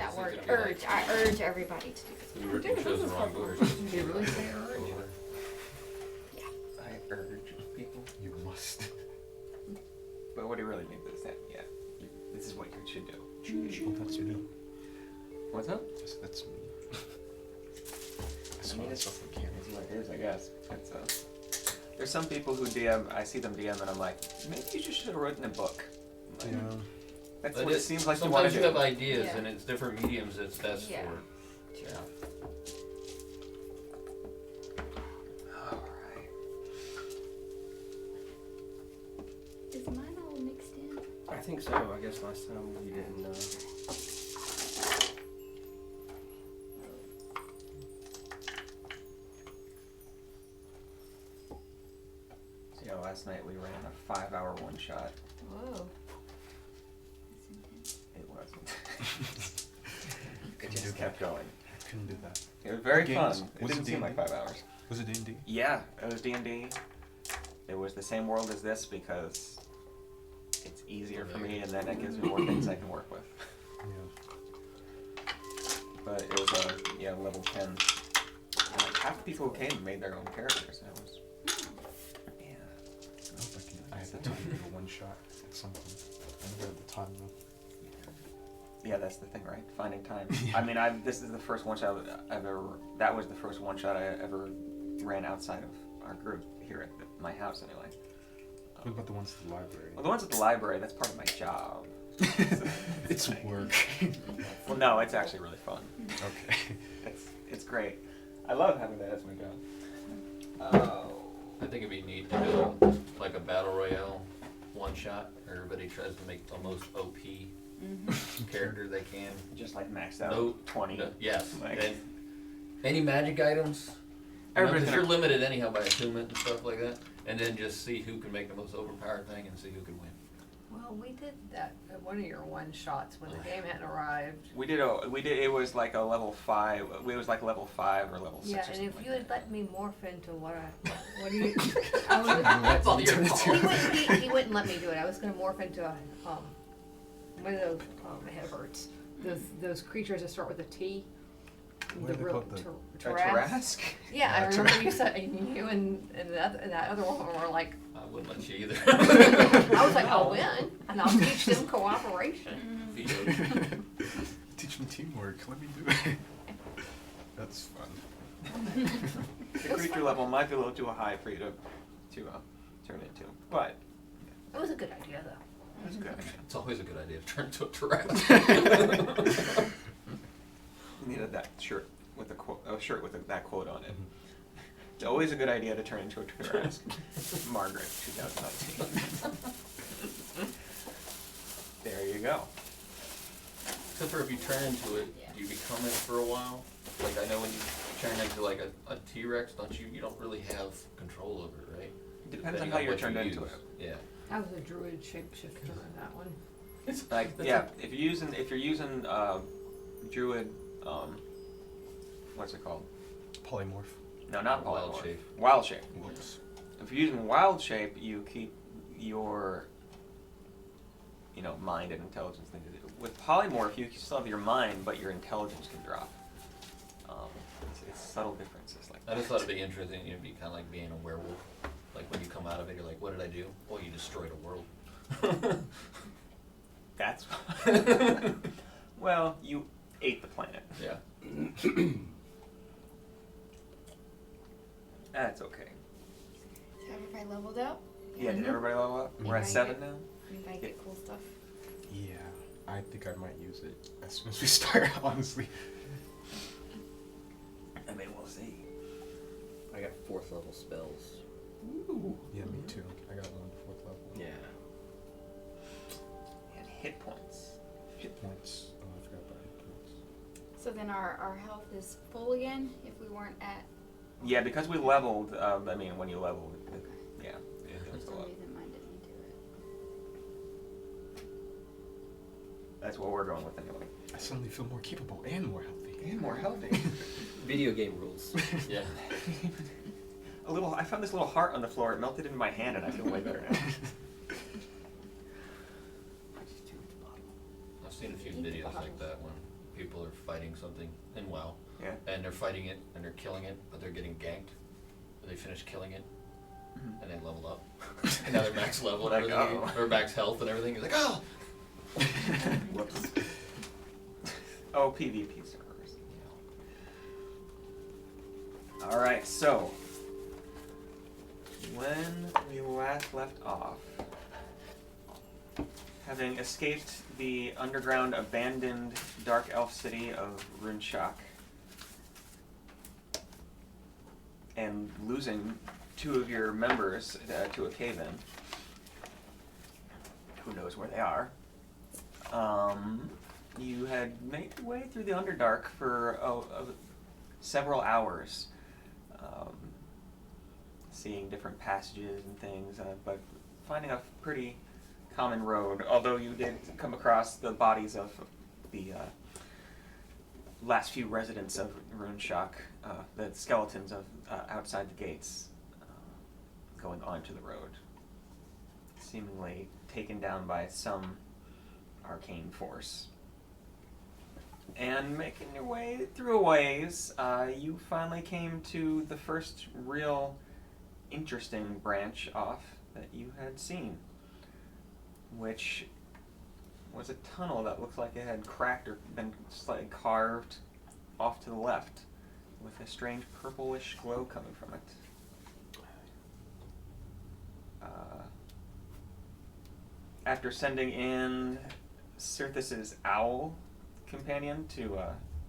that word, It's gonna be urge. I urge everybody to do this. You really chose the wrong word. Did you really say urge? Yeah. I urge people. You must. But what do you really mean by that? Yeah. This is what you should do. Well, that's me. What's up? That's me. I I saw mean, myself on camera. It's what it is, I guess. It's, there's some people who DM, I see them DM and I'm like, maybe you just should have written a book. Like, Yeah. That's But what it seems like you want sometimes to you do. have ideas, Yeah. and it's different mediums that's best Yeah. for. Yeah. Alright. Is mine all mixed in? I think so. I guess last time you didn't. So, yeah, last night we ran a 5-hour one-shot. Whoa. That's intense. It wasn't. it Couldn't do just that. kept going. Couldn't do that. It was very Games? fun. It Was it didn't seem like D&D? 5 hours. Was it D&D? Yeah, it was D&D. It was the same world as this because it's easier for me and then it gives me more things I can work with. Yeah. But it was a level 10. Half the people who came made their own characters. And it was, yeah. I hope I had the time to do a one shot at some point. I never had the time though. Yeah, that's the thing, right? Finding time. I mean, this is the first one shot I've ever. That was the first one shot I ever ran outside of our group here at my house, anyway. What about the ones at the library? Well, the ones at the library, that's part of my job. It's work. Well, no, it's actually really fun. Okay. It's great. I love having that as my job. Oh. I think it'd be neat to do like a battle royale one shot. Where everybody tries to make the most OP character they can. Just like maxed out No, 20. no, yes. Like- And any magic items? Everybody's Because you're gonna- limited anyhow by attunement and stuff like that. And then just see who can make the most overpowered thing and see who can win. Well, we did that at one of your one shots when the game hadn't arrived. We did. It was like a level 5. It was like level 5 or level 6. Yeah, or and something if like you that. had let me morph into what do you? I was, That's all your fault. he wouldn't let me do it. I was going to morph into a one of those my head hurts. Those creatures that start with a T. What are they called? A Tarask? Yeah, I remember you said you and that other woman were like. I wouldn't let you either. I was like, I'll win, and I'll teach them cooperation. Teach me teamwork. Let me do it. That's fun. The creature level might be a little too high for you to turn into, but It was a good idea, though. it was good. It's always a good idea to turn to a Tarask. We needed that shirt with a shirt with that quote on it. It's always a good idea to turn into a Tarask. Margaret, 2019. There you go. Except for if you turn into it, do you become it for a while? Like I know when you turn into like a T-Rex, you don't really have control over it, right? Depends on Depending how you're what you turned into use. it. Yeah. I was a druid shapeshifter in that one. It's like if you're using druid what's it called? Polymorph. No, not Wild polymorph. shape. Wild shape. Whoops. If you're using wild shape, you keep your mind and intelligence thing to do. With polymorph, you still have your mind, but your intelligence can drop. It's subtle differences like that. I just thought it'd be interesting. It'd be kind of like being a werewolf. Like when you come out of it, you're like, "What did I do?" Well, you destroyed a world. That's well, you ate the planet. Yeah. That's okay. So everybody leveled up? Yeah, did everybody level up? We're at Might 7 get- now? We might get cool stuff. Yeah, I think I might use it as soon as we start, honestly. I mean, we'll see. I got 4th level spells. Ooh. Yeah, me too. I got 1 to 4th level. Yeah. And hit points. Hit points. Oh, I forgot about hit points. So then our health is full again if we weren't at. Yeah, because we leveled, when you leveled, yeah. For some reason mine didn't do it. That's what we're going with anyway. I suddenly feel more capable and more healthy. And more healthy. Video game rules. Yeah. I found this little heart on the floor. It melted into my hand, and I feel way better now. I've seen a few Eat the videos like bottles. that one. people are fighting something in WoW, Yeah. and they're fighting it and they're killing it, but they're getting ganked. But they finish killing it, and they level up. And now they're max level and Like, everything, oh. or max health and everything. It's like, oh! Whoops. Oh, PvP servers. Alright, so when we last left off, having escaped the underground abandoned dark elf city of Runeshok and losing 2 of your members to a cave-in, who knows where they are, you had made your way through the Underdark for several hours, seeing different passages and things, but finding a pretty common road, although you did come across the bodies of the last few residents of Runeshok, the skeletons of outside the gates, going onto the road, seemingly taken down by some arcane force. And making your way through a ways, you finally came to the first real interesting branch off that you had seen, which was a tunnel that looked like it had cracked or been slightly carved off to the left, with a strange purplish glow coming from it. After sending in Sirthus's owl companion to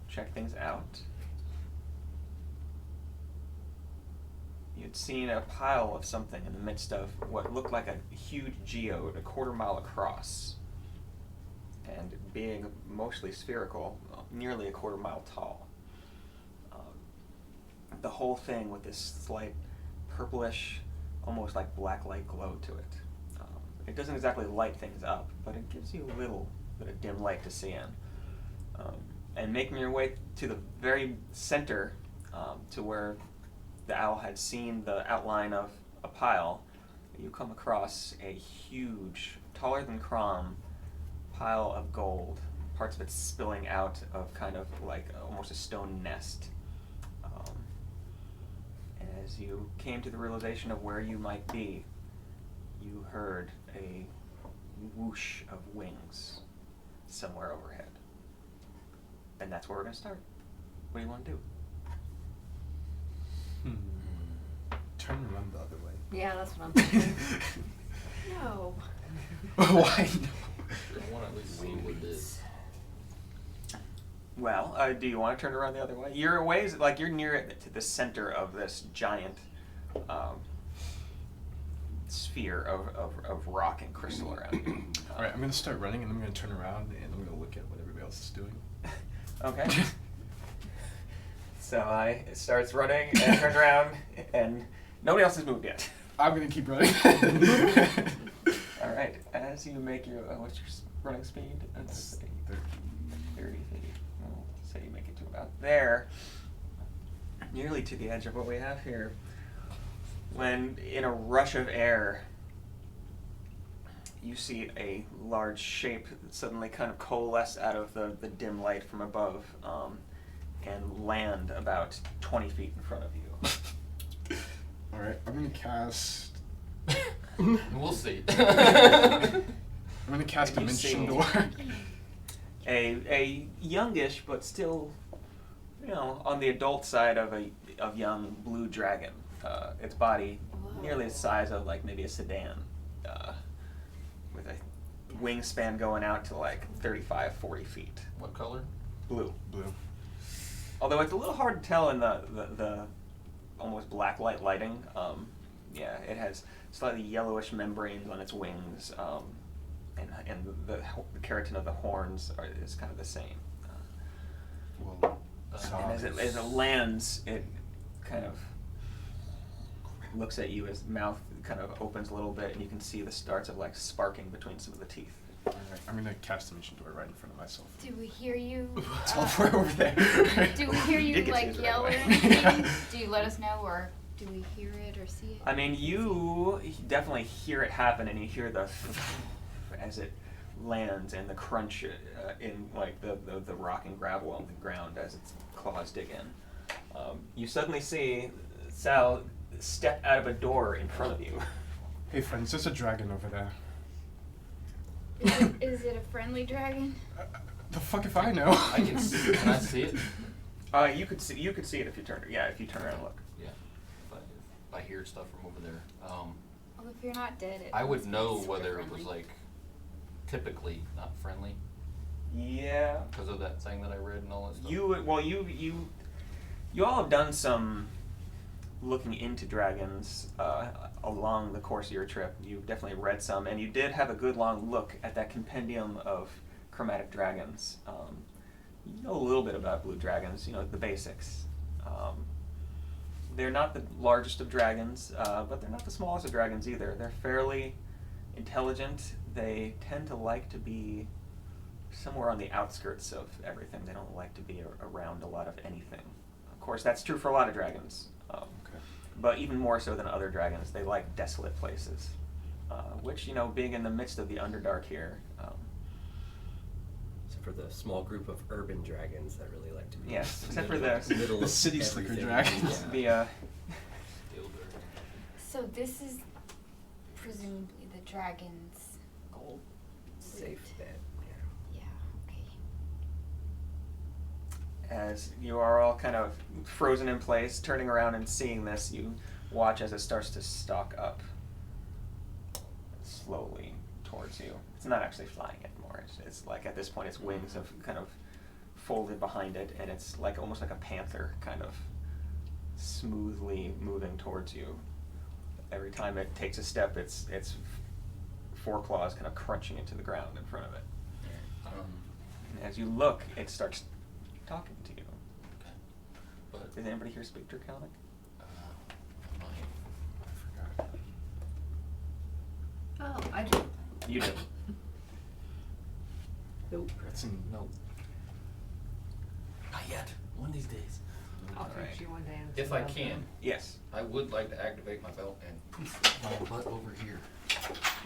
check things out, you'd seen a pile of something in the midst of what looked like a huge geode, a 1/4 mile across, and being mostly spherical, nearly a 1/4 mile tall. The whole thing with this slight purplish, almost like black light glow to it. It doesn't exactly light things up, but it gives you a little bit of dim light to see in. And making your way to the very center, to where the owl had seen the outline of a pile, you come across a huge, taller than Crom, pile of gold, parts of it spilling out of kind of like almost a stone nest. And as you came to the realization of where you might be, you heard a whoosh of wings somewhere overhead. And that's where we're going to start. What do you want to do? Turn around the other way. Yeah, that's what I'm thinking. No. Why? I want to at least see what it is. Well, do you want to turn around the other way? You're a ways, like you're near it to the center of this giant sphere of rock and crystal around you. Alright, I'm gonna start running and I'm gonna turn around and I'm gonna look at what everybody else is doing. Okay. So I starts running and turns around and nobody else has moved yet. I'm gonna keep running. All right. As you make your what's your running speed? That's 30 feet. We'll say you make it to about there, nearly to the edge of what we have here. When in a rush of air, you see a large shape suddenly kind of coalesce out of the dim light from above, and land about 20 feet in front of you. Alright, I'm gonna cast. We'll see. I'm gonna cast And you see- Dimension Door. A youngish but still, on the adult side of young blue dragon. Its body nearly the size of like maybe a sedan, with a wingspan going out to like 35, 40 feet. What color? Blue. Blue. Although it's a little hard to tell in the almost black lighting. Yeah, it has slightly yellowish membranes on its wings, and the keratin of the horns is kind of the same. Well, And as it lands, it kind of looks at you as mouth kind of opens a little bit, and you can see the starts of like sparking between some of the teeth. alright, I'm gonna cast Dimension Door right in front of myself. Do we hear you? Teleport over there. Do we hear You you did get to like use it yell or right away. anything? Do you let us know, or do we hear it or see it? I mean, you definitely hear it happen, and you hear the as it lands and the crunch in like the rock and gravel on the ground as its claws dig in. You suddenly see Sal step out of a door in front of you. Hey friends, there's a dragon over there. Is it a friendly dragon? The fuck if I know? Can I see it? You could see it if you turn around and look. Yeah. If I hear stuff from over there. Well, if you're not dead, it I would must be know super whether it friendly. was like typically not friendly Yeah. because of that thing that I read and all that stuff. You all have done some looking into dragons along the course of your trip. You've definitely read some, and you did have a good long look at that compendium of chromatic dragons. You know a little bit about blue dragons, the basics. They're not the largest of dragons, but they're not the smallest of dragons either. They're fairly intelligent. They tend to like to be somewhere on the outskirts of everything. They don't like to be around a lot of anything. Of course, that's true for a lot of dragons. Okay. But even more so than other dragons, they like desolate places. Which, being in the midst of the Underdark here, Except for the small group of urban dragons that really like to be. yes, except for middle- the middle the of city slicker everything. dragons. Yeah. Steel dragon. So this is presumably the dragon's gold. Safe bet. Yeah. Okay. as you are all kind of frozen in place, turning around and seeing this, you watch as it starts to stalk up slowly towards you. It's not actually flying anymore. It's like at this point its wings have kind of folded behind it, and it's like almost like a panther kind of smoothly moving towards you. Every time it takes a step, its foreclaws kind of crunching into the ground in front of it. And as you look, it starts talking to you. Okay. But Did anybody here speak Draconic? I I forgot. Oh, I do. You do. Nope. That's in Nope. Not yet. One of these days. I'll Alright. teach you one day. and If see I how it can, goes. Yes. I would like to activate my belt and poof my butt over here.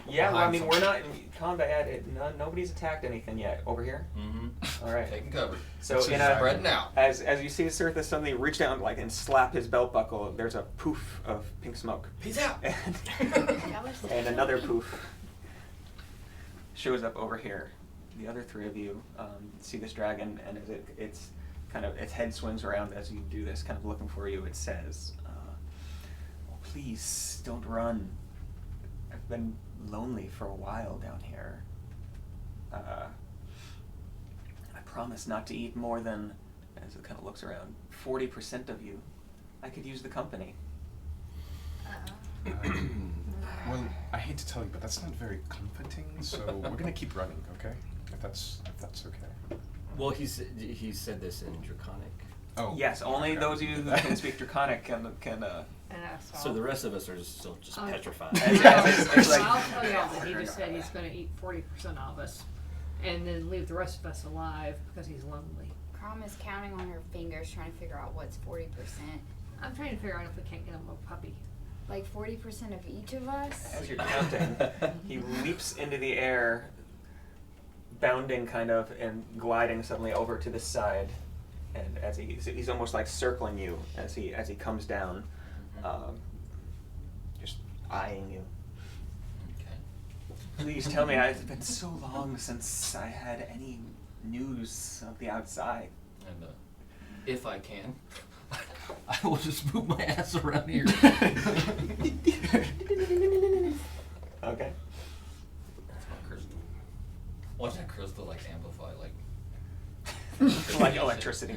Yeah, well, I mean, Behind we're not in combat. Nobody's attacked anything yet. Over here? Mm-hmm. All right. Taking cover. So This in is a, Spreading out. as you see Cirthus suddenly reach down and slap his belt buckle, there's a poof of pink smoke. Peace out. And another poof shows up over here. The other three of you see this dragon, and as its head swings around as you do this, kind of looking for you. It says, "Oh, please don't run. I've been lonely for a while down here. I promise not to eat more than," as it kind of looks around, 40% of you. I could use the company." Well, I hate to tell you, but that's not very comforting. So we're gonna keep running, okay? If that's okay. Well, he said this in Draconic. Oh. Yes, only okay. those of you who can speak Draconic can And I saw. So the rest of us are still just Oh. petrified. It's like- I'll tell y'all that he just said he's going to eat 40% of us, and then leave the rest of us alive because he's lonely. Crom is counting on her fingers, trying to figure out what's 40%. I'm trying to figure out if we can't get him a puppy. Like 40% of each of us. As you're counting, he leaps into the air, bounding kind of and gliding suddenly over to the side, and as he's almost like circling you as he comes down, just eyeing you. Okay. Please tell me, it's been so long since I had any news of the outside. And if I can, I will just move my ass around here. Okay. That's my crystal. Watch that crystal amplify Like electricity.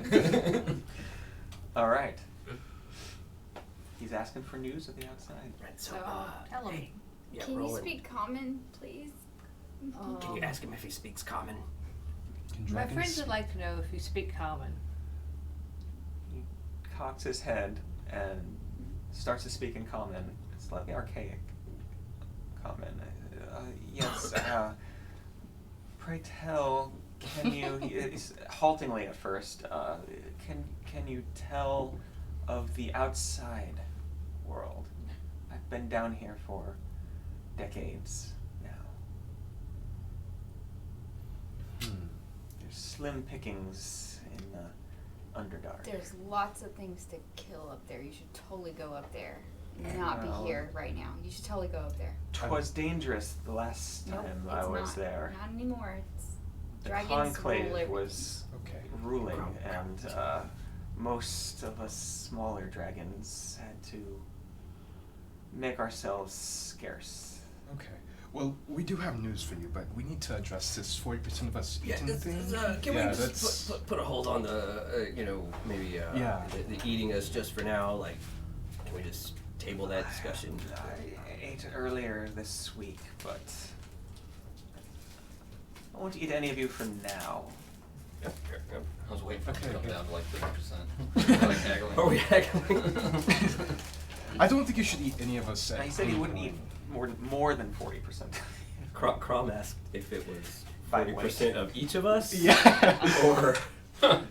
All right. He's asking for news of the outside. Right, so, Tell him. hey, yeah, Can you roll it. speak common, please? Can you ask him if he speaks common? Can My dragons friends would like to know if you speak common. He cocks his head and starts to speak in common. It's slightly archaic common. Yes, pray tell, can you, he's haltingly at first, can you tell of the outside world? I've been down here for decades now. slim pickings in Underdark. There's lots of things to kill up there. You should totally go up there. Not Well, be here right now. You should totally go up there. 'Twas dangerous the last Nope, time it's I was not. there. Not anymore. It's The dragons conclave rule everything. was Okay. ruling, and most of us smaller dragons had to make ourselves scarce. Okay. Well, we do have news for you, but we need to address this 40% of us Yeah, eating thing. can Yeah, we just that's- put a hold on the, maybe Yeah. the eating us just for now? Like, can we just table that discussion? I ate earlier this week, but I won't eat any of you for now. Yep. I was waiting for it to Okay, come okay. down to like 50%. Like haggling. Are we haggling? I don't think you should eat any of us. Now, at he said he any wouldn't eat point. more than 40%. Crom asked if it was By 40% of each of us? Yeah. Or... Just a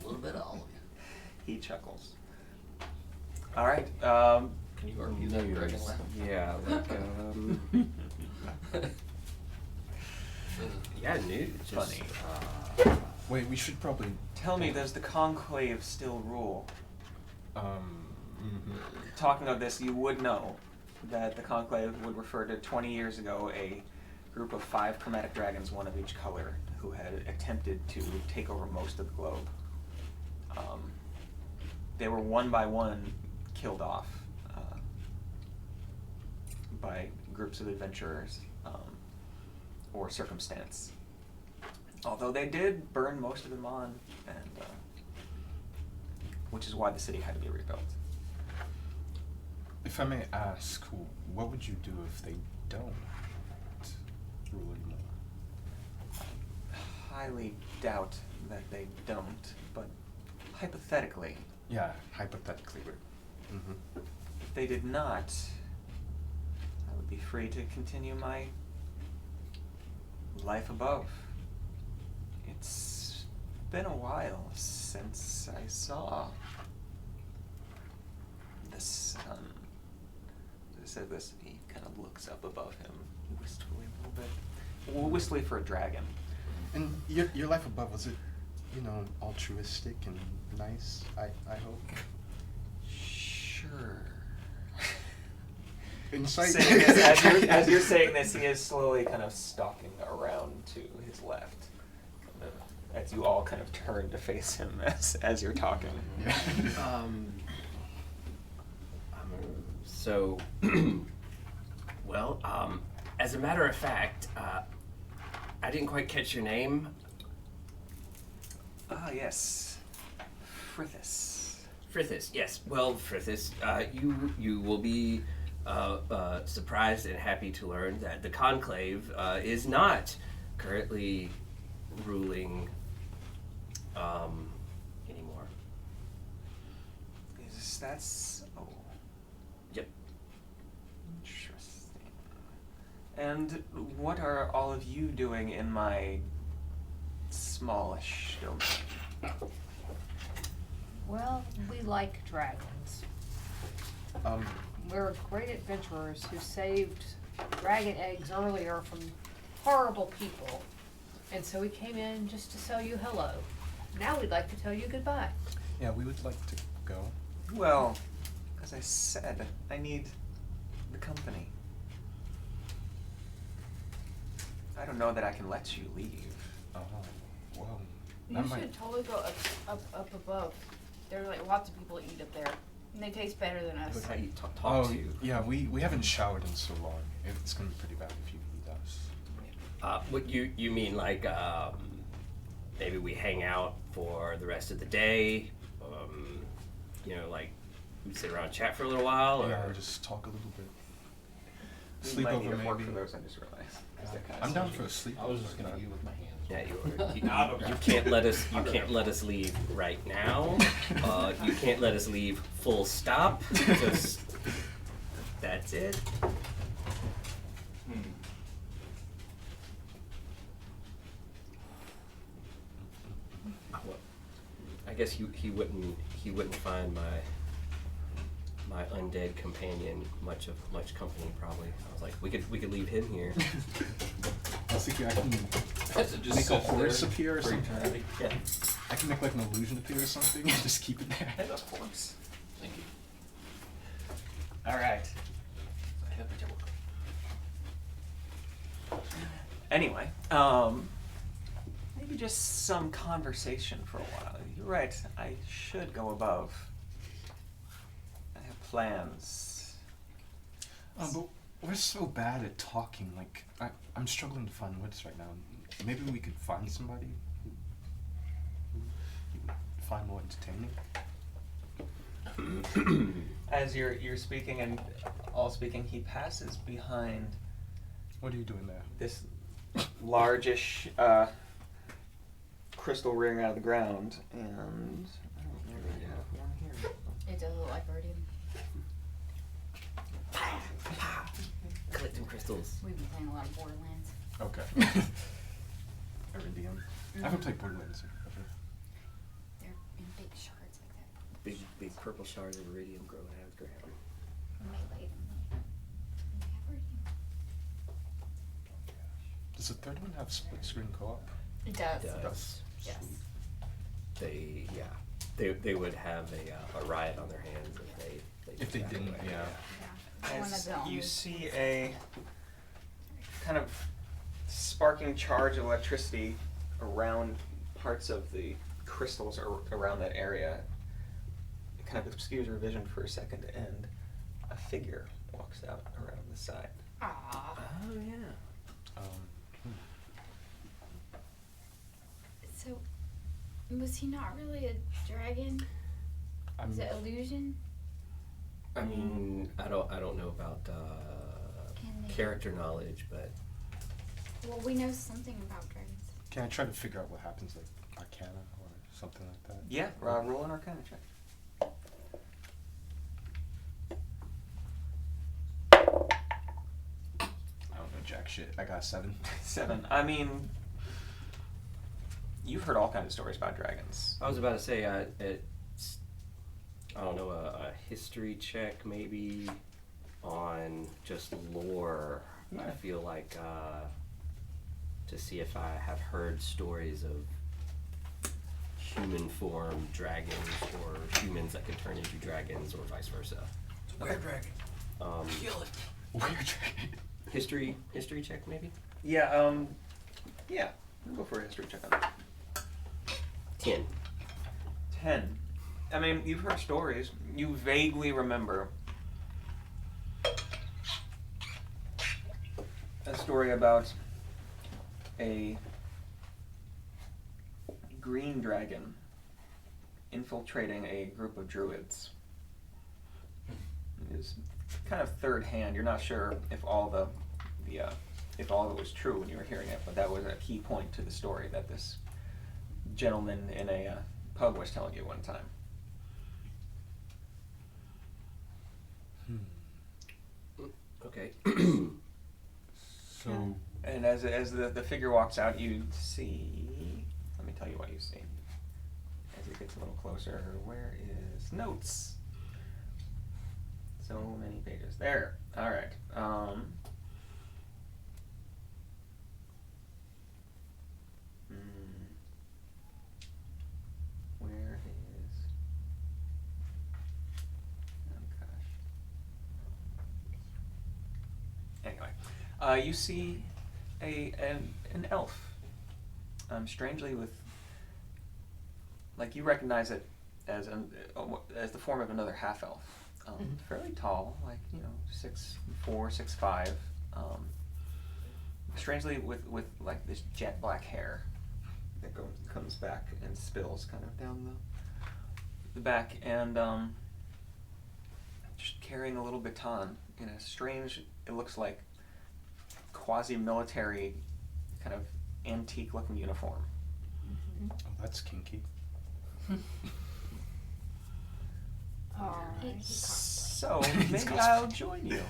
little bit of all of you. He chuckles. All right. Can you argue that dragon laugh? Yeah, like, yeah, nude. Just, Funny. Wait, we should probably. Tell me, does the conclave still rule? Mhm. Talking of this, you would know that the conclave would refer to 20 years ago a group of 5 chromatic dragons, one of each color, who had attempted to take over most of the globe. They were one by one killed off by groups of adventurers or circumstance. Although they did burn most of them on, and which is why the city had to be rebuilt. If I may ask, what would you do if they don't rule anymore? Highly doubt that they don't, but hypothetically, Yeah, hypothetically, we're. Mm-hmm. if they did not, I would be free to continue my life above. It's been a while since I saw the sun. As I said this, he kind of looks up above him wistfully a little bit. Well, wistfully for a dragon. And your life above, was it, altruistic and nice? I hope. Sure. Insight. Saying this, as you're saying this, he is slowly kind of stalking around to his left, kind of, as you all kind of turn to face him as you're talking. Yeah. So, well, as a matter of fact, I didn't quite catch your name. Ah, yes. Frithis. Frithis, yes. Well, Frithis, you will be surprised and happy to learn that the Conclave is not currently ruling anymore. Is that so? Yep. Interesting. And what are all of you doing in my smallish domain? Well, we like dragons. Um, We're great adventurers who saved dragon eggs earlier from horrible people. And so we came in just to tell you hello. Now we'd like to tell you goodbye. yeah, we would like to go. Well, as I said, I need the company. I don't know that I can let you leave. Oh, well. You that might- should totally go up above. There are like lots of people that eat up there, and they taste better than us. Look how you talk Oh, to you. yeah, we haven't showered in so long. It's gonna be pretty bad if you eat us. What you mean like maybe we hang out for the rest of the day? Like we sit around and chat for a little while, or Yeah, just talk a little bit. You might need Sleepover to work maybe. for those, I just realized. 'Cause they're kinda I'm down for sneaky. a sleep. I was just gonna eat with my hands. yeah, you can't let us leave right now. You can't let us leave. Full stop. Just that's it. Well, I guess he wouldn't find my undead companion much company probably. I was like, we could leave him here. I was thinking I can Has it just make a sit horse there appear or for something? eternity? Yeah. I can make like an illusion appear or something and just keep it there. Head of horse. Thank you. All right. I have my joke. Anyway, maybe just some conversation for a while. You're right. I should go above. I have plans. But we're so bad at talking. Like, I'm struggling to find words right now. Maybe we could find somebody who you would find more entertaining. As you're speaking and all speaking, he passes behind What are you doing there? this largish crystal ring out of the ground, and I don't know if I have one here. It does look like iridium. Collecting crystals. We've been playing a lot of Borderlands. Okay. Iridium. I haven't played Borderlands ever. They're in big shards like that. Big purple shards of iridium growing out of the ground. And they light them. And they have iridium. Does the third one have split screen co-op? It does. It does. Yes. They would have a riot on their hands if they If they didn't, yeah. Yeah. One of As the only- you see a kind of sparking charge of electricity around parts of the crystals around that area, it kind of obscures your vision for a second, and a figure walks out around the side. Aw. Oh yeah. Hmm. So, was he not really a dragon? Was it illusion? I mean, I don't know about Can they- character knowledge, but Well, we know something about dragons. Can I try to figure out what happens, like Arcana or something like that? Yeah, roll an Arcana check. I don't know jack shit. I got a 7. 7. I mean, you've heard all kinds of stories about dragons. I was about to say it's I don't know a history check maybe on just lore. Yeah. I feel like to see if I have heard stories of human form dragons or humans that can turn into dragons or vice versa. It's a weird dragon. Kill it. Weird dragon. History check maybe? Yeah, yeah. We'll go for a history check on that. 10. 10. I mean, you've heard stories. You vaguely remember a story about a green dragon infiltrating a group of druids. It was kind of third hand. You're not sure if all if all of it was true when you were hearing it, but that was a key point to the story that this gentleman in a pub was telling you one time. Okay. So, And as the figure walks out, you see. Let me tell you what you see. As it gets a little closer, where is notes? So many pages. There. All right. Where is? Oh gosh. Anyway, you see an elf. Strangely, with like you recognize it as the form of another half elf. Fairly tall, like 6'4", 6'5". Strangely, with like this jet black hair that comes back and spills kind of down the back, and just carrying a little baton in a strange. It looks like quasi-military kind of antique-looking uniform. oh, that's kinky. Alright. So maybe I'll join you.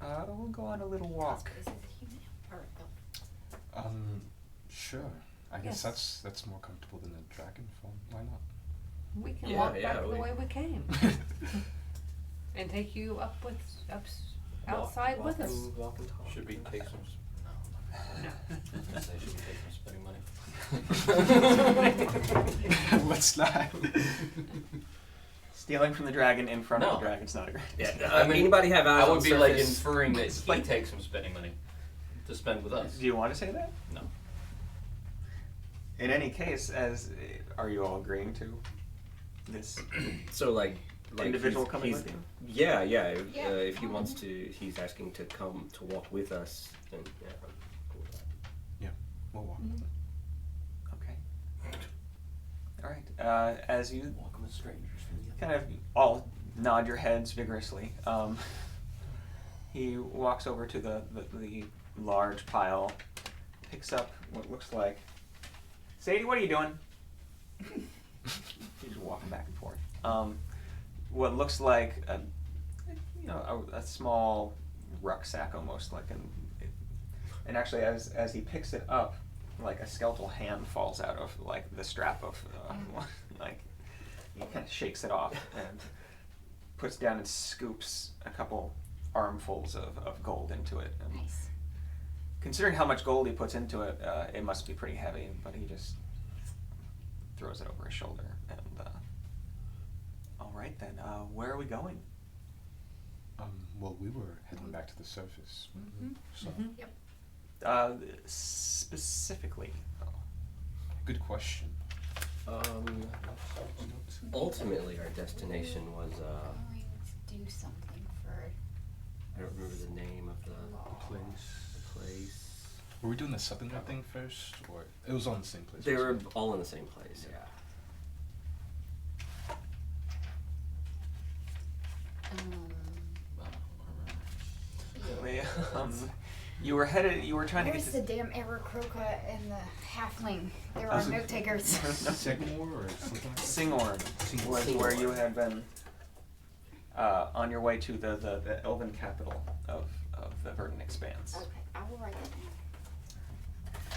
We'll go on a little walk. Is it a human or elf? Sure. I guess that's more comfortable than a dragon form. Why not? We can Yeah, walk yeah, back the way we came and take you outside with us. Walk and talk. Should we take some? No. No. I was gonna say, should we take some spending money What's that? Stealing from the dragon in front of No. the dragon's not a great Yeah, idea. I mean, anybody have eyes I would on be like surface? inferring that It's he like- takes some spending money to spend with us. Do you want to say that? No. In any case, are you all agreeing to this So like individual he's- coming he's- with you? Yeah, yeah. Yeah. If he wants to, he's asking to come to walk with us. Then yeah, I'm cool with that. We'll walk. Okay. All right. As you Welcome as strangers. kind of all nod your heads vigorously, he walks over to the large pile, picks up what looks like. Sadie, what are you doing? He's just walking back and forth. What looks like a small rucksack, almost like and actually as he picks it up, like a skeletal hand falls out of like the strap of like he kind of shakes it off and puts down and scoops a couple armfuls of gold into it. And Nice. considering how much gold he puts into it, it must be pretty heavy, but he just throws it over his shoulder. And all right then, where are we going? Well, we were heading back to the surface. So, Yep. Specifically, though. good question. Ultimately, our destination was Going to do something for I don't remember the name of the Place. place. Were we doing the southern thing first, or it was all in the same place? They were wasn't it? all in the same place. Yeah. Anyway, you were trying to get Where's to the damn Aarakocra and the halfling? There I are was- note takers. Segmore or something like that? Singorn was where you had been on your way to the elven capital of the Verdant Expanse. Okay, I will write that down.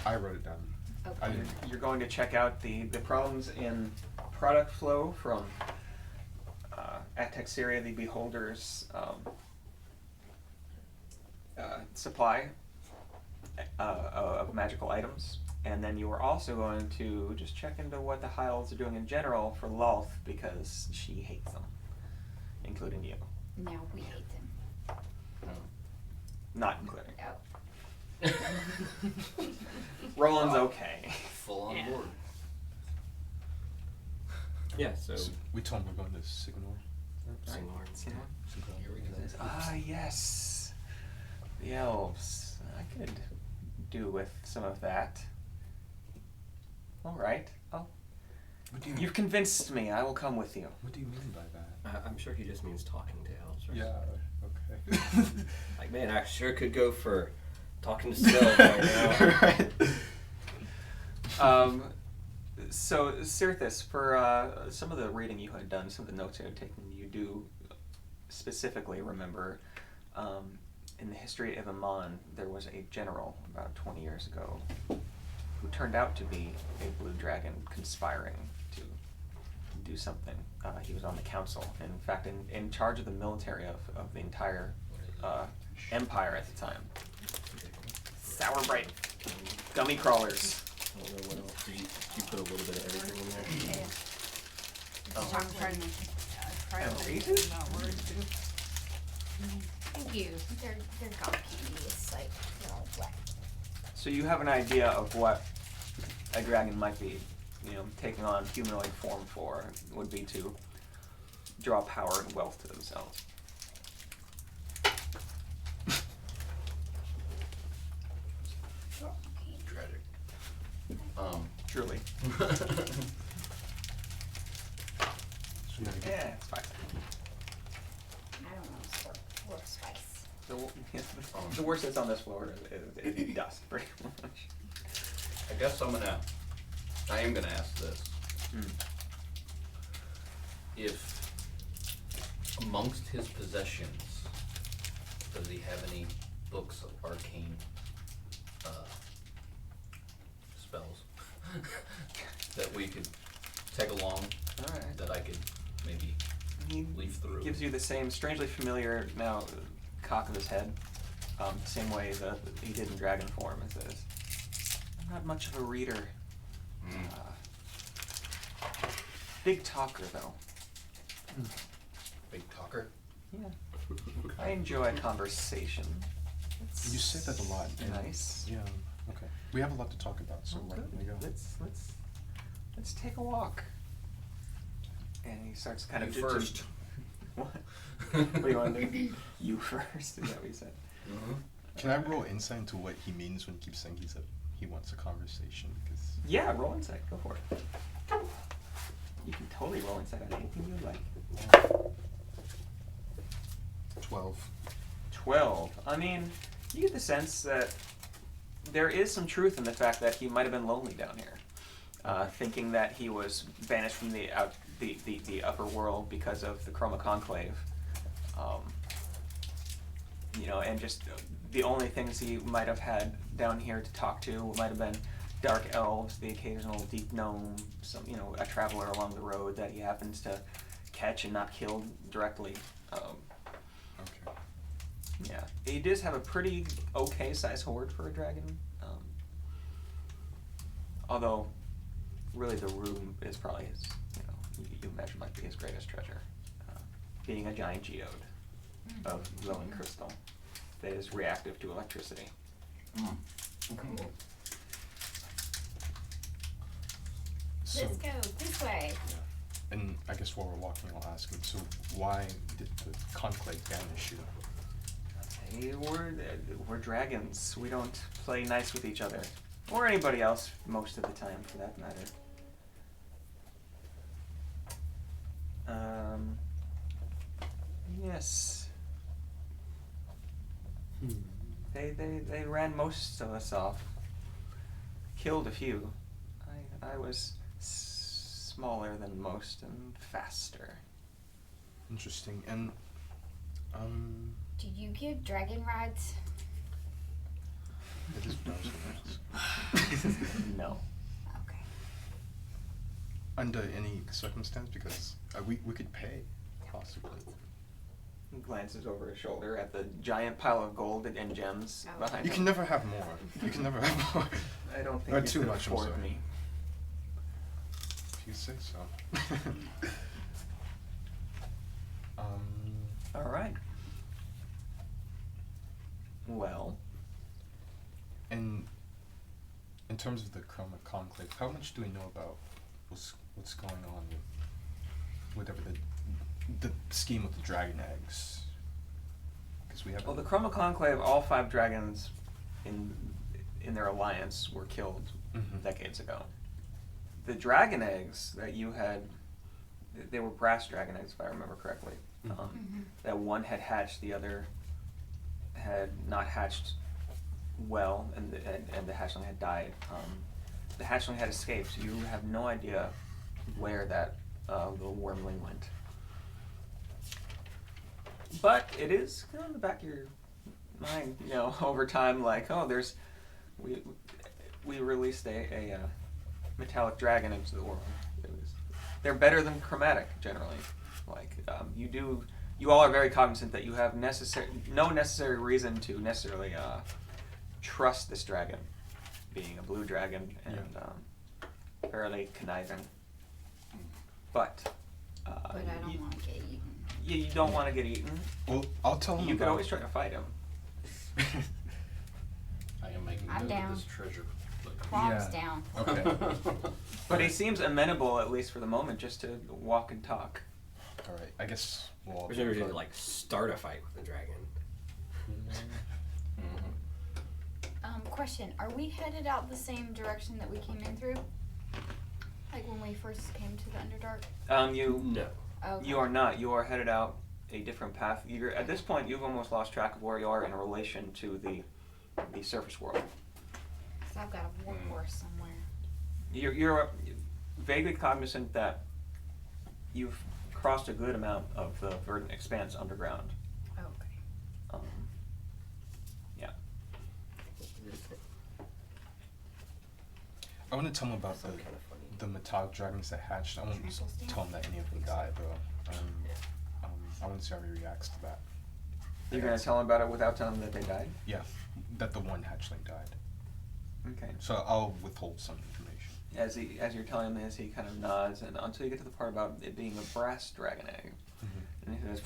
I wrote it down. I Okay. didn't. You're going to check out the problems in product flow from at Texeria, the Beholder's supply of magical items. And then you are also going to just check into what the Hyles are doing in general for Lolth, because she hates them, including you. Now we hate them. Not including. Oh. Roland's okay. Full on Yeah. board. Yeah. So So we told him we're going to Signor. Singorn. Singorn. Here we go. Ah, yes. The elves. I could do with some of that. All right. Oh, What do you? you've convinced me. I will come with you. What do you mean by that? I'm sure he just means talking to elves. Right? Yeah. Okay. Like, man, I sure could go for talking to Snow right now. So, Cirthus, for some of the reading you had done, some of the notes you had taken, you do specifically remember in the history of Amon, there was a general about 20 years ago who turned out to be a blue dragon conspiring to do something. He was on the council, in fact, in charge of the military of the entire empire at the time. Sour bright gummy crawlers. I don't know what else. Did you put a little bit of everything in there? Yeah. Oh. I'm trying to. And reason? Thank you. They're gum candy. It's like they're all wet. So you have an idea of what a dragon might be, taking on humanoid form for, would be to draw power and wealth to themselves. Tragic. Truly. So now you get- Yeah, it's fine. I don't know. Work spice. The worst that's on this floor is dust, pretty much. I guess I am gonna ask this. If amongst his possessions, does he have any books of arcane spells that we could tag along, Alright. that I could maybe He leaf through? gives you the same strangely familiar now cock of his head, same way that he did in dragon form. It says, "I'm not much of a reader. Big talker, though. Big talker. Yeah. I enjoy conversation. You say that a lot. and- Nice. Yeah. Okay. We have a lot to talk about, so why don't we go? Let's take a walk. And he starts kind of You first. What? What do you want to do? You first. Is that what you said? Can I roll insight into what he means when he keeps saying he wants a conversation? Because Yeah, roll insight. Go for it. You can totally roll insight on anything you like. 12. 12. I mean, you get the sense that there is some truth in the fact that he might have been lonely down here, thinking that he was banished from the upper world because of the Chroma Conclave. You know, and just the only things he might have had down here to talk to might have been dark elves, the occasional deep gnome, a traveler along the road that he happens to catch and not kill directly. Okay. Yeah, he does have a pretty okay size horde for a dragon. Although, really, the room is probably his. You imagine might be his greatest treasure, being a giant geode of glowing crystal that is reactive to electricity. Cool. So, Let's go this way. and I guess while we're walking, I'll ask him, so why did the Conclave banish you? Hey, we're dragons. We don't play nice with each other. Or anybody else, most of the time, for that matter. Yes. They ran most of us off. Killed a few. I was smaller than most and faster. Interesting. And, Do you give dragon rides? it is what I was gonna ask. No. Okay. Under any circumstance, because we could pay, possibly. He glances over his shoulder at the giant pile of gold and gems Oh. behind You him. can never have more. You can never have more. I don't think Or you too could much, I'm afford sorry. me. If you say so. All right. Well, And in terms of the Chroma Conclave, how much do we know about what's going on with whatever the scheme with the dragon eggs? Because we have. well, the Chroma Conclave, all 5 dragons in their alliance were killed Mhm. decades ago. The dragon eggs that you had, they were brass dragon eggs, if I remember correctly. Mhm. That one had hatched, the other had not hatched well, and the hatchling had died. The hatchling had escaped, so you have no idea where that little wormling went. But it is kind of in the back of your mind, over time, like, oh, we released a metallic dragon into the world. They're better than chromatic generally. Like, you all are very cognizant that you have no necessary reason to necessarily trust this dragon, being a blue dragon and fairly conniving. But But I don't want to get eaten. you don't want to get eaten. Well, I'll tell him You could about- always try to fight him. I am making I'm note down. of this treasure. Qualms Yeah. down. Okay. But he seems amenable, at least for the moment, just to walk and talk. All right. I guess we'll. all There's no reason to talk. like start a fight with the dragon. Question, are we headed out the same direction that we came in through? Like when we first came to the Underdark? No. Okay. You are not. You are headed out a different path. At this point, you've almost lost track of where you are in relation to the surface world. So I've got a war horse somewhere. You're vaguely cognizant that you've crossed a good amount of the verdant expanse underground. Okay. Yeah. I want to tell him about Sounds kinda funny. the metallic dragons that hatched. I won't Trample stamp? tell him that any of them died, though. I want to see how he reacts to that. You're gonna tell him about it without telling him that they died? Yeah, that the one hatchling died. Okay. So I'll withhold some information. as you're telling him this, he kind of nods, and until you get to the part about it being a brass dragon egg, and he says,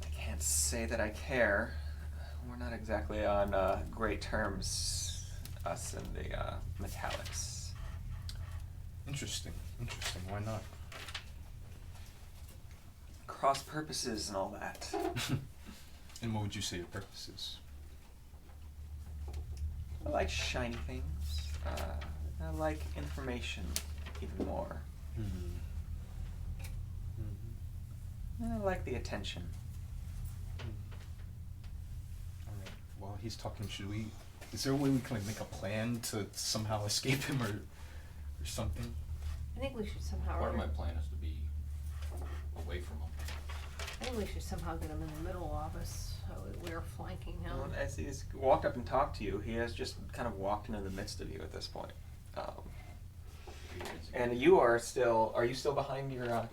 "I can't say that I care. We're not exactly on great terms, us and the metallics." Interesting. Why not? Cross purposes and all that. And what would you say your purpose is? I like shiny things. I like information even more. And I like the attention. Alright, while he's talking, is there a way we can like make a plan to somehow escape him or something? I think we should somehow. Part of my plan is to be away from him. I think we should somehow get him in the middle of us, so we're flanking him. Well, as he's walked up and talked to you, he has just kind of walked into the midst of you at this point. And you are you still behind your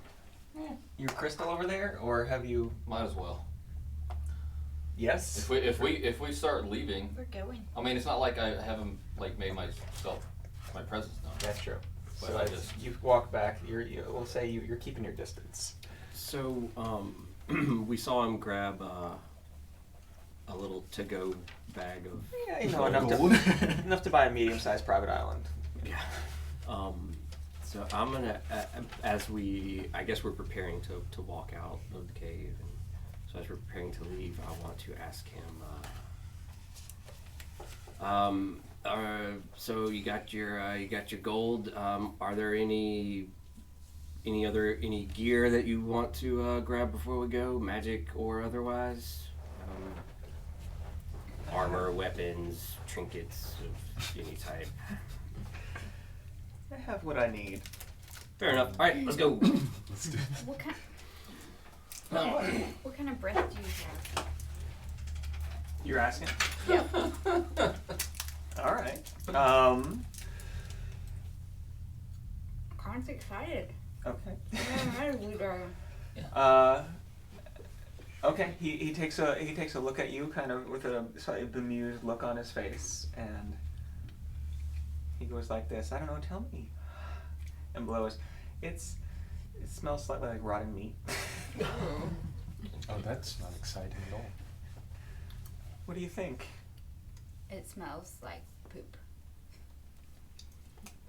crystal over there, or have you? Might as well. Yes. If we start leaving, We're going. I mean, it's not like I haven't like made myself my presence known. That's true. But So I as just- you've walked back, we'll say you're keeping your distance. So, we saw him grab a little to-go bag of Yeah, you know, gold. enough to buy a medium-sized private island. Yeah. So I'm gonna, I guess we're preparing to walk out of the cave, and so as we're preparing to leave, I want to ask him. So you got your gold. Are there any gear that you want to grab before we go, magic or otherwise? Armor, weapons, trinkets of any type. I have what I need. Fair enough. All right, let's go. What kind? No. What kind of breath do you have? You're asking? Yep. All right. Con's excited. Okay. Yeah. Okay. He takes a look at you, kind of with a slightly bemused look on his face, and he goes like this. I don't know. Tell me. And blows. It smells slightly like rotting meat. Oh, that's not exciting at all. What do you think? It smells like poop.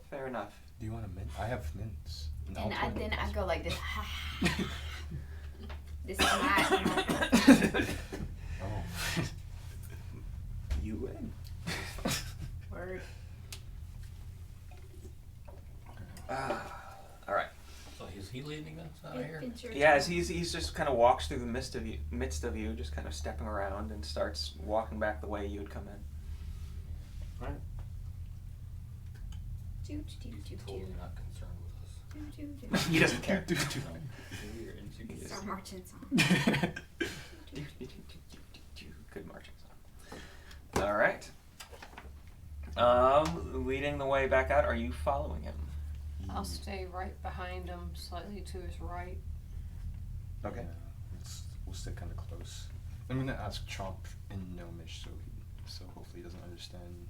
Fair enough. Do you want a mint? I have mints. And I'll I go like this. This is my. Oh. You win. Word. All right. So is he leading us out of here? Adventure Yeah, as time. he's just kind of walks through the midst of you, just kind of stepping around and starts walking back the way you would come in. Right. Doo, doo, He's doo, totally doo. not concerned with us. Doo, doo, doo. He doesn't care. It's our marching song. Good marching song. All right. Leading the way back out. Are you following him? I'll stay right behind him, slightly to his right. Okay. Yeah, we'll stay kind of close. I'm gonna ask Chomp in Gnomish, so hopefully he doesn't understand.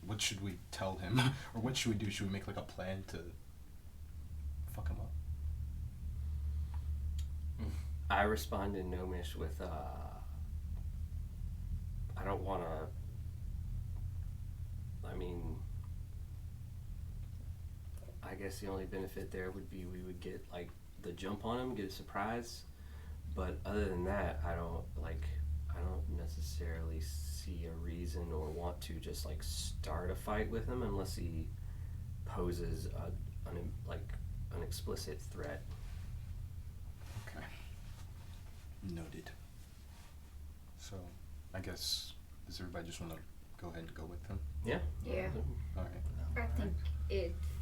What should we tell him, or what should we do? Should we make like a plan to fuck him up? I respond in Gnomish with, I don't want to, I mean, I guess the only benefit there would be we would get, like, the jump on him, get a surprise, but other than that, I don't necessarily see a reason or want to just, like, start a fight with him unless he poses an explicit threat. Okay. Noted. So, I guess, does everybody just want to go ahead and go with him? Yeah. Yeah. Alright. I think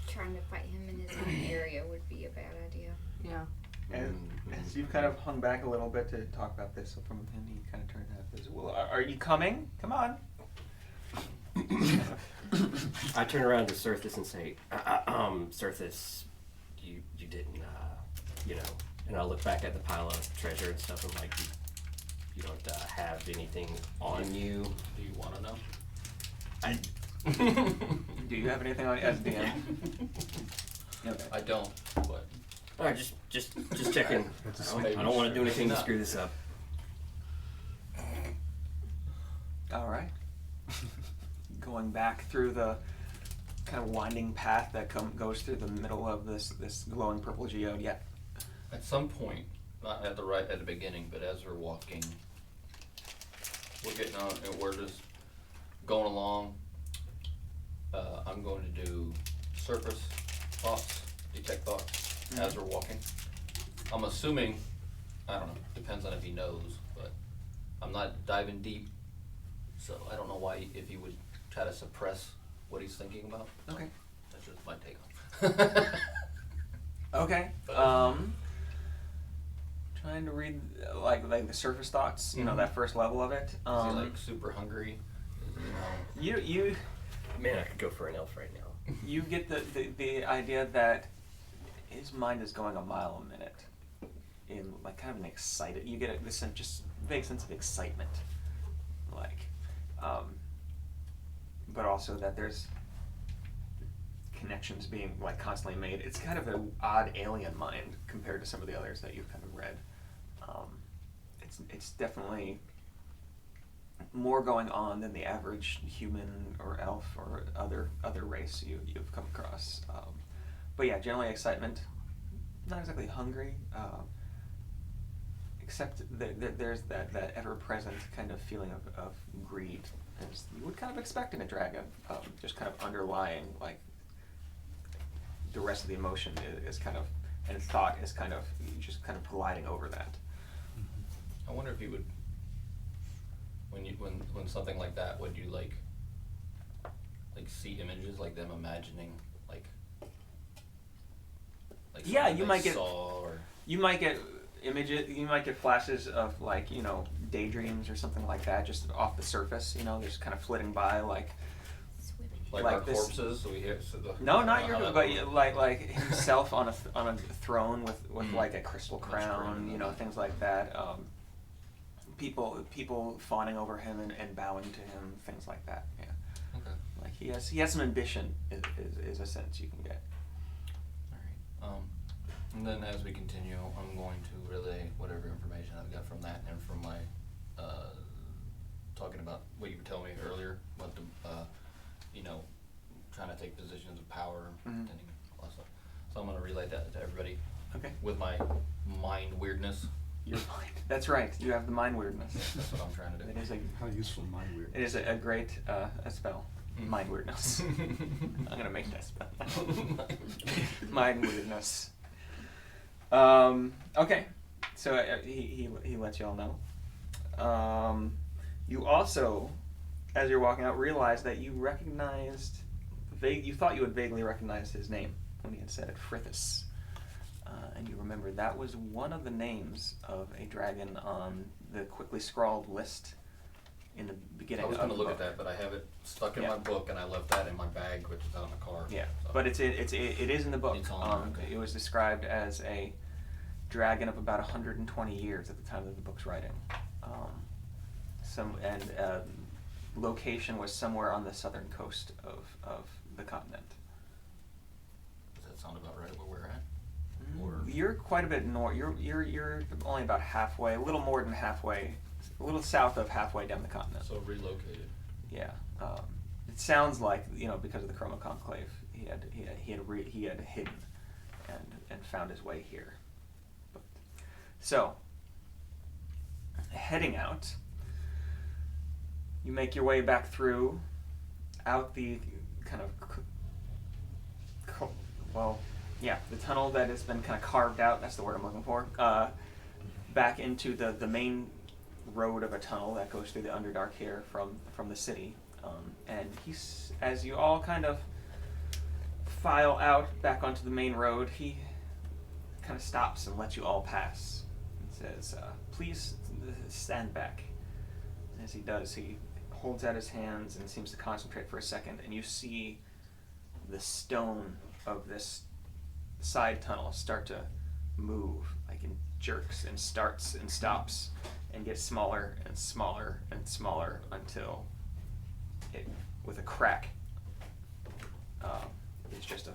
trying to fight him in his own area would be a bad idea. Yeah. As you've kind of hung back a little bit to talk about this from him, he kind of turned out and says, well, are you coming? Come on. I turn around to Surthis and say, Surthis, you didn't, and I look back at the pile of treasure and stuff, and like, you don't have anything on you. Do you want to know? Do you have anything on as DM? Okay. I don't, but All right, just checking. I don't want to do anything to screw this up. All right. Going back through the kind of winding path that goes through the middle of this glowing purple geode. Yeah. at some point, not at the beginning, but as we're walking, we're getting on and we're just going along. I'm going to do surface thoughts, detect thoughts as we're walking. I'm assuming, I don't know, depends on if he knows, but I'm not diving deep, so I don't know why, if he would try to suppress what he's thinking about. Okay. That's just my take on it. Okay. Trying to read like the surface thoughts, you know, that first level of it. Is he like super hungry? Is, You Man, I could go for an elf right now. you get the idea that his mind is going a mile a minute in like kind of an excited. You get this just vague sense of excitement, like, but also that there's connections being like constantly made. It's kind of an odd alien mind compared to some of the others that you've kind of read. It's definitely more going on than the average human or elf or other race you've come across. But yeah, generally excitement. Not exactly hungry, except that there's that ever-present kind of feeling of greed, as you would kind of expect in a dragon, just kind of underlying, like, the rest of the emotion is kind of, and thought is kind of, just kind of gliding over that. I wonder if he would, when something like that, would you like see images, like them imagining, like Yeah, something you they might get saw, or you might get images, you might get flashes of, like, you know, daydreams or something like that, just off the surface, you know, just kind of flitting by, like like like our this- corpses. So we hear. So no, I not don't your, know how but that would- like himself on a throne with like a crystal Much crown, greater you know, than things like that. People fawning over him and bowing to him, things like that. Yeah, Okay. like he has some ambition. Is a sense you can get. All right. And then as we continue, I'm going to relay whatever information I've got from that and from my talking about what you were telling me earlier about the you know, trying to take positions of power, Mhm. pretending all that stuff. So I'm going to relay that to everybody Okay. with my mind weirdness. Your mind. That's right. You have the mind weirdness. That's what I'm trying to do. It is How useful mind weird. it is a great a spell. Mm. Mind weirdness. I'm gonna make that spell. Mind weirdness. Okay, so he lets you all know. You also, as you're walking out, realize that you recognized you thought you had vaguely recognized his name when he had said it, Frithis. And you remember that was one of the names of a dragon on the quickly scrawled list in the beginning I was of going to the look book. at that, but I have it stuck in Yeah. my book, and I left that in my bag, which is out in the car. Yeah, so. but it is in the book. It's on there, okay. It was described as a dragon of about 120 years at the time of the book's writing. Location was somewhere on the southern coast of the continent. Does that sound about right where we're at? Or You're quite a bit north. You're only about halfway, a little more than halfway, a little south of halfway down the continent. so relocated. Yeah, it sounds like, you know, because of the Chroma Conclave, he had hidden and found his way here. But, so, heading out, you make your way back through, out the kind of, the tunnel that has been kind of carved out. That's the word I'm looking for. Back into the main road of a tunnel that goes through the Underdark here from the city. And as you all kind of file out back onto the main road, he kind of stops and lets you all pass and says, please stand back. As he does, he holds out his hands and seems to concentrate for a second, and you see the stone of this side tunnel start to move, like in jerks, and starts and stops and gets smaller and smaller and smaller until it, with a crack, It's just a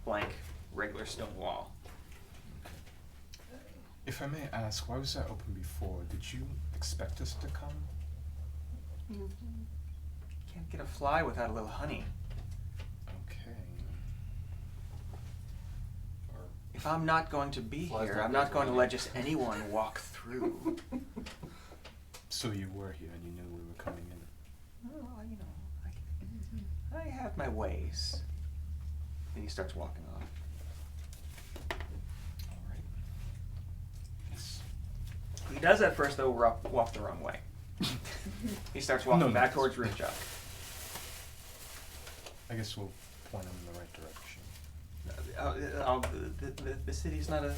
blank, regular stone wall. If I may ask, why was that open before? Did you expect us to come? You can't get a fly without a little honey. Okay. Or If I'm not going to be Fly's here, not I'm good not for going to honey. let just anyone walk through. So you were here and you knew we were coming in. Well, you know, I have my ways. And he starts walking off. All right. Yes. He does at first, though, walk the wrong way. He starts walking No, back no. towards Rinchuk. I guess we'll point him in the right direction. The city's not a...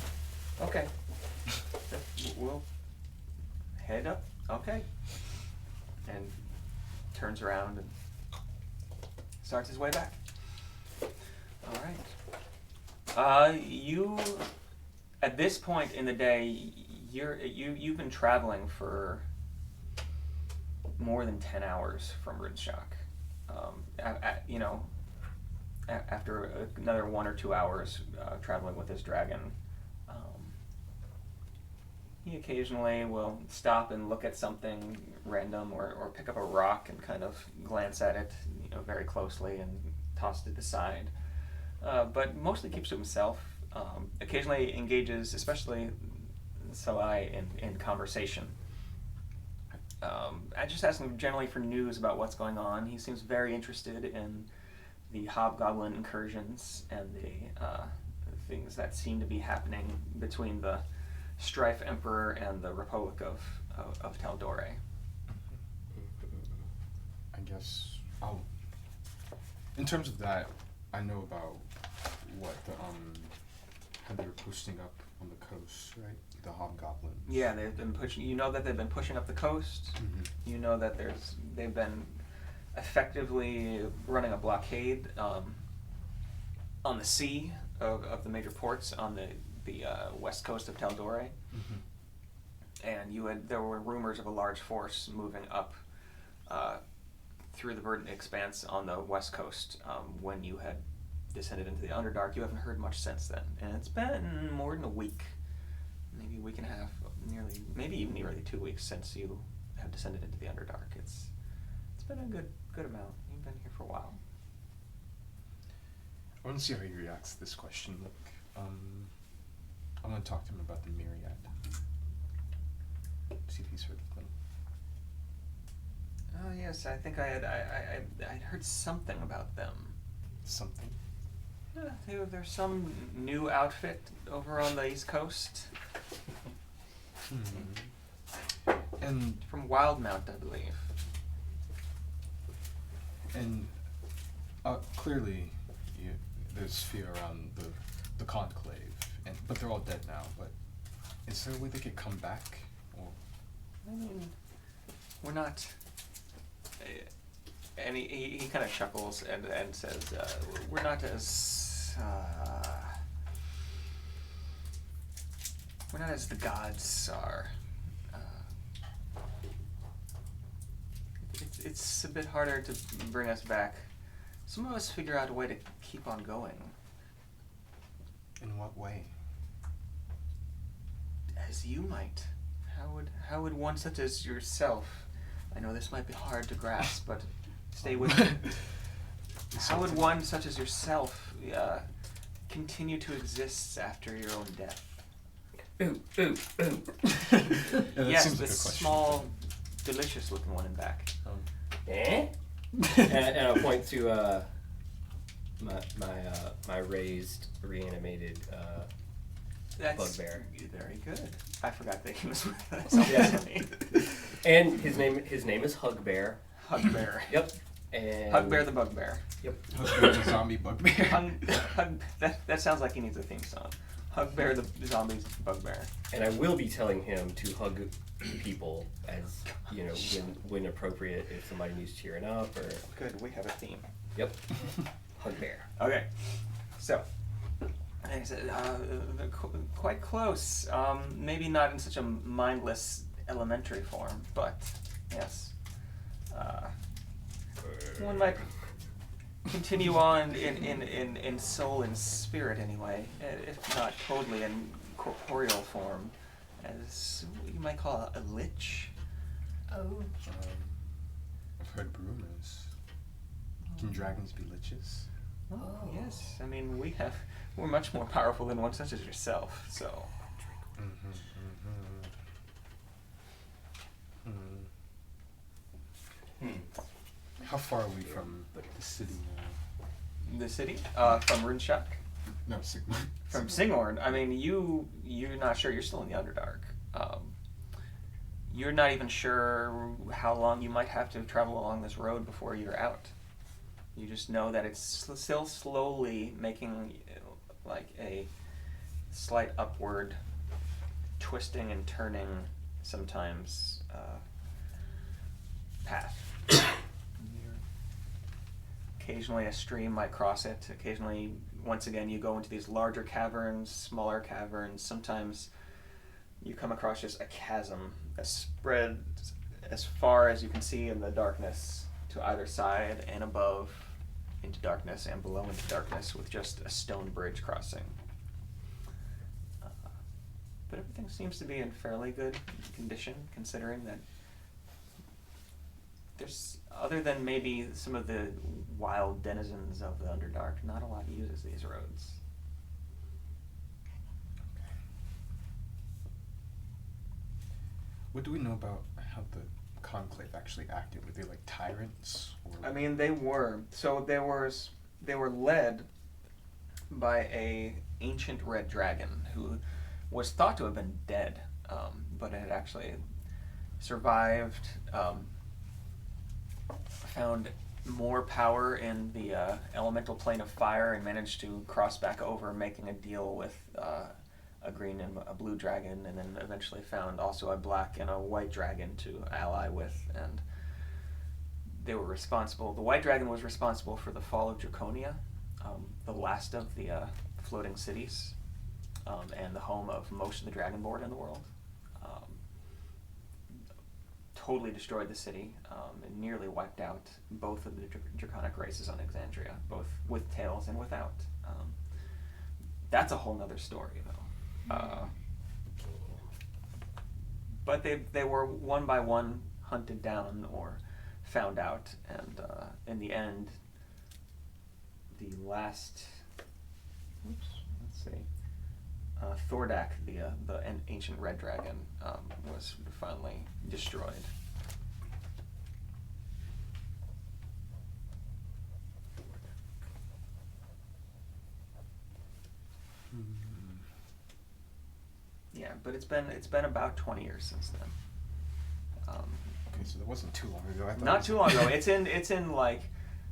Okay. We'll head up. Okay. And turns around and starts his way back. All right. You, at this point in the day, you've been traveling for more than 10 hours from Rinchak. You know, after another 1 or 2 hours traveling with this dragon, he occasionally will stop and look at something random or pick up a rock and kind of glance at it, you know, very closely and toss it aside. But mostly keeps to himself. Occasionally engages, especially Salai, in conversation. I just ask him generally for news about what's going on. He seems very interested in the hobgoblin incursions and the things that seem to be happening between the Strife Emperor and the Republic of Taldore. I guess I'll. In terms of that, I know about what the how they were posting up on the coast, right? The hobgoblins. Yeah, they've been pushing. You know that they've been pushing up the coast. Mm-hmm. You know that they've been effectively running a blockade on the sea of the major ports on the west coast of Taldore. Mm-hmm. And there were rumors of a large force moving up through the verdant expanse on the west coast when you had descended into the Underdark. You haven't heard much since then, and it's been more than a week, maybe a week and a half, maybe even nearly 2 weeks since you have descended into the Underdark. It's been a good amount. You've been here for a while. I want to see how he reacts to this question. Look, I want to talk to him about the Myriad. See if he's heard of them. Oh yes, I think I'd heard something about them. Something. Yeah, there's some new outfit over on the East Coast. And From Wildmount, I believe. And clearly, there's fear around the conclave, but they're all dead now. But is there a way they could come back? Or I mean, we're not. And he kind of chuckles and says, "We're not as the gods are. It's a bit harder to bring us back. Some of us figure out a way to keep on going. in what way? As you might. How would one such as yourself? I know this might be hard to grasp, but stay with me. How would one such as yourself continue to exist after your own death? Ooh, ooh, ooh. Yeah, that Yes, seems like this a question. small, delicious-looking one in back. Eh? and I'll point to my raised, reanimated That's bugbear. very good. I forgot that he was with us. Yeah. And his name is Hugbear. Hugbear. Yep. And Hugbear the bugbear. Yep. The zombie bugbear. That sounds like he needs a theme song. Hugbear the zombie's bugbear. And I will be telling him to hug people as when appropriate, if somebody needs cheering up or. Good, we have a theme. Yep. Hugbear. Okay, so, like I said, quite close. Maybe not in such a mindless elementary form, but yes. One might continue on in soul and spirit anyway, if not totally in corporeal form, as what you might call a lich. Oh. I've heard rumors. Can dragons be liches? Oh, yes. I mean, we're much more powerful than one such as yourself, so. How far are we from the city now? The city? From Runeshuk? No, Sigmund. From Singhorn. I mean, you're not sure. You're still in the Underdark. You're not even sure how long you might have to travel along this road before you're out. You just know that it's still slowly making like a slight upward twisting and turning sometimes path. Occasionally a stream might cross it. Occasionally, once again, you go into these larger caverns, smaller caverns. Sometimes you come across just a chasm that spreads as far as you can see in the darkness to either side and above into darkness and below into darkness with just a stone bridge crossing. But everything seems to be in fairly good condition, considering that there's, other than maybe some of the wild denizens of the Underdark, not a lot uses these roads. What do we know about how the Conclave actually acted? Were they like tyrants? Or? I mean, they were. So they were led by a ancient red dragon who was thought to have been dead, but had actually survived, found more power in the elemental plane of fire and managed to cross back over, making a deal with a green and a blue dragon, and then eventually found also a black and a white dragon to ally with, and they were responsible. The white dragon was responsible for the fall of Draconia, the last of the floating cities, and the home of most of the dragonborn in the world. Totally destroyed the city, and nearly wiped out both of the draconic races on Exandria, both with tails and without. That's a whole nother story, though. But they were one by one hunted down or found out, and in the end, the last, let's see, Thordak, the ancient red dragon, was finally destroyed. Yeah, but it's been about 20 years since then. Okay, so that wasn't too long ago. I thought Not too long ago. It's in like,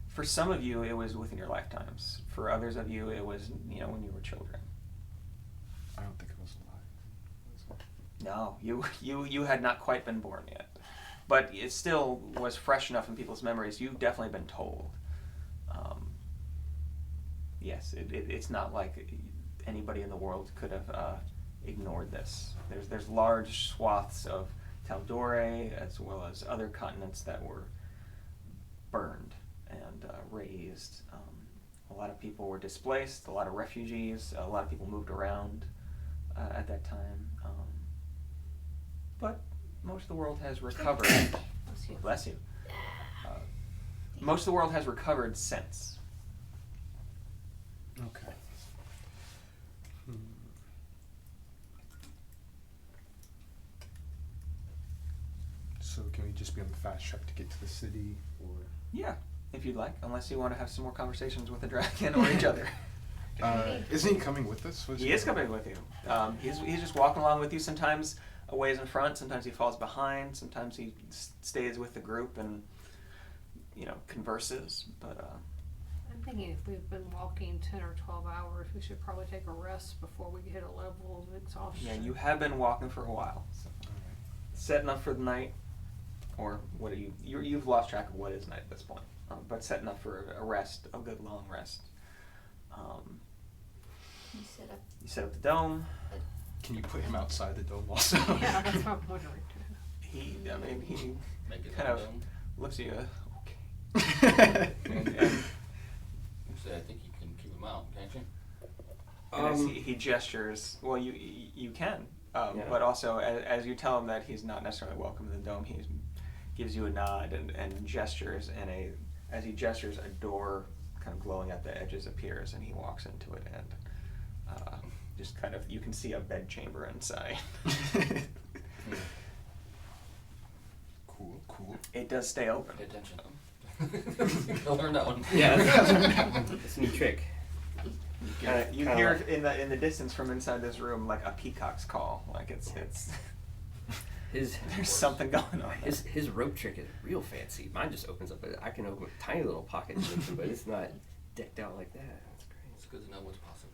for some of you it was within your lifetimes. For others of you it was when you were children. I don't think I was alive. No, you had not quite been born yet, but it still was fresh enough in people's memories. You've definitely been told. Yes, it's not like anybody in the world could have ignored this. There's large swaths of Taldore as well as other continents that were burned and razed. A lot of people were displaced, a lot of refugees, a lot of people moved around at that time. But most of the world has recovered. Bless you. Most of the world has recovered since. Okay. So can we just be on the fast track to get to the city, or? Yeah, if you'd like, unless you want to have some more conversations with the dragon or each other. Isn't he coming with us? He is coming with you. He's just walking along with you. Sometimes a ways in front. Sometimes he falls behind. Sometimes he stays with the group and converses. But I'm thinking if we've been walking 10 or 12 hours, we should probably take a rest before we hit a level of exhaustion. yeah, you have been walking for a while. So. Setting up for the night, or what are you've lost track of what is night at this point. But setting up for a rest, a good long rest. You set up the dome. Can you put him outside the dome also? Yeah, that's what I'm wondering too. He Make it kind of dome. looks at you. Okay. and say, I think you can keep them out, can't you? And as he gestures, well, you can, Yeah. but also as you tell him that he's not necessarily welcome in the dome, he gives you a nod and gestures, and as he gestures, a door kind of glowing at the edges appears, and he walks into it, and just kind of, you can see a bed chamber inside. Cool. It does stay open. Pay attention. You'll learn that one. Yeah, it's a new trick. You hear in the distance from inside this room like a peacock's call, like it's His there's something going on. his rope trick is real fancy. Mine just opens up. I can open a tiny little pocket, but it's not decked out like that. That's great. It's good to know what's possible.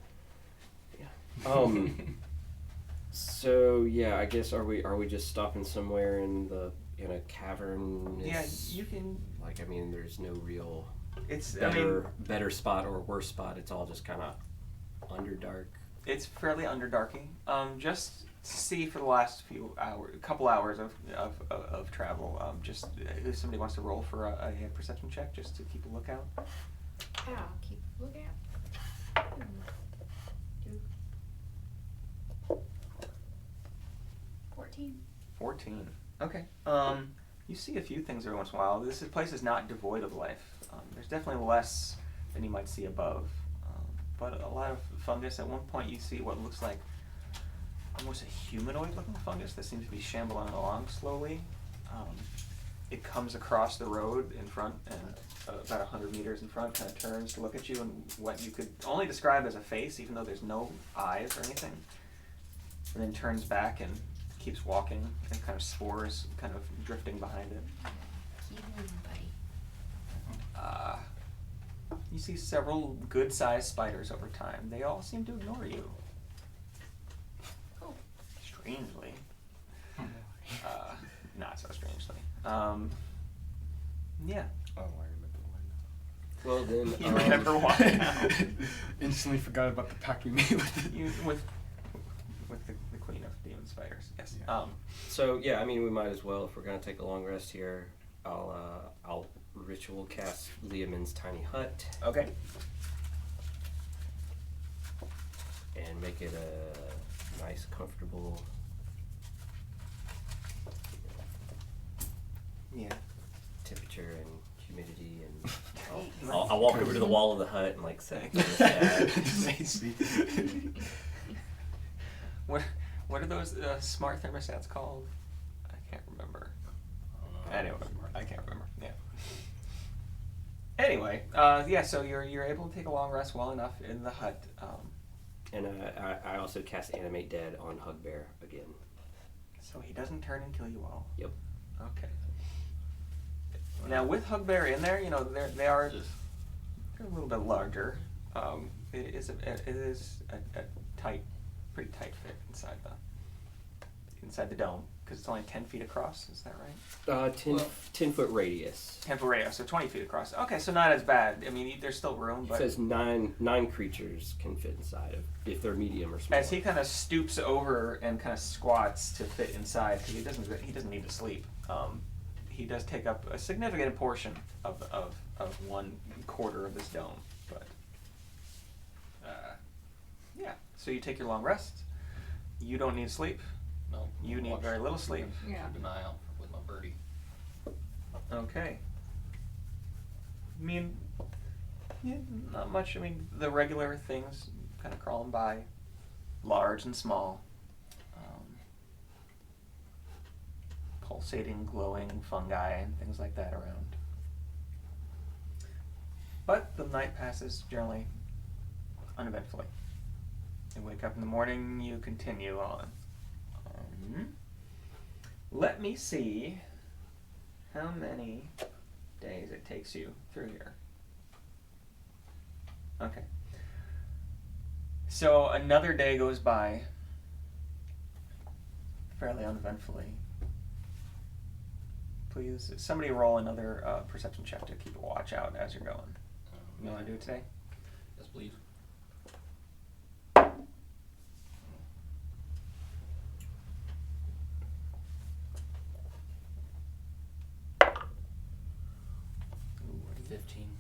So yeah, I guess are we just stopping somewhere in a cavern? Yeah, you can. Like, I mean, there's no real It's better spot or worse spot. It's all just kind of Underdark. it's fairly underdarky. Just see for the last couple hours of travel. Just if somebody wants to roll for a perception check, just to keep a lookout. I'll keep looking at. 14. 14. Okay. You see a few things every once in a while. This place is not devoid of life. There's definitely less than you might see above, but a lot of fungus. At one point, you see what looks like almost a humanoid-looking fungus that seems to be shambling along slowly. It comes across the road in front, and about 100 meters in front, kind of turns to look at you, and what you could only describe as a face, even though there's no eyes or anything, and then turns back and keeps walking, and kind of spores kind of drifting behind it. Keep moving, buddy. You see several good-sized spiders over time. They all seem to ignore you. Cool. Strangely. Not so strangely. Yeah. Oh, I remember why now. Well then, You remember why now? Instantly forgot about the pact we made with it. With the queen of demon spiders. Yes. Yeah. So yeah, I mean, we might as well, if we're gonna take a long rest here. I'll ritual cast Liamin's tiny hut Okay. and make it a nice, comfortable Yeah. temperature and humidity, and I'll walk over to the wall of the hut and like set What are those smart thermostats called? I can't remember. Anyway, I can't remember. Yeah. Anyway, yeah. So you're able to take a long rest well enough in the hut. And I also cast Animate Dead on Hugbear again. So he doesn't turn and kill you all. Yep. Okay. Now with Hugbear in there, they're a little bit larger. It is a tight, pretty tight fit inside the dome, because it's only 10 feet across. Is that right? 10 foot radius. 10 foot radius, so 20 feet across. Okay, so not as bad. I mean, there's still room, It but says nine creatures can fit inside of, if they're medium or small. as he kind of stoops over and kind of squats to fit inside, because he doesn't need to sleep. He does take up a significant portion of 1/4 of this dome, but yeah. So you take your long rest. You don't need sleep. No. You need very little sleep. Yeah. Keep an eye out with my birdie. Okay. I mean, yeah, not much. I mean, the regular things kind of crawling by, large and small. Pulsating, glowing fungi and things like that around. But the night passes generally uneventfully. You wake up in the morning, you continue on. Let me see how many days it takes you through here. Okay. So another day goes by fairly uneventfully. Please, somebody roll another perception check to keep a watch out as you're going. You want to do it today? Yes, please. Ooh, what is it? 15.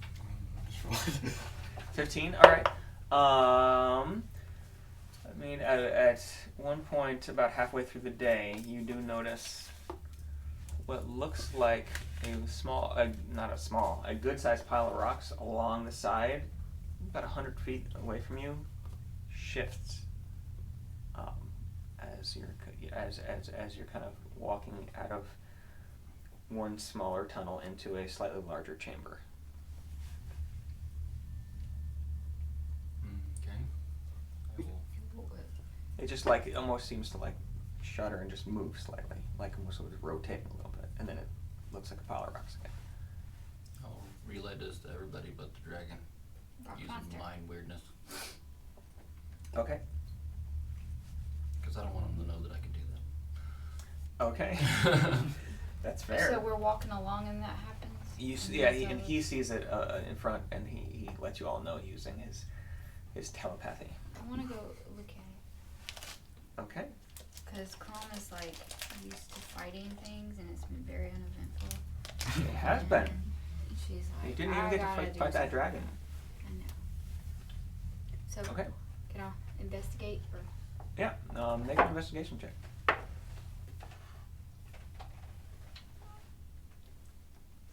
15? Alright. I mean, at one point, about halfway through the day, you do notice what looks like a good-sized pile of rocks along the side, about 100 feet away from you, shifts as you're kind of walking out of one smaller tunnel into a slightly larger chamber. Okay. I will. It just like, it almost seems to like shudder and just move slightly, like almost it was rotating a little bit, and then it looks like a pile of rocks again. I'll relay this to everybody but the dragon. Rock Using monster. mind weirdness. Okay. Because I don't want them to know that I can do Okay. That's fair. So we're walking along and that happens. And he sees it in front, and he lets you all know using his telepathy. I want to go look at it. Okay. Because Crom is like used to fighting things and it's been very uneventful. It has been. And she's like, You didn't even get to fight that something. dragon. I know. So Okay. can I investigate or? Yeah. Make an investigation check.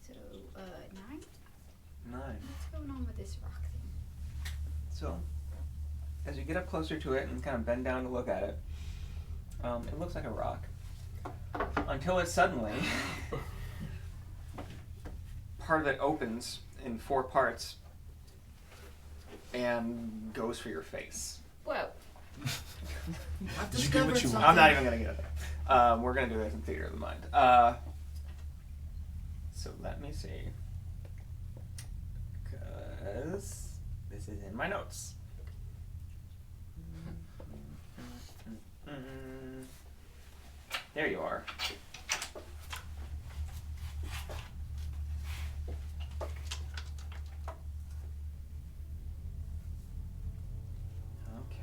So 9. 9. What's going on with this rock thing? So, as you get up closer to it and kind of bend down to look at it, it looks like a rock. Until it suddenly, part of it opens in 4 parts and goes for your face. Whoa. I've Did you get what discovered you something. I'm not even going to get it there. We're going to do this in Theater of the Mind. So let me see. Because this is in my notes. There you are.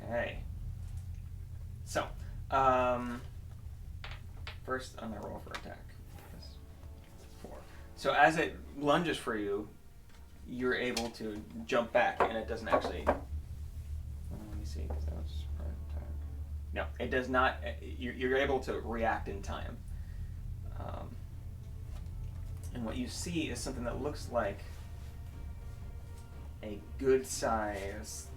Okay. So, first I'm gonna roll for attack. This is 4. So as it lunges for you, you're able to jump back, and it doesn't actually. Let me see, because that was surprise attack. No, it does not. You're able to react in time. And what you see is something that looks like a good size,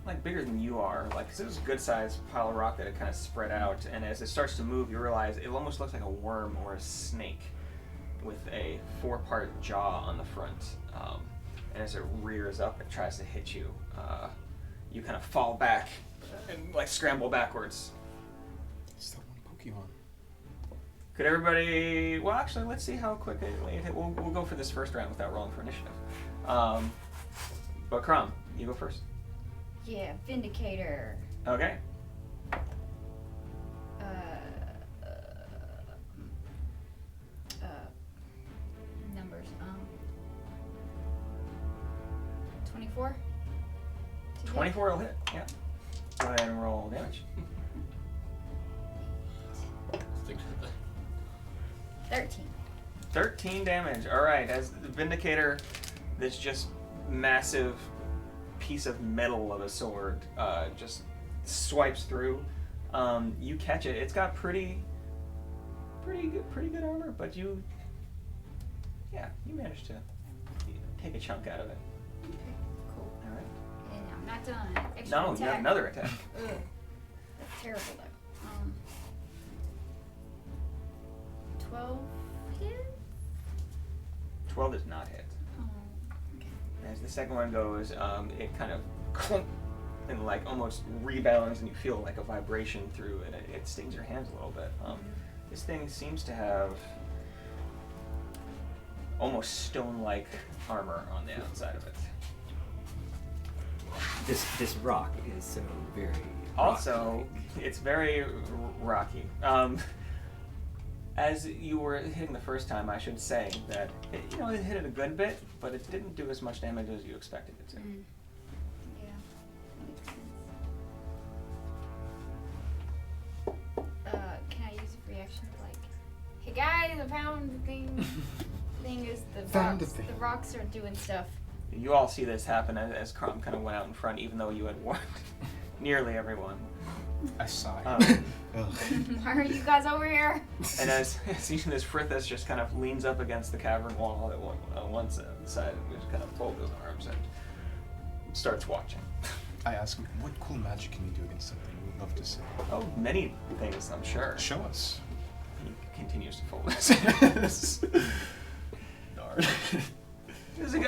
like bigger than you are, like, 'cause it was a good sized pile of rock that had kind of spread out, and as it starts to move, you realize it almost looks like a worm or a snake with a 4-part jaw on the front. And as it rears up and tries to hit you, you kind of fall back and like scramble backwards. It's that one Pokemon. Could everybody? Well, actually, let's see how quick we'll go for this first round without rolling for initiative. But Crom, you go first. Yeah, Vindicator. Okay. Numbers. 24. 24 will hit. Yeah. Go ahead and roll damage. Stick to the 13. 13 damage. All right. As the Vindicator, this just massive piece of metal of a sword just swipes through. You catch it. It's got pretty good armor, but you managed to take a chunk out of it. Okay, cool. All right. And I'm not done. Extra No, attack. you have another attack. Ugh. That's terrible though. 12 hit? 12 does not hit. Oh, okay. As the second one goes, it kind of clunk and like almost rebounds, and you feel like a vibration through, and it stings your hands a little bit. This thing seems to have almost stone-like armor on the outside of it. This rock is so very. Also, rock-like. it's very rocky. As you were hitting the first time, I should say that it hit it a good bit, but it didn't do as much damage as you expected it to. Mm. Yeah, makes sense. Can I use a reaction to like, hey guys, I found the thing. Thing is the Found rocks. the thing. The rocks are doing stuff. You all see this happen as Crom kind of went out in front, even though you had warned nearly everyone. I sigh. Ugh. Why are you guys over here? And as you see this, Frithis just kind of leans up against the cavern wall at one side, and just kind of folds his arms and starts watching. I ask him, what cool magic can you do against something? We'd love to see. Oh, many things, I'm sure. Show us. He continues to fold his hands. Darn.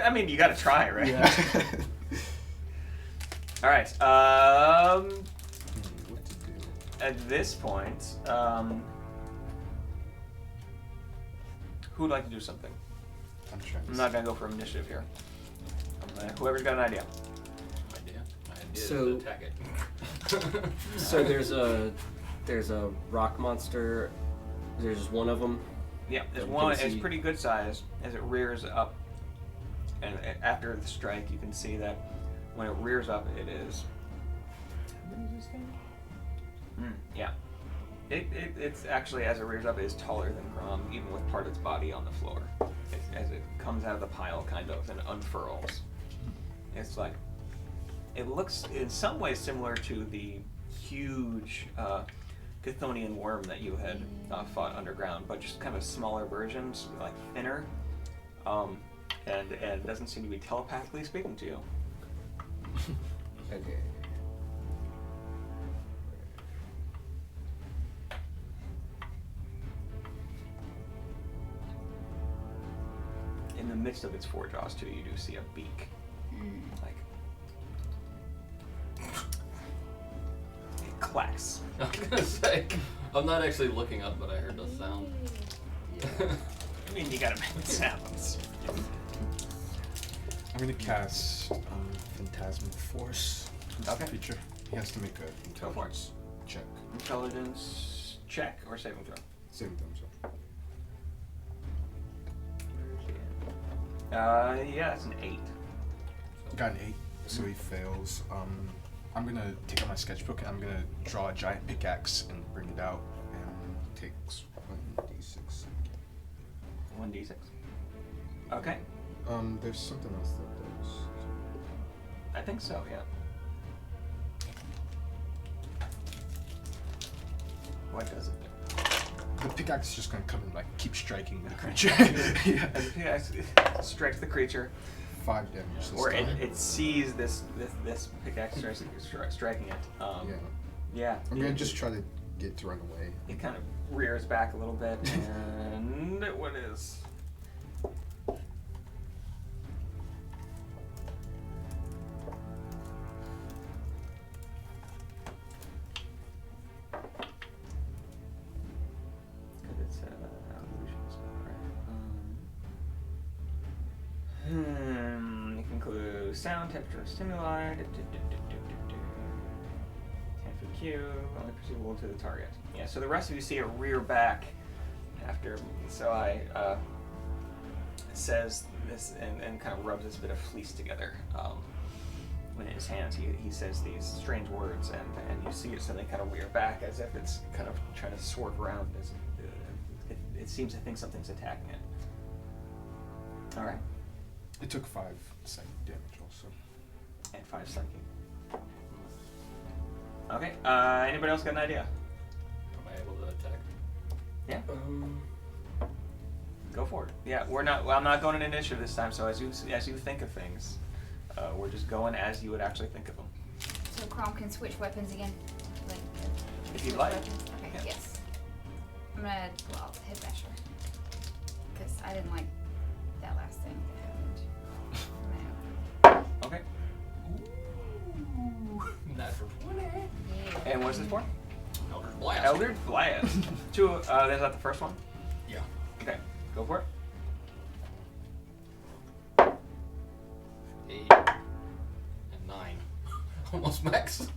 I mean, you gotta try, right? Yeah. All right. What to do? At this point, who would like to do something? I'm trying to I'm not gonna go for initiative here. Whoever's got an idea. My idea So- is to attack it. So there's a rock monster. There's one of them. Yeah, there's We one. can It's see- pretty good size as it rears up, and after the strike, you can see that when it rears up, it is. How big is this thing? Yeah, it's actually, as it rears up, it is taller than Grom, even with part of its body on the floor. As it comes out of the pile, kind of, and unfurls. It's like, it looks in some ways similar to the huge Chthonian worm that you had fought underground, but just kind of smaller versions, like thinner, and doesn't seem to be telepathically speaking to you. Okay. In the midst of its four jaws, too, you do see a beak. Like, it clacks. I was gonna say, I'm not actually looking up, but I heard the sound. I mean, you gotta make sounds. I'm gonna cast Phantasmal Force. Okay. Creature. He has to make a Go for it. intelligence check. Intelligence check or saving throw. Saving thumbs up. Yeah, it's an 8. Got an 8, so he fails. I'm gonna take out my sketchbook and I'm gonna draw a giant pickaxe and bring it out, and takes 1d6. 1d6. Okay. There's something else that does. I think so, yeah. What does it do? The pickaxe is just gonna come and like keep striking the creature. Yeah. As the pickaxe strikes the creature, 5 damage this or time. it sees this pickaxe striking it. Yeah. Yeah. I'm gonna just try to get to run away. It kind of rears back a little bit, and what is? Because it's illusion spell, right? It can include sound, temperature, stimuli. 10 foot cube, only perceivable to the target. Yeah, so the rest of you see it rear back after. So I says this and kind of rubs this bit of fleece together. In his hands, he says these strange words, and you see it suddenly kind of rear back as if it's kind of trying to swerve around. As it seems to think something's attacking it. All right, It took 5 psychic damage also. and 5 psychic. Okay. Anybody else got an idea? Am I able to attack? Yeah. Go for it. Yeah, we're not. Well, I'm not going in initiative this time. So as you think of things, we're just going as you would actually think of them. So Crom can switch weapons again? Like, If you'd switch like. weapons? Okay, Yeah. yes. I'm gonna, well, hit Basher. Because I didn't like that last thing that happened. Okay. Natural 20. Yeah. And what's this for? Eldritch Blast. Eldritch Blast. 2. Is that the first one? Yeah. Okay. Go for it. 8 and 9. Almost max.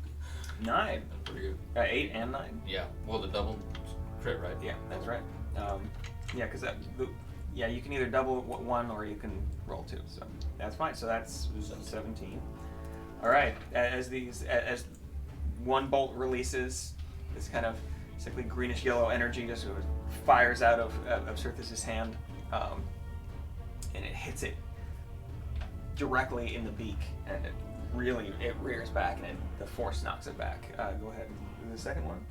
9. That's pretty good. 8 and 9. Yeah. Well, the double crit, right? Yeah, that's right. Yeah, because you can either double 1 or you can roll 2. So that's fine. So that's 17. All right. As one bolt releases, this kind of sickly greenish yellow energy just sort of fires out of Sirthus's hand, and it hits it directly in the beak, and it rears back, and the force knocks it back. Go ahead and do the second one.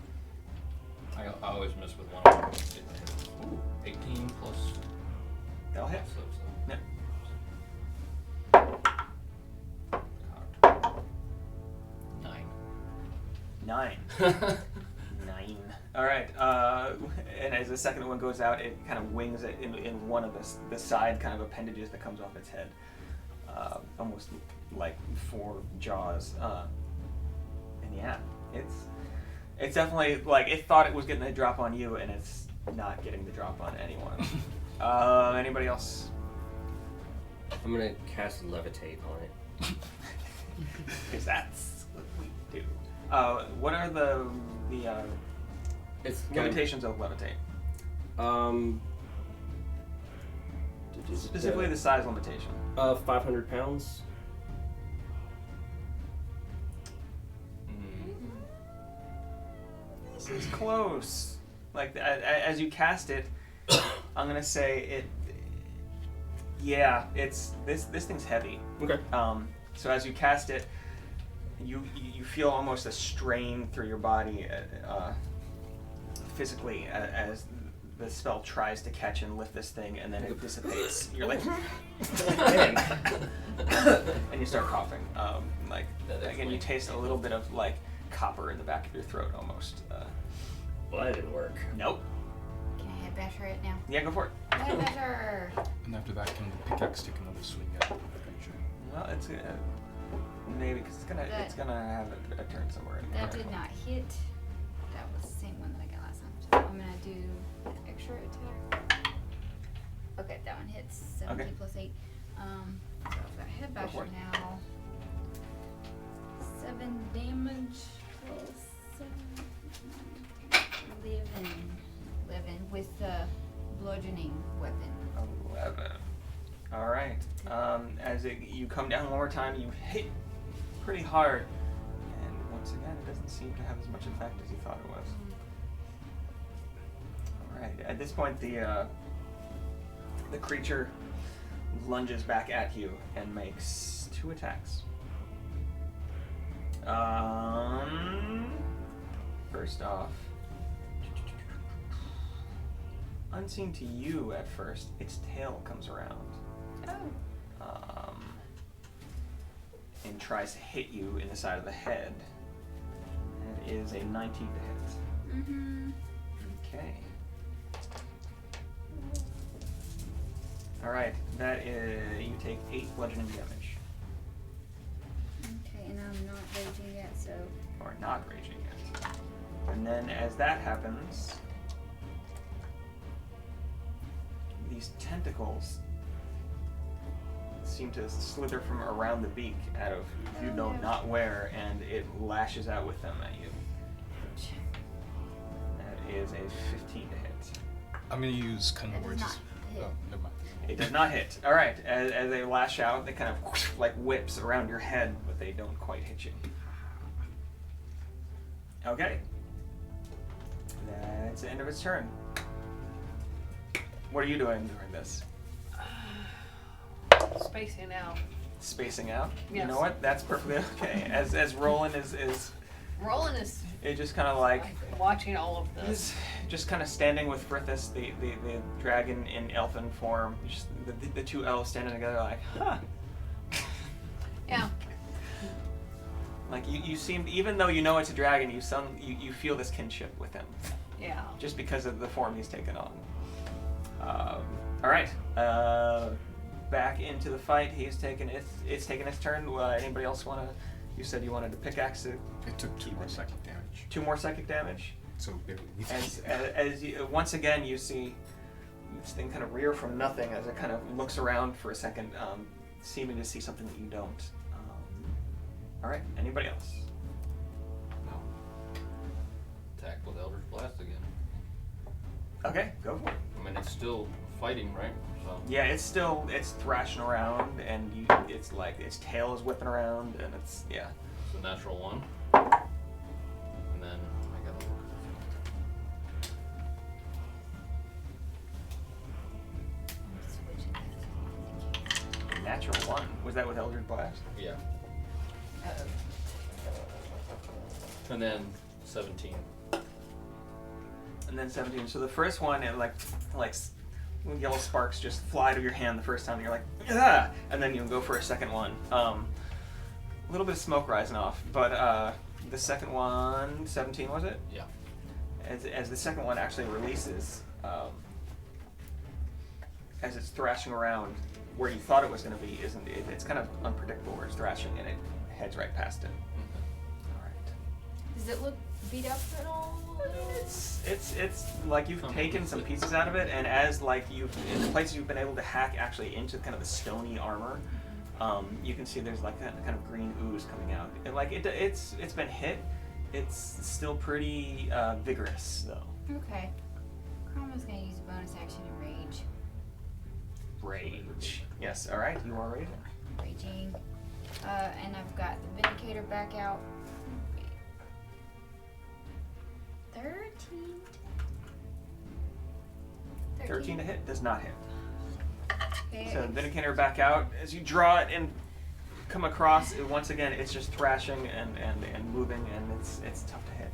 I always miss with one of them. Ooh, 18 plus. That'll hit. So. Yeah. God. 9. 9. All right. And as the second one goes out, it kind of wings it in one of the side kind of appendages that comes off its head, almost like 4 jaws. And yeah, it's definitely like it thought it was getting the drop on you, and it's not getting the drop on anyone. Anybody else? I'm gonna cast levitate on it. Because that's what we do. What are the It's limitations of levitate? Specifically the size limitation. 500 pounds. This is close. Like as you cast it, I'm gonna say it. Yeah, it's this thing's heavy. Okay. So as you cast it, you feel almost a strain through your body, physically, as the spell tries to catch and lift this thing, and then it dissipates. You're like, and you start coughing. Like again, you taste a little bit of like copper in the back of your throat, almost. Well, that didn't work. Nope. Can I head basher it now? Yeah, go for it. Head basher. And after that, can the pickaxe take another swing at the creature? Well, it's maybe because it's gonna have a turn somewhere in there. That did not hit. That was the same one that I got last time. So I'm gonna do an extra attack. Okay, that one hits 17 Okay. plus 8. So I've got head Go for basher it. now. 7 damage plus 11 with the bludgeoning weapon. 11. All right. As you come down one more time, you hit pretty hard, and once again, it doesn't seem to have as much effect as you thought it was. All right. At this point, the creature lunges back at you and makes 2 attacks. First off, unseen to you at first, its tail comes around. Oh. And tries to hit you in the side of the head. It is a 19 to hit. Mm-hmm. Okay. Alright, that is, you take 8 bludgeoning damage. Okay, and I'm not raging yet, so. Or not raging yet. And then as that happens, these tentacles seem to slither from around the beak out of you know not where, and it lashes out with them at you. That is a 15 to hit. I'm gonna use kind That of does words. not hit. Oh, never mind. It does not hit. All right, as they lash out, they kind of like whips around your head, but they don't quite hit you. Okay. That's the end of its turn. What are you doing during this? Spacing out. Spacing out? You Yes. know what? That's perfectly okay. As Roland is Roland is it just kind of like watching all of this. is just kind of standing with Frithis, the dragon in elfin form. Just the 2 elves standing together like, huh. Yeah. Like you seem, even though you know it's a dragon, you feel this kinship with him, Yeah. just because of the form he's taken on. All right, back into the fight. It's taken its turn. Anybody else wanna? You said you wanted to pickaxe it. It took 2 more psychic damage. 2 more psychic damage. So barely. As you, once again you see this thing kind of rear from nothing as it kind of looks around for a second, seeming to see something that you don't. All right, anybody else? No. Attack with Elder's Blast again. Okay, go for it. I mean, it's still fighting, right? So. Yeah, it's thrashing around, and it's like its tail is whipping around, and it's It's a natural 1. And then I gotta look. I'm switching that. natural 1. Was that with Eldritch Blast? Yeah. Uh-oh. And then 17. And then 17. So the first one, it like yellow sparks just fly to your hand the first time, and you're like, ah! And then you go for a second one. A little bit of smoke rising off, but the second one, 17 was it? Yeah. As the second one actually releases, as it's thrashing around where you thought it was going to be, isn't it? It's kind of unpredictable where it's thrashing, and it heads right past it. All right. Does it look beat up at all? It's like you've Some taken some pieces. pieces out of it, and as like you've in the places you've been able to hack actually into kind of the stony armor, you can see there's like that kind of green ooze coming out. And like it's been hit. It's still pretty vigorous though. Okay. Chroma's gonna use a bonus action and rage. Rage. Yes. All right. You are raging. Raging. And I've got the Vindicator back out. 13. 13 to hit does not hit. Okay. So Vindicator back out as you draw it and come across. Once again, it's just thrashing and moving, and it's tough to hit.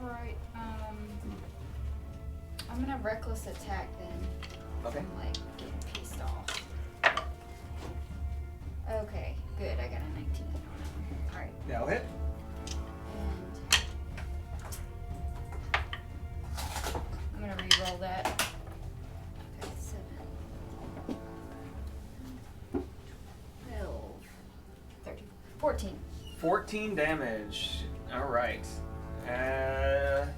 Alright, I'm gonna reckless attack then. Okay. I'm like getting pissed off. Okay, good, I got a 19 on it. Alright, That'll hit. and I'm gonna re-roll that. Okay, 7. 12. 13. 14. 14 damage. All right.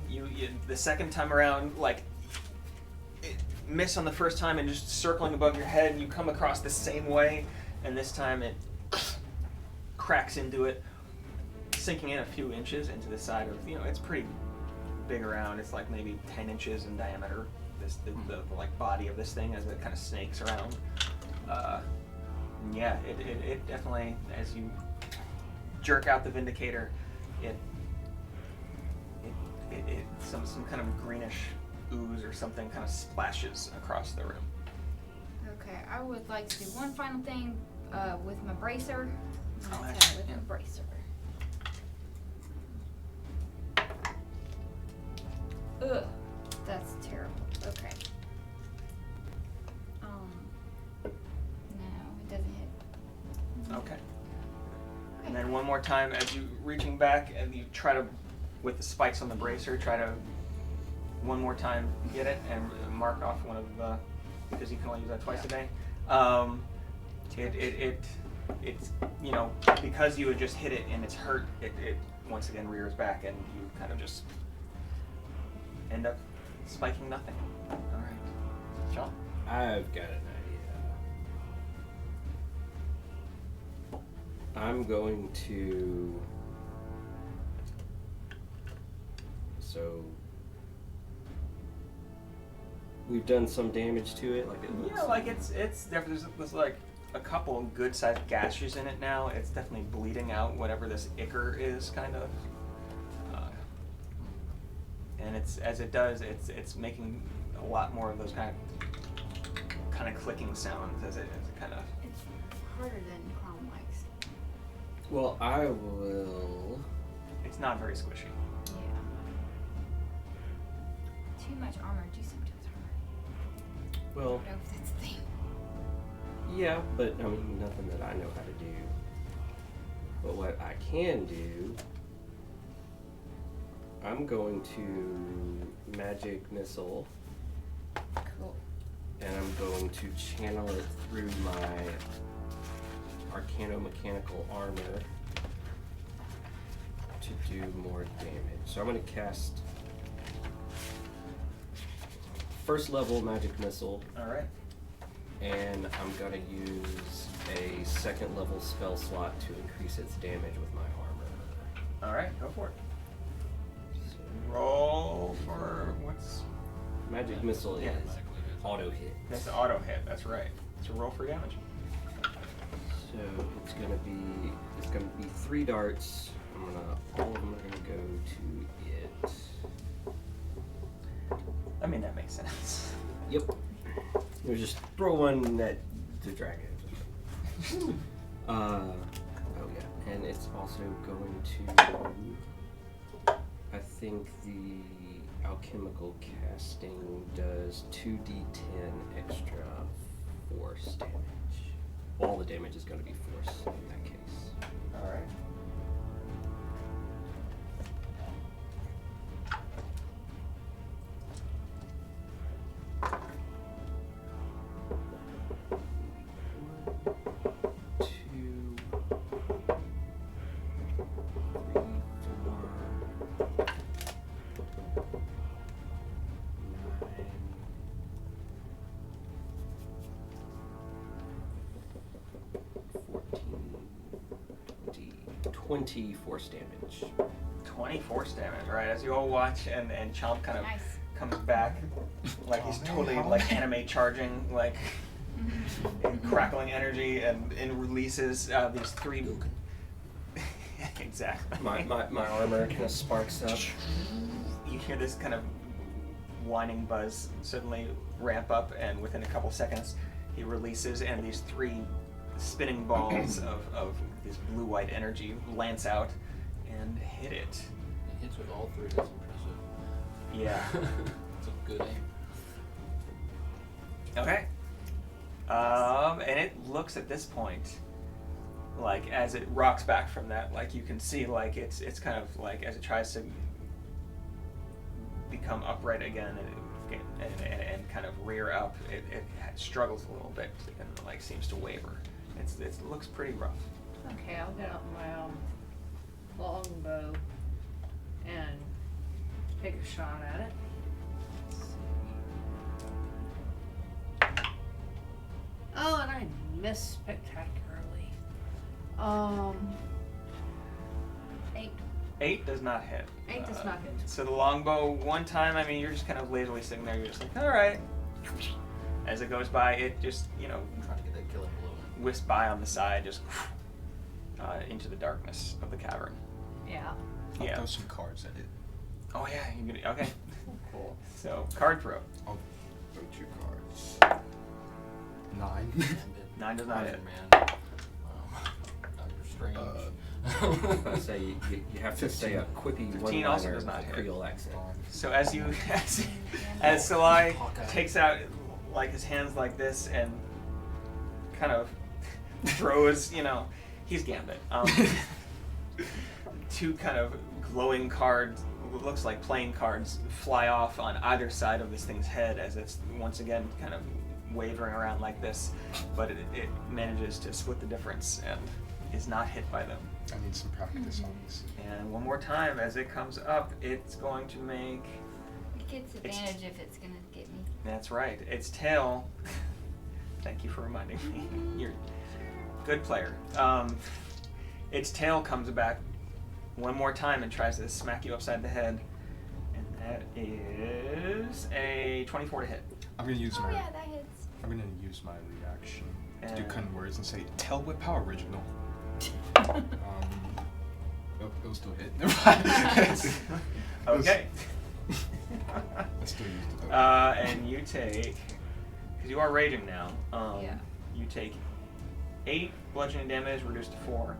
You the second time around, like it miss on the first time and just circling above your head, and you come across the same way, and this time it cracks into it, sinking in a few inches into the side of, it's pretty big around. It's like maybe 10 inches in diameter. The like body of this thing as it kind of snakes around. Yeah, it definitely, as you jerk out the Vindicator, some kind of greenish ooze or something kind of splashes across the room. Okay, I would like to do one final thing with my bracer. I'm Oh, gonna attack actually, with yeah. my bracer. Ugh, that's terrible. Okay. No, it doesn't hit. Okay. And then one more time, as you reaching back and you try to, with the spikes on the bracer, try to one more time get it and mark off one of the, because you can only use that twice a day. It's because you had just hit it and it's hurt, it once again rears back and you kind of just end up spiking nothing. All right, John. I've got an idea. I'm going to. So. We've done some damage to it, like it looks. Yeah, like it's definitely there's like a couple good sized gashes in it now. It's definitely bleeding out whatever this ichor is, kind of. And it's as it does, it's making a lot more of those kind of clicking sounds as it kind of. It's harder than Chrome likes. Well, I will. It's not very squishy. Yeah. Too much armor do sometimes hurt. Well, I don't know if that's the thing. yeah, but I mean, nothing that I know how to do. But what I can do, I'm going to magic missile, Cool. and I'm going to channel it through my arcano-mechanical armor to do more damage. So I'm going to cast first level magic missile, All right. and I'm going to use a second level spell slot to increase its damage with my armor. All right, go for it. Roll for what's Magic missile Yeah. is auto hit. that's the auto hit. That's right. So roll for damage. So it's gonna be 3 darts. All of them are gonna go to it. I mean that makes sense. Yep. You just throw one that The dragon. Oh yeah, and it's also going to. I think the alchemical casting does 2d10 extra force damage. All the damage is going to be force in that case. All right. Twenty force damage. 20 force damage. All right. As you all watch, and Chomp kind of Nice. comes back, like he's totally like anime charging, like and crackling energy, and releases these 3. Exactly. My armor kind of sparks up. You hear this kind of whining buzz suddenly ramp up, and within a couple seconds, he releases, and these 3 spinning balls of this blue-white energy lance out and hit it. It hits with all 3. That's impressive. Yeah. It's a good aim. Okay. And it looks at this point like as it rocks back from that, like you can see, like it's kind of like as it tries to become upright again and kind of rear up, it struggles a little bit and like seems to waver. It looks pretty rough. Okay, I'll get out my longbow and take a shot at it. Oh, and I missed spectacularly. 8. 8 does not hit. 8 does not hit. So the longbow, one time, I mean, you're just kind of lazily sitting there. You're just like, all right. As it goes by, it just, I'm trying to get that killing blow in. whisks by on the side, just into the darkness of the cavern. Yeah. I'll Yeah. throw some cards at it. Oh yeah, you're gonna, okay. Cool. So card throw. I'll throw 2 cards. 9. 9 does not hit. Man. Wow. You're strange. I say you have to say a quippy 15 also one-liner does with not a hit. Creole accent. So as you as Salai Hawkeye. takes out like his hands like this and kind of throws, he's Gambit. 2 kind of glowing cards, what looks like playing cards, fly off on either side of this thing's head as it's once again kind of wavering around like this, but it manages to split the difference and is not hit by them. I need some practice on this. And one more time, as it comes up, it's going to make... It gets advantage if it's gonna get me. That's right. Its tail... Thank you for reminding me. You're a good player. Its tail comes back one more time and tries to smack you upside the head. And that is a 24 to hit. I'm gonna use Oh yeah, that hits. I'm gonna use my reaction to do And- kind words and say "Tail Whip, how original." It'll still hit. Never mind. Okay. I still used it. And you take... Because you are raging now. Yeah. You take 8 bludgeoning damage, reduced to 4.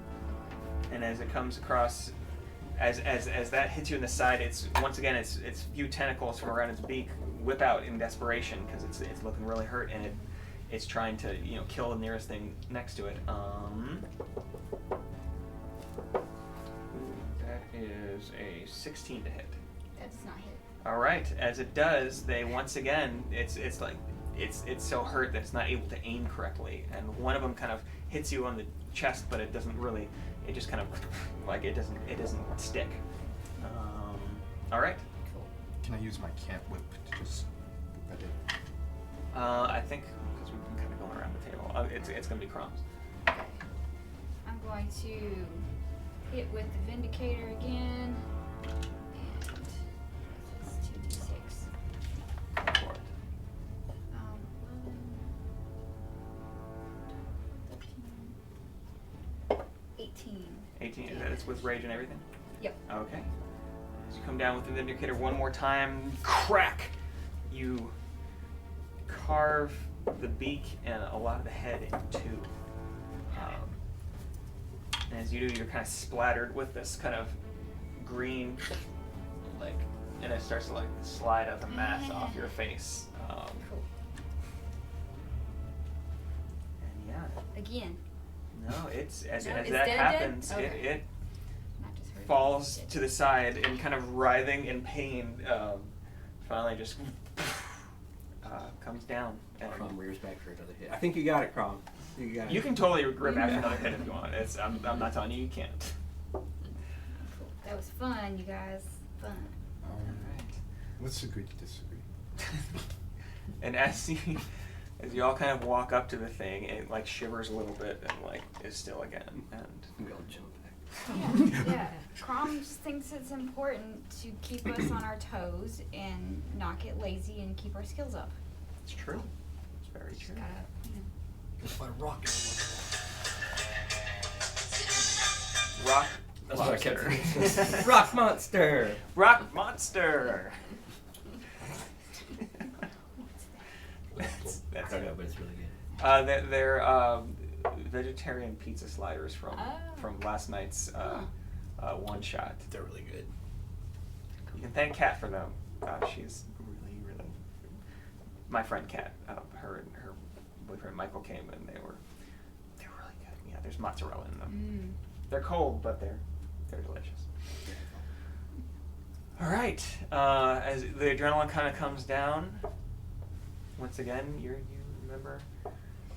And as it comes across... As that hits you in the side, it's once again its few tentacles from around its beak whip out in desperation because it's looking really hurt, and it's trying to kill the nearest thing next to it. That is a 16 to hit. That does not hit. All right. As it does, they once again it's so hurt that it's not able to aim correctly, and one of them kind of hits you on the chest, but it doesn't really. It just kind of like it doesn't stick. All right. Can I use my can't whip to just whip at it? I think because we've been kind of going around the table, it's gonna be Crumbs. Okay. I'm going to hit with the Vindicator again. And this is 2d6. Go for it. 11, 18. 18. It's with rage and everything. Yep. Okay. As you come down with the Vindicator one more time, crack! You carve the beak and a lot of the head in two. And as you do, you're kind of splattered with this kind of green, like, and it starts to like slide out the mass off your face. Cool. And yeah, Again. no, it's as No, as it's that dead. happens, Okay. it Not just hurt. falls to the side and kind of writhing in pain. Finally, just comes down. And Crom rears back for another hit. I think you got it, Crom. You got it. you can totally rip after another hit if you want. I'm not telling you you can't. Cool. That was fun, you guys. Fun. Alright. Let's agree to disagree. And as you all kind of walk up to the thing, it like shivers a little bit and like is still again. And We all jump back. Yeah. Crom just thinks it's important to keep us on our toes and not get lazy and keep our skills up. it's true. It's very Just true. gotta, you know. If I rock Rock. That's what I kept monster. thinking. Rock monster. Rock monster. That's I don't know, good. but it's really good. They're vegetarian pizza sliders from Oh. last night's one shot. They're really good. You can thank Kat for them. She's really, really. My friend Kat, her and her boyfriend Michael came and they're really good. Yeah, there's mozzarella in them. They're cold, but they're delicious. All right. As the adrenaline kind of comes down, once again, you remember.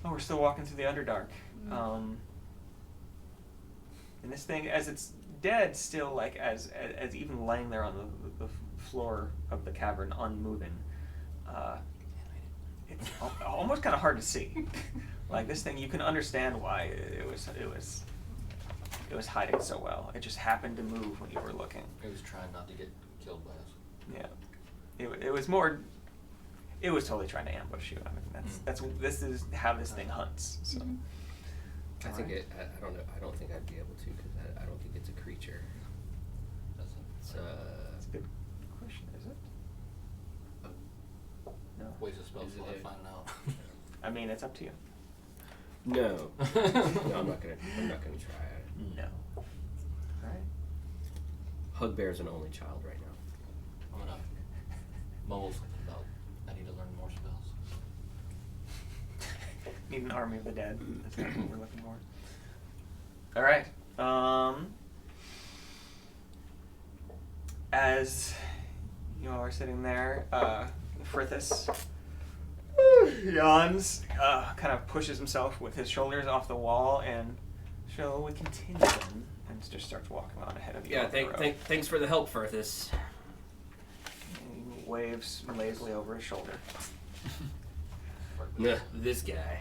Oh, we're still walking through the Underdark. And this thing, as it's dead, still like as even laying there on the floor of the cavern, unmoving. It's almost kind of hard to see. Like this thing, you can understand why it was hiding so well. It just happened to move when you were looking. He was trying not to get killed by us. Yeah, it was more. It was totally trying to ambush you. I mean, this is how this thing hunts. So. I think Alright. I don't know. I don't think I'd be able to because I don't think it's a creature. That's It's That's a good question. Is it? No. waste of spells Is it till I a- find out. I mean, it's up to you. No. No, I'm not gonna try it. No. All right. Hugbear's an only child right now. I'm gonna mumble something about I need to learn more spells. Need an army of the dead. That's not what we're looking for. All right. As you all are sitting there, Frithis yawns, kind of pushes himself with his shoulders off the wall, and shall we continue then? And just starts walking on ahead of you. Yeah. up the road. Thanks for the help, Firthis. And he waves lazily over his shoulder. This guy.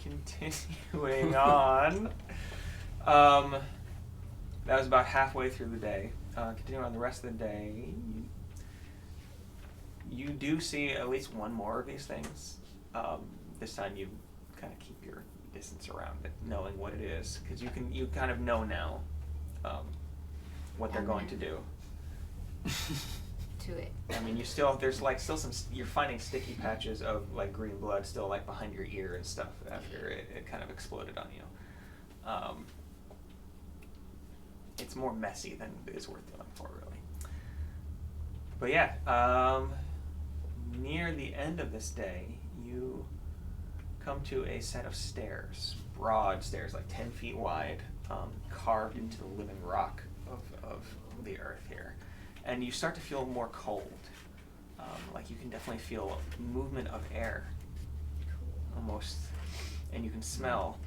Continuing on. That was about halfway through the day. Continuing on the rest of the day, you do see at least one more of these things. This time you kind of keep your distance around it, knowing what it is, because you kind of know now what they're going to do. To it. I mean, there's still some, you're finding sticky patches of like green blood still like behind your ear and stuff after it kind of exploded on you. It's more messy than it is worth dealing for, really. But yeah, near the end of this day, you come to a set of stairs, broad stairs, like 10 feet wide, carved into the living rock of the earth here. And you start to feel more cold. Like you can definitely feel movement of air. Almost. And you can smell.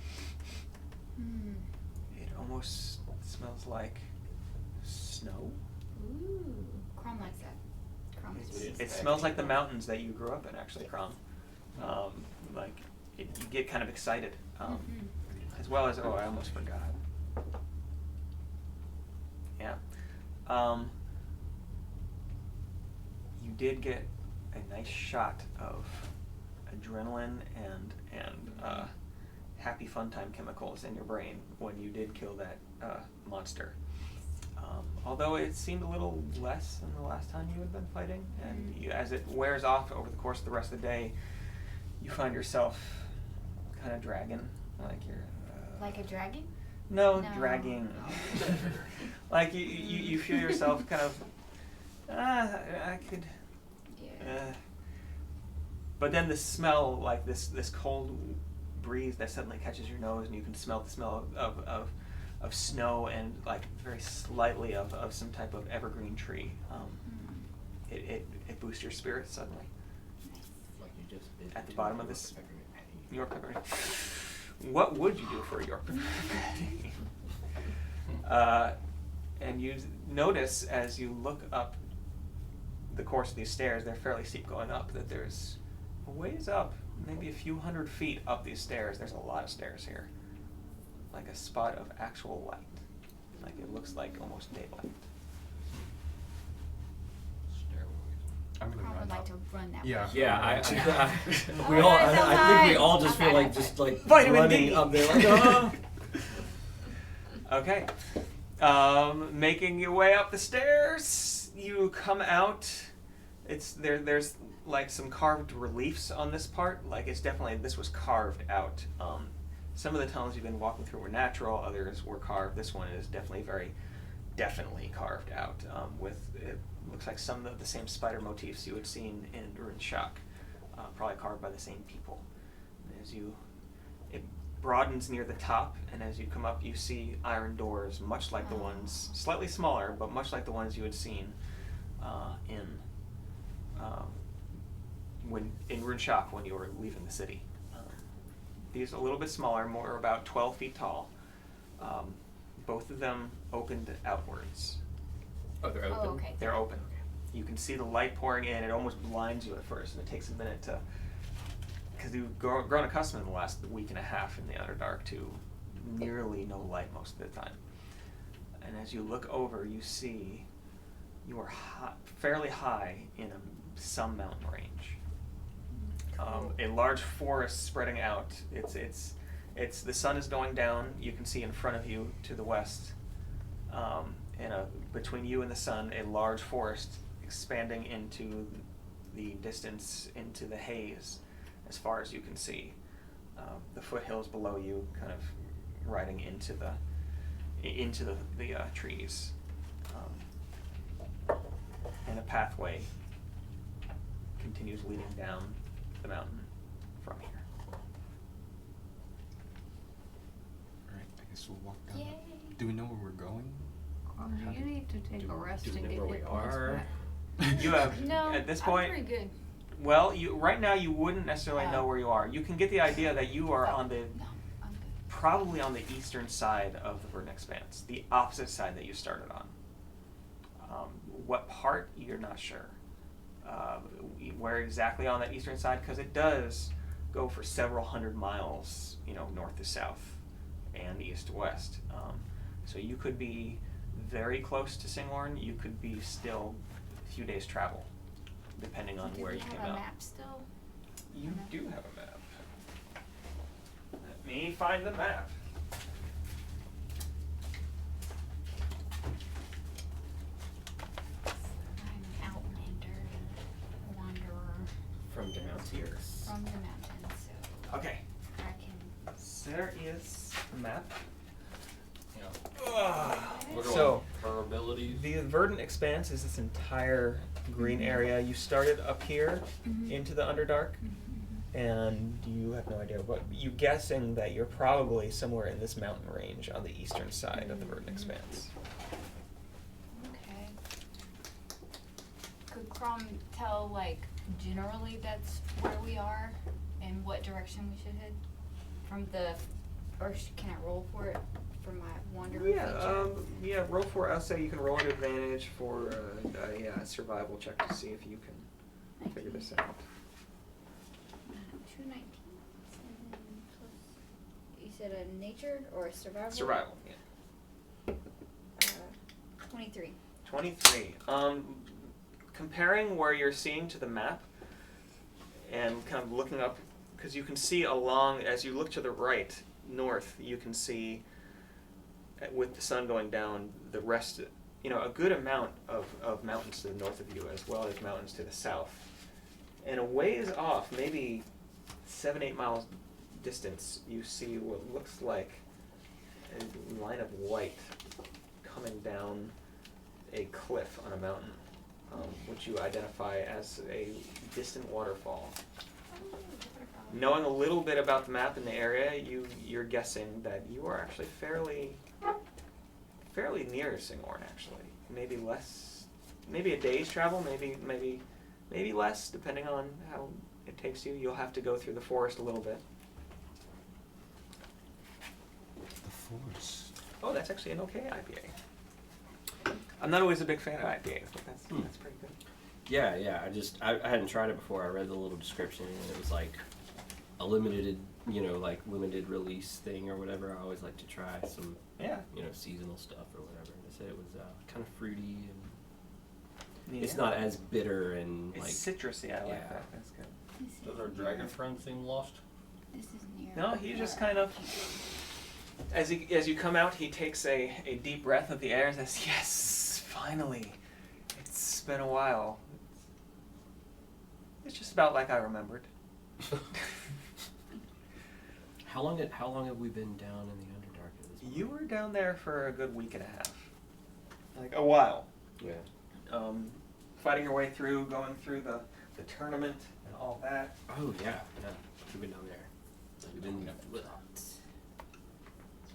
It almost smells like snow. Ooh. Crom likes that. Crom is It smells like the mountains that you grew up in, actually, Crom. Like, you get kind of excited. As well as, I almost forgot. Yeah. You did get a nice shot of adrenaline and happy fun time chemicals in your brain when you did kill that monster. although it seemed a little less than the last time you had been fighting, and as it wears off over the course of the rest of the day, you find yourself kind of dragging, like you're... Like a dragon? No, No. dragging. Like you feel yourself kind of, I could... Yeah. But then the smell, like this cold breeze that suddenly catches your nose, and you can smell the smell of snow and like very slightly of some type of evergreen tree. It boosts your spirits suddenly. Like you just bit At the into bottom of a this- peppermint patty. York peppermint. What would you do for a York peppermint? And you notice as you look up the course of these stairs, they're fairly steep going up, that there's a ways up, maybe a few 100 feet up these stairs. There's a lot of stairs here. Like a spot of actual light. Like it looks like almost daylight. Stairways. I'm gonna I run would like up. to run that Yeah. way. Yeah, Oh, we all. that sounds I think we hot. all just feel Okay. like just like Vitamin running D. up there, like oh. Okay. Making your way up the stairs, you come out. There's like some carved reliefs on this part. Like it's definitely, this was carved out. Some of the tunnels you've been walking through were natural, others were carved. This one is definitely carved out. It looks like some of the same spider motifs you had seen in Ruined Shock, probably carved by the same people. And it broadens near the top, and as you come up, you see iron doors, much like the ones, slightly smaller, but much like the ones you had seen in Ruined Shock when you were leaving the city. These are a little bit smaller, more about 12 feet tall. Both of them opened outwards. Oh, they're open. Oh, okay. They're open. You can see the light pouring in. It almost blinds you at first, and it takes a minute to, because you've grown accustomed in the last week and a half in the Underdark to nearly no light most of the time. And as you look over, you see you are fairly high in some mountain range. A large forest spreading out. It's the sun is going down. You can see in front of you to the west, and between you and the sun, a large forest expanding into the distance, into the haze, as far as you can see. The foothills below you, kind of riding into the trees, and a pathway continues leading down the mountain from here. Alright, I guess we'll walk down. Yay. Do we know where we're going? Do you need to take a rest do we and know get where we hit points are? back? You have No, at this I'm point. pretty good. Well, right now you wouldn't necessarily know Oh. where you are. You can get the idea that you are on the No, I'm good. probably on the eastern side of the Verdant Expanse, the opposite side that you started on. What part, you're not sure. Where exactly on that eastern side, because it does go for several hundred miles, north to south and east to west. So you could be very close to Singhorn. You could be still a few days travel, depending on Do where we you have came a out. map still? You No. do have a map. Let me find the map. I'm an outlander, wanderer From the mountains. from the mountains, so Okay, I can. so there is the map. Yeah. We're going So, for abilities. the Verdant Expanse is this entire green area. You started up here into the Underdark, and you have no idea what. You guessing that you're probably somewhere in this mountain range on the eastern side of the Verdant Expanse. Okay. Could Crom tell, generally that's where we are and what direction we should head? Can I roll for it for my wanderer feature? Roll for. I'll say you can roll an advantage for a survival check to see if you can figure this out. 2 19s, and then plus, you said a nature or a survival? Survival. Yeah. 23. 23. Comparing where you're seeing to the map and kind of looking up, because you can see along, as you look to the right, north, you can see, with the sun going down, the rest, a good amount of mountains to the north of you, as well as mountains to the south. And a ways off, maybe 7-8 miles distance, you see what looks like a line of white coming down a cliff on a mountain, which you identify as a distant waterfall. Knowing a little bit about the map in the area, you're guessing that you are actually fairly near Singorn, actually. Maybe less, maybe a day's travel, maybe less, depending on how it takes you. You'll have to go through the forest a little bit. The forest. Oh, that's actually an okay IPA. I'm not always a big fan of IPAs, but that's pretty good. Yeah. I hadn't tried it before. I read the little description and it was like a limited, limited release thing or whatever. I always like to try some, Yeah. seasonal stuff or whatever. And they said it was kind of fruity and Yeah. it's not as bitter and It's like. citrusy. I like yeah. that. That's good. This Does is our dragon near- friend seem lost? This is near. No, he just kind of, as you come out, he takes a deep breath of the air and says, "Yes, finally. It's been a while. It's just about like I remembered." How long have we been down in the Underdark at this point? You were down there for a good week and a half. Like a while. Yeah. Fighting your way through, going through the tournament and all that. Oh yeah. We've been down there. We've been. It's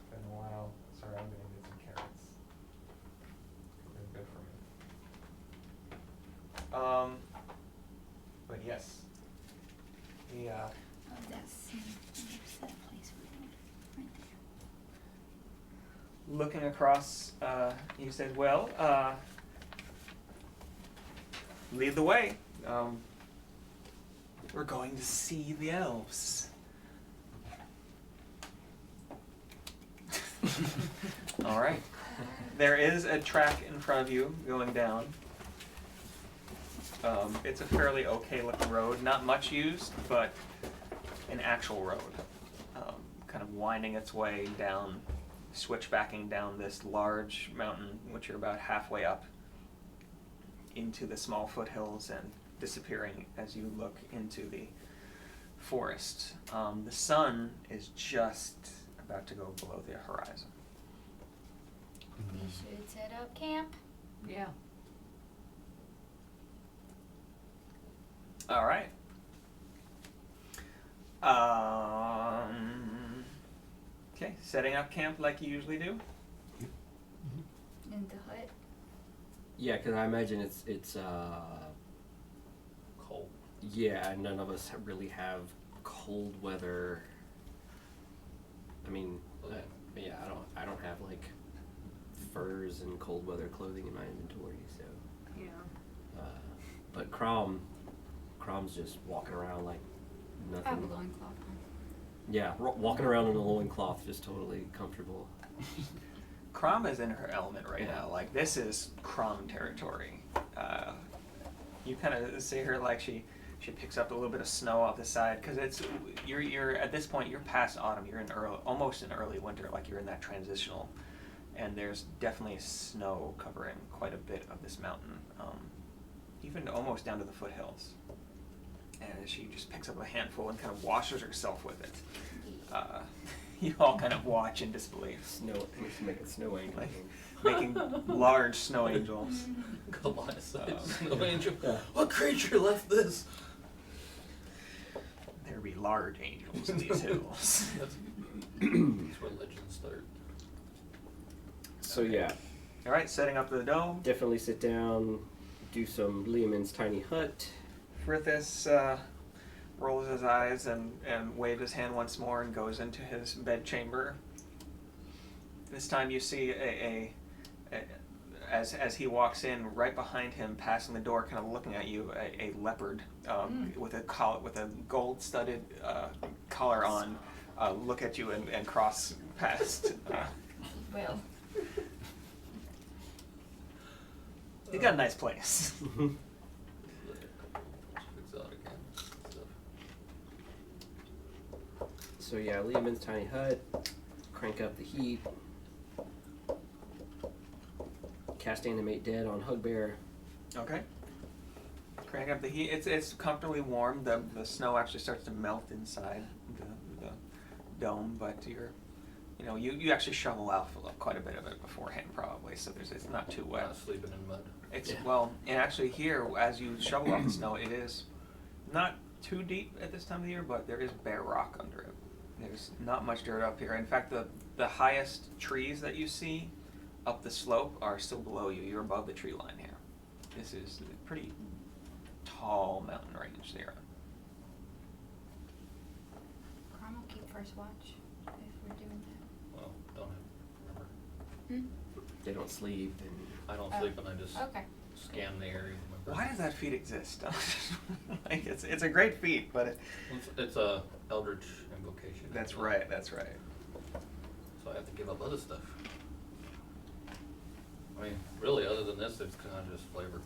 been a while. Sorry, I'm gonna get some carrots. They're good for me. But yes. Oh, that's set a place for it. Right there. Looking across, he said, "Well, lead the way. We're going to see the elves." All right. There is a track in front of you going down. It's a fairly okay looking road, not much used, but an actual road. Kind of winding its way down, switchbacking down this large mountain, which you're about halfway up, into the small foothills and disappearing as you look into the forest. The sun is just about to go below the horizon. We should set up camp. Yeah. All right. Okay, setting up camp like you usually do. In the hut. Yeah, because I imagine it's Cold. yeah. None of us really have cold weather. I mean, yeah. I don't have like furs and cold weather clothing in my inventory. So, Yeah. but Crom's just walking around like I have a nothing. loincloth on. Yeah, walking around in a loincloth, just totally comfortable. Crom is in her element right Yeah. now. Like, this is Crom territory. You kind of see her like she picks up a little bit of snow off the side, because you're at this point you're past autumn. You're in almost in early winter. Like, you're in that transitional, and there's definitely snow covering quite a bit of this mountain, even almost down to the foothills. And she just picks up a handful and kind of washes herself with it. You all kind of watch in disbelief, Snow, making snow angels. like making large snow angels. Goliath-sized snow angel. What creature left this? There be large angels in these hills. That's where legends start. So yeah, All right, setting up the dome. definitely sit down, do some Lehman's tiny hut. Frithis rolls his eyes and waves his hand once more and goes into his bedchamber. This time you see as he walks in, right behind him, passing the door, kind of looking at you, a leopard with a gold-studded collar on, look at you and cross past. Well, You got a nice place. Exotic stuff. So yeah, Lehman's tiny hut, crank up the heat. cast Animate Dead on Hugbear. Okay. Crank up the heat. It's comfortably warm. The snow actually starts to melt inside the dome, but you actually shovel out quite a bit of it beforehand probably, so it's not too wet. Not sleeping in mud. It's Yeah. well, and actually here, as you shovel off the snow, it is not too deep at this time of the year, but there is bare rock under it. There's not much dirt up here. In fact, the highest trees that you see up the slope are still below you. You're above the tree line here. This is a pretty tall mountain range there. Crime will keep first watch if we're doing Well, don't have, remember. that. They don't sleep, and I don't Oh. sleep and I just Okay. scan the area. with my Why bird. does that feat exist? Like it's a great feat, but It's a Eldritch invocation. that's right. That's right. So I have to give up other stuff. I mean, really, other than this, it's kind of just flavor.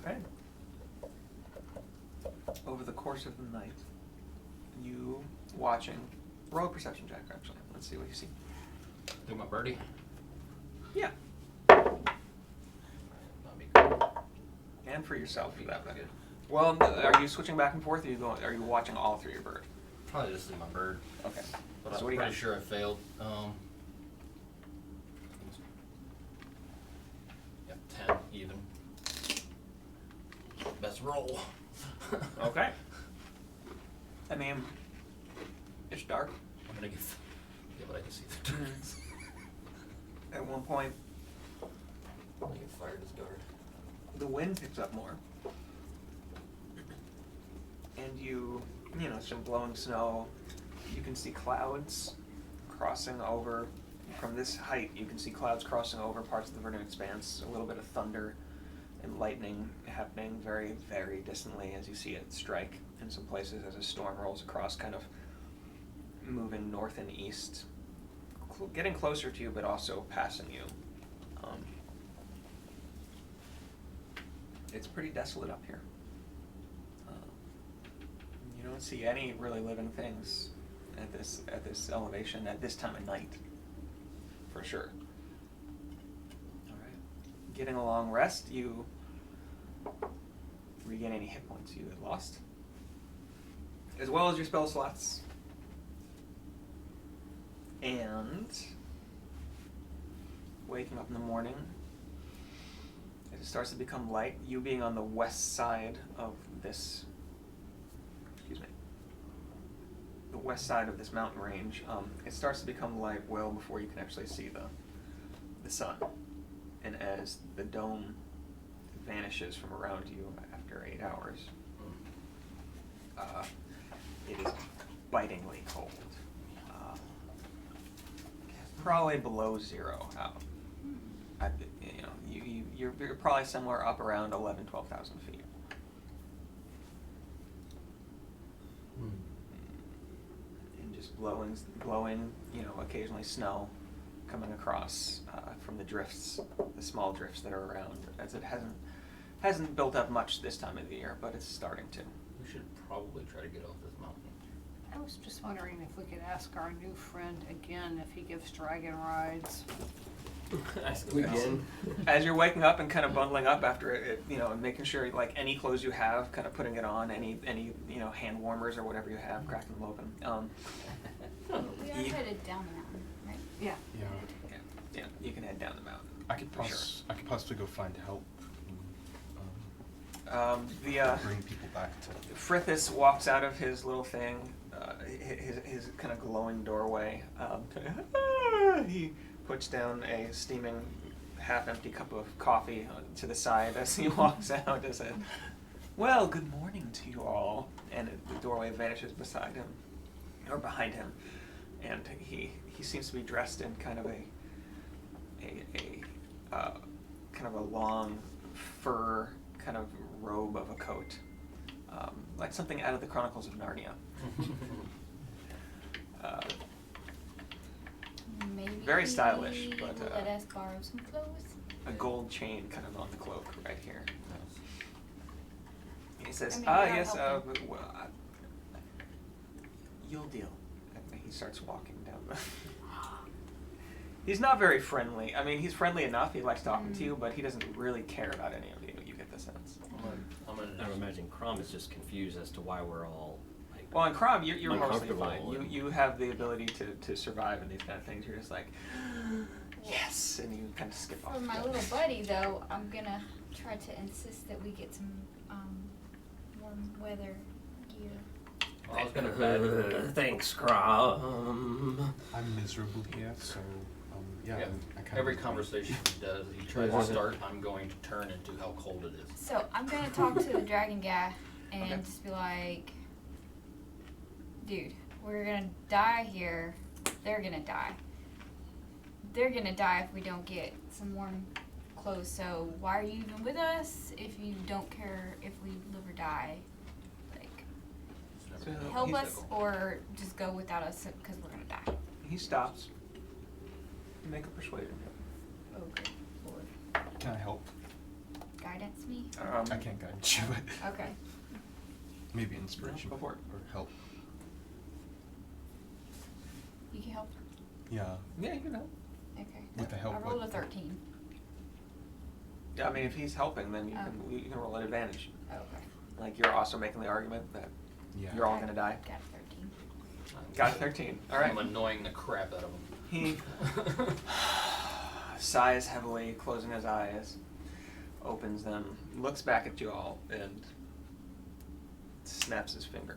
Okay. Over the course of the night, you watching. Roll a perception check, actually. Let's see what you see. Do my birdie. Yeah. Not me. And for yourself, for that matter. Good. Well, are you switching back and forth? Or are you watching all through your bird? Probably just do my bird. Okay. But So I'm what do you pretty got? sure I failed. Yep, 10 even. Best roll. Okay. I mean, it's dark. I'm gonna get. Yeah, but I can see the turns. At one point, I get fired as guard. the wind picks up more. And some blowing snow. You can see clouds crossing over. From this height, you can see clouds crossing over parts of the Verdant Expanse. A little bit of thunder and lightning happening very, very distantly as you see it strike in some places as a storm rolls across, kind of moving north and east, getting closer to you, but also passing you. It's pretty desolate up here. You don't see any really living things at this elevation at this time of night, for sure. All right. Getting a long rest, you regain any hit points you had lost, as well as your spell slots. And waking up in the morning, as it starts to become light, you being on the west side of this, the west side of this mountain range, it starts to become light well before you can actually see the sun. And as the dome vanishes from around you after 8 hours, it is bitingly cold. Probably below zero out. You're probably somewhere up around 11,000, 12,000 feet. And just blowing, occasionally snow coming across from the drifts, the small drifts that are around, as it hasn't built up much this time of the year, but it's starting to. We should probably try to get off this mountain. I was just wondering if we could ask our new friend again if he gives dragon rides. ask them again. As you're waking up and kind of bundling up after it, and making sure like any clothes you have, kind of putting it on, any hand warmers or whatever you have, cracking them open. We are headed down the mountain, right? Yeah. Yeah. Yeah, you can head down the mountain. I could For sure. I could possibly go find help. Bring people back to. Frithis walks out of his little thing, his kind of glowing doorway. He puts down a steaming, half-empty cup of coffee to the side as he walks out and says, "Well, good morning to you all." And the doorway vanishes beside him, or behind him, and he seems to be dressed in kind of a long fur kind of robe of a coat, like something out of the Chronicles of Narnia. Maybe Very stylish, but, let us borrow some clothes. A gold chain kind of on the cloak right here. He says, I mean, we are yes, helping. you'll deal." And he starts walking down the... He's not very friendly. I mean, he's friendly enough. He likes talking to you, but he doesn't really care about any of you. You get the sense. I would imagine Crom is just confused as to why we're all like. Well, in Crom, you're mostly uncomfortable fine. You have the ability to survive in these kind of things. You're just like, yes, and you kind of skip off. For my little buddy, though, I'm gonna try to insist that we get some warm weather gear. I was gonna bet. Thanks, Crom. I'm miserable here, so yeah. Yeah. I kind Every of conversation he does, he tries to start, I'm going to turn into how cold it is. So I'm gonna talk to the dragon guy and Okay. just be like, dude, we're gonna die here. They're gonna die. They're gonna die if we don't get some warm clothes. So why are you even with us if you don't care if we live or die? Like, So help he's- us or just go without us because we're gonna die. He stops. Make a persuasion. Oh, good Lord. Can I help? Guidance me? I can't guide you, but Okay. maybe inspiration Go for it. or help. You can help? Yeah. Yeah, you can help. Okay. With the help, I rolled what- a 13. Yeah, I mean, if he's helping, then you Oh. can roll an advantage. Oh, okay. Like you're also making the argument that Yeah. you're all gonna die. Got a 13. Got a 13. All right. I'm annoying the crap out of him. He sighs heavily, closing his eyes, opens them, looks back at you all, and snaps his fingers.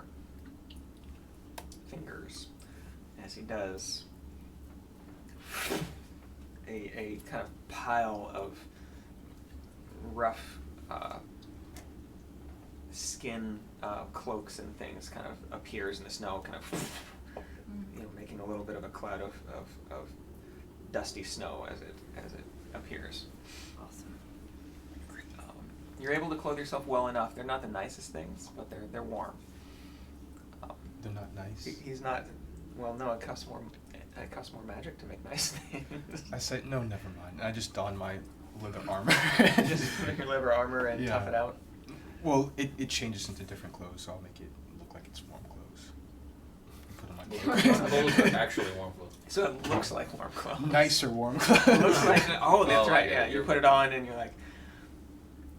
As he does, a kind of pile of rough skin cloaks and things kind of appears in the snow, kind of making a little bit of a cloud of dusty snow as it appears. Awesome. You're able to clothe yourself well enough. They're not the nicest things, but they're warm. They're not nice. He's not. Well, no, it costs more magic to make nice things. I said no, never mind. I just don my leather armor. Just put your leather armor and tough it out. Well, it changes into different clothes, so I'll make it look like it's warm clothes. Put on my Clothes are actually warm clothes. So it looks like warm clothes. nicer warm clothes. It looks like. Oh, that's Oh, right. yeah, Yeah, you you're- put it on and you're like.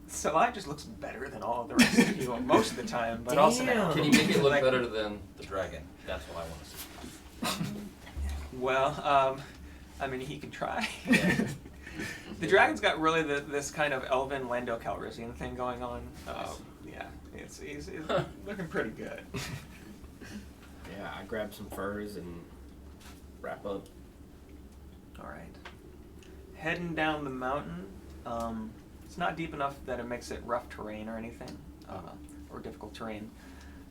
Salai just looks better than all of the rest of you most of the time, but also now. Damn. Can you make it look Like- better than the dragon? That's what I want to see. Well, I mean, he can try. Yeah. The dragon's got really this kind of elven Lando Calrissian thing going on. Yeah, he's looking pretty good. Yeah, I grabbed some furs and wrap up. All right, heading down the mountain. It's not deep enough that it makes it rough terrain or anything, or difficult terrain.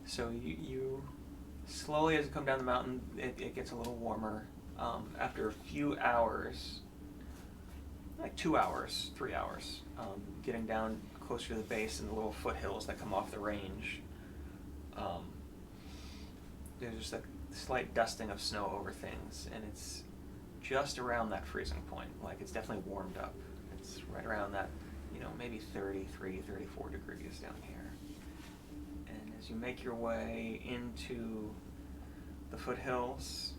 So you slowly, as you come down the mountain, it gets a little warmer. After a few hours, like 2 hours, 3 hours, getting down closer to the base and the little foothills that come off the range, there's just a slight dusting of snow over things, and it's just around that freezing point. Like, it's definitely warmed up. It's right around that, maybe 33, 34 degrees down here. And as you make your way into the foothills,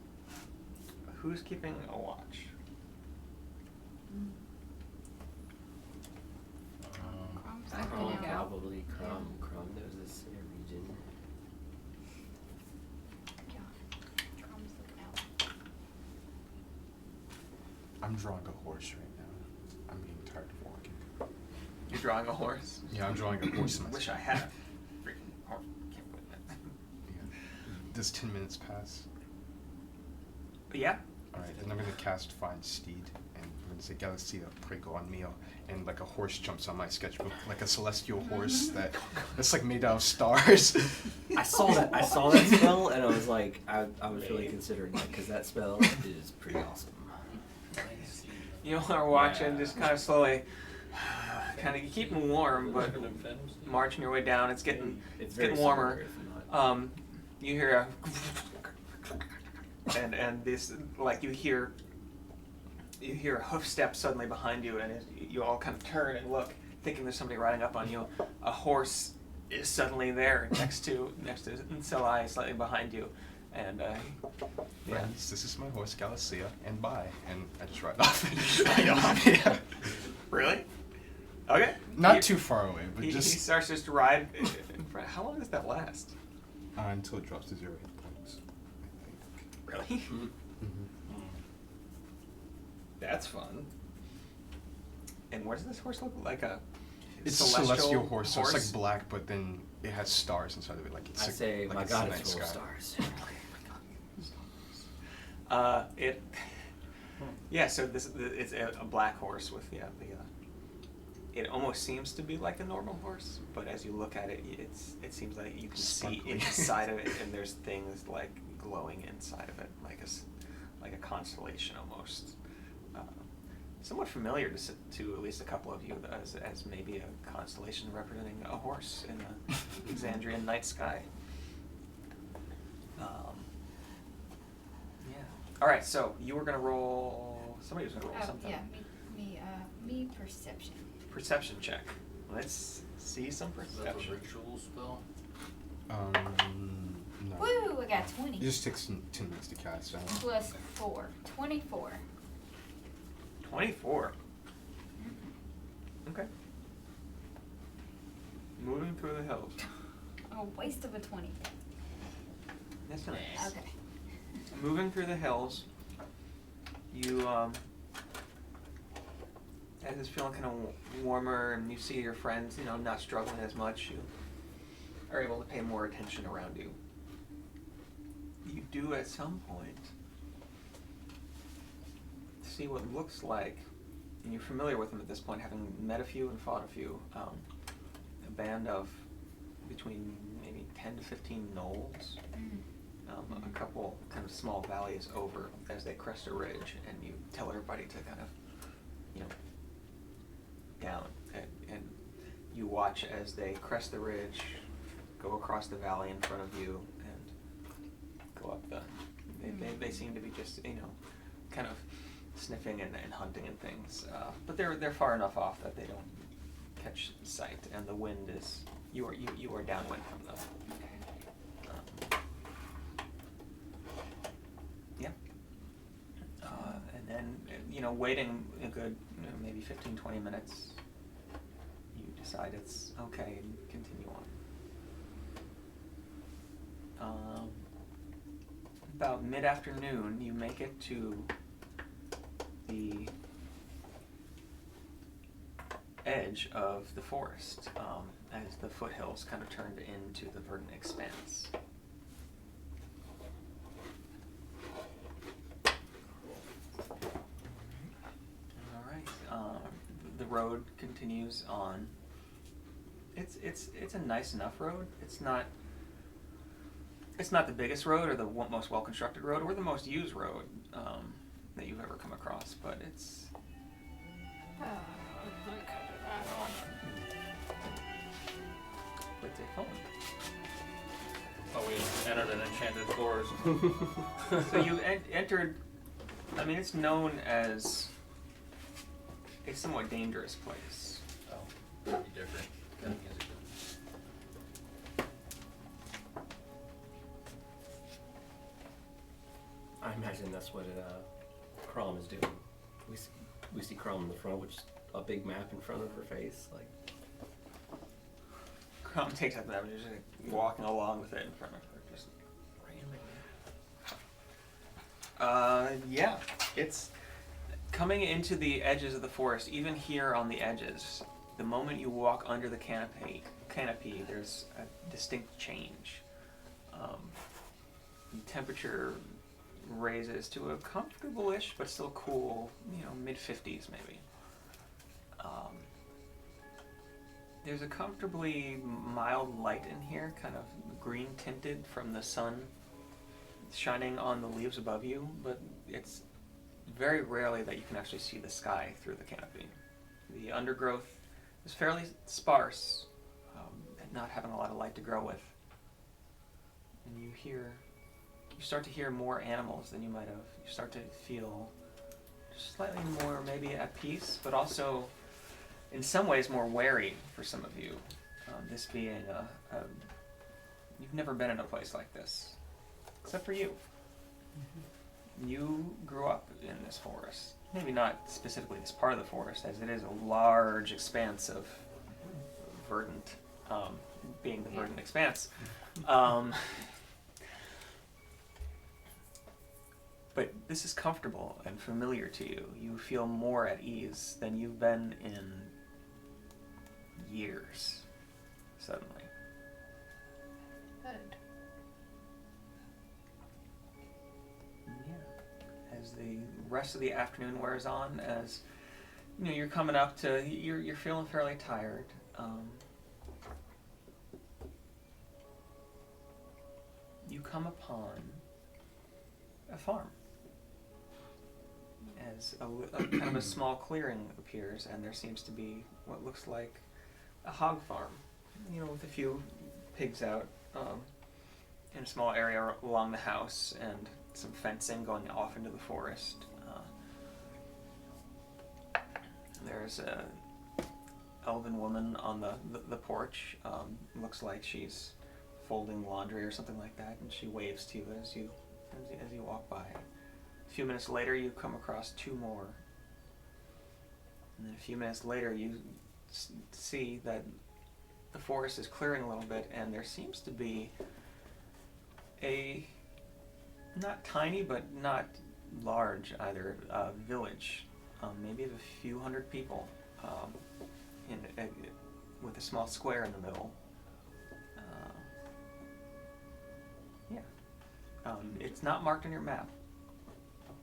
who's keeping a watch? Crom's Crom, looking out. probably. Crom knows this region. Yeah. Crom's looking out. I'm drawing a horse right now. I'm getting tired of walking. You're drawing a horse? Yeah, I'm drawing a horse. Wish I had a freaking horse. Can't believe that. Yeah. Does 10 minutes pass? Yeah. Alright, then I'm gonna cast Find Steed, and I'm gonna say Galaxia Prego on Mio, and like a horse jumps on my sketchbook, like a celestial horse that's like made out of stars. I saw that spell, and I was like, I was really considering that because that spell is pretty awesome. You are watching, Yeah. just kind of slowly, kind of keeping warm, but marching your way down. It's getting very warmer. similar, if not. You hear and this, like, you hear a hoof step suddenly behind you, and you all kind of turn and look, thinking there's somebody riding up on you. A horse is suddenly there next to Salai, slightly behind you, And yeah. Friends, this is my horse Galacia, and bye. And I just ride off. Ride off? Yeah. Really? Okay. Not too far away, but He just starts just to ride. In front. How long does that last? Until it drops to 0 hit points, I think. Really? Mm-hmm. That's fun. And what does this horse look like? It's a celestial horse, so it's like black, but then it has stars inside of it. Like it's I like, say, like my it's God, the it's night full of sky. stars. Yeah. So it's a black horse with it almost seems to be like a normal horse, but as you look at it, it seems like you can Sparkly. see inside of it, and there's things like glowing inside of it, like a constellation almost. Somewhat familiar to at least a couple of you as maybe a constellation representing a horse in the Exandrian night sky. Yeah. All right. So you were gonna roll. Somebody was gonna roll Oh, something. yeah, me perception. Perception check. Let's see some Is that a perception. ritual spell? No. Woo, I got 20. It just takes 10 minutes to cast. So. Plus 4. 24. 24. Okay. Moving through the hills. A waste of a 20. That's nice. Okay. Moving through the hills, you as it's feeling kind of warmer, and you see your friends, not struggling as much. You are able to pay more attention around you. You do at some point see what looks like, and you're familiar with them at this point, having met a few and fought a few, a band of between maybe 10 to 15 gnolls, a couple kind of small valleys over as they crest a ridge, and you tell everybody to kind of, down, and you watch as they crest the ridge, go across the valley in front of you, and go up the. They seem to be just kind of sniffing and hunting and things, but they're far enough off that they don't catch sight, and the wind is you are downwind from them. Yeah. And then waiting a good maybe 15-20 minutes, you decide it's okay and continue on. About mid-afternoon, you make it to the edge of the forest, as the foothills kind of turned into the verdant expanse. All right. The road continues on. It's a nice enough road. It's not the biggest road or the most well-constructed road or the most used road that you've ever come across, but it's. What's it phone? Oh, we entered an enchanted forest. So you entered. I mean, it's known as a somewhat dangerous place. Oh, pretty different kind of music. I imagine that's what Crom is doing. We see Crom in the front, which is a big map in front of her face. Like, Crom takes up that and just walking along with it in front of her, just randomly. Yeah, it's coming into the edges of the forest. Even here on the edges, the moment you walk under the canopy, there's a distinct change. The temperature raises to a comfortable-ish, but still cool, mid-50s maybe. There's a comfortably mild light in here, kind of green tinted from the sun shining on the leaves above you, but it's very rarely that you can actually see the sky through the canopy. The undergrowth is fairly sparse, and not having a lot of light to grow with. And you start to hear more animals than you might have. You start to feel just slightly more maybe at peace, but also in some ways more wary for some of you. This being you've never been in a place like this. except for you. You grew up in this forest. Maybe not specifically this part of the forest, as it is a large expanse of verdant, being the verdant expanse. But this is comfortable and familiar to you. You feel more at ease than you've been in years, suddenly. Good. Yeah. As the rest of the afternoon wears on, as you know, you're coming up to, you're feeling fairly tired. You come upon a farm. As a kind of a small clearing appears, and there seems to be what looks like a hog farm, you know, with a few pigs out in a small area along the house, and some fencing going off into the forest. There's a elven woman on the porch. Looks like she's folding laundry or something like that, and she waves to you as you walk by. A few minutes later, you come across two more. And then a few minutes later, you see that the forest is clearing a little bit, and there seems to be a, not tiny, but not large either, village, maybe of a few hundred people, with a small square in the middle. It's not marked on your map.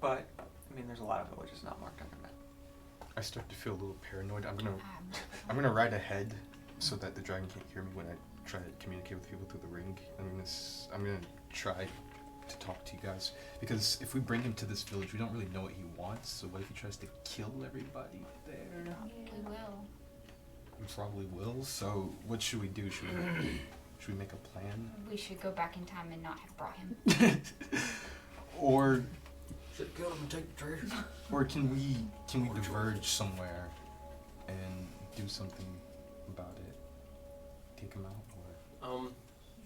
But, I mean, there's a lot of villages not marked on your map. I start to feel a little paranoid. I'm gonna ride ahead so that the dragon can't hear me when I try to communicate with people through the ring. I'm gonna try to talk to you guys, because if we bring him to this village, we don't really know what he wants. So what if he tries to kill everybody there? Probably will. He probably will. So what should we do? Should we make a plan? We should go back in time and not have brought him. Or Should kill him and take the treasure. Or can we diverge somewhere and do something about it? Take him out,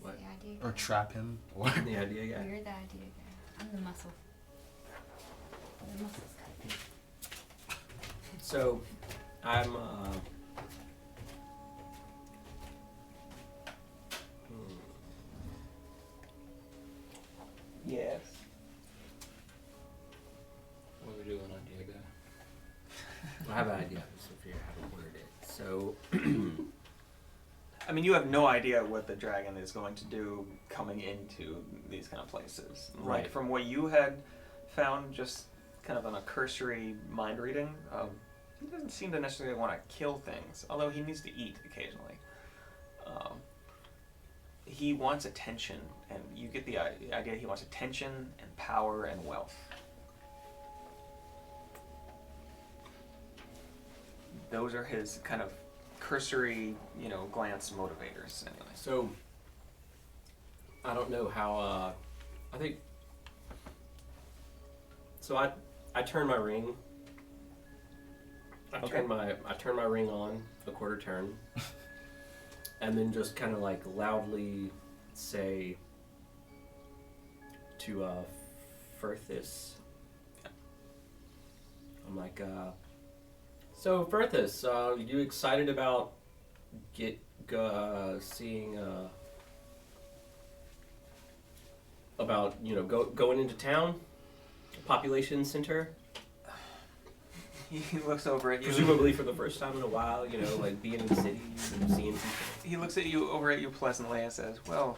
What? The idea or guy. trap him, or The idea guy. You're the idea guy. I'm the muscle. The muscle's got So, I'm Yes. What are we doing, idea guy? I have an idea. So figure out how to word it. So, I mean, you have no idea what the dragon is going to do coming into these kind of places. Like, Right. from what you had found, just kind of on a cursory mind reading, he doesn't seem to necessarily want to kill things, although he needs to eat occasionally. He wants attention, and you get the idea he wants attention and power and wealth. Those are his kind of cursory, glance motivators, anyway. so I don't know how. I think. So I turn my ring. I turn my ring on a quarter turn, and then just kind of like loudly say to Firthis. I'm like, so Firthis, you excited about seeing about going into town, population center? He looks over at you. Presumably for the first time in a while, like being in the city and seeing people. He looks at you over at you pleasantly and says, "Well,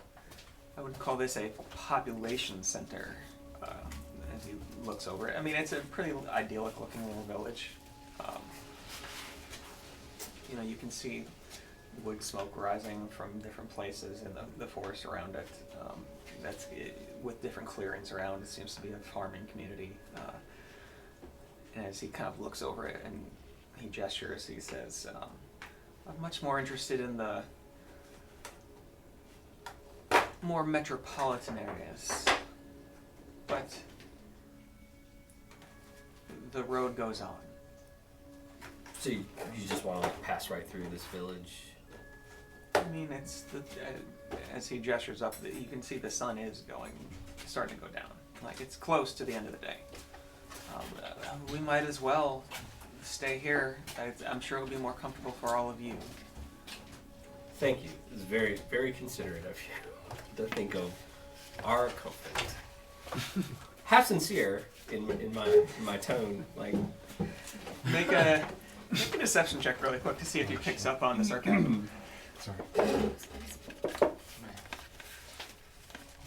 I would call this a population center." As he looks over it, I mean, it's a pretty idyllic looking little village. You can see wood smoke rising from different places in the forest around it. With different clearings around. It seems to be a farming community. And as he kind of looks over it and he gestures, he says, "I'm much more interested in the more metropolitan areas, but the road goes on." So you just want to pass right through this village? I mean, it's as he gestures up, you can see the sun is going starting to go down. Like, it's close to the end of the day. We might as well stay here. I'm sure it would be more comfortable for all of you. Thank you. It's very, very considerate of you to think of our comfort. Half sincere in my tone, like. Make a deception check really quick to see if he picks up on the sarcasm. Sorry. I'm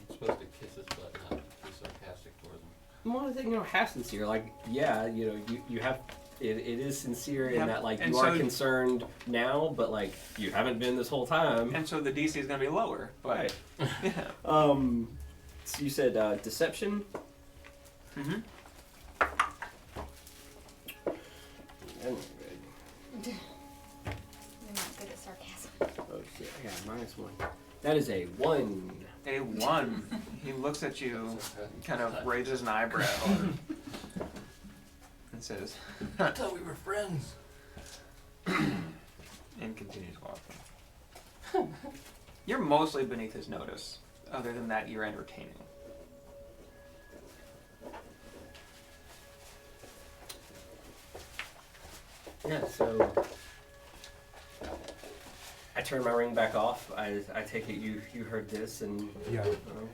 supposed to kiss his butt, not be sarcastic for them. Well, I think, half sincere. Like, yeah, you have. It is sincere Yep. in that, like, And you are so- concerned now, but like you haven't been this whole time. And so the DC is going to be lower. But, Right. yeah. So you said deception. Mm-hmm. You're not good at sarcasm. Oh shit! I got -1. That is a 1. A 1. He looks at you, kind of raises an eyebrow, and says, I thought we were friends. and continues walking. You're mostly beneath his notice. Other than that, you're entertaining. Yeah. So I turn my ring back off. I take it you heard this, and Yeah.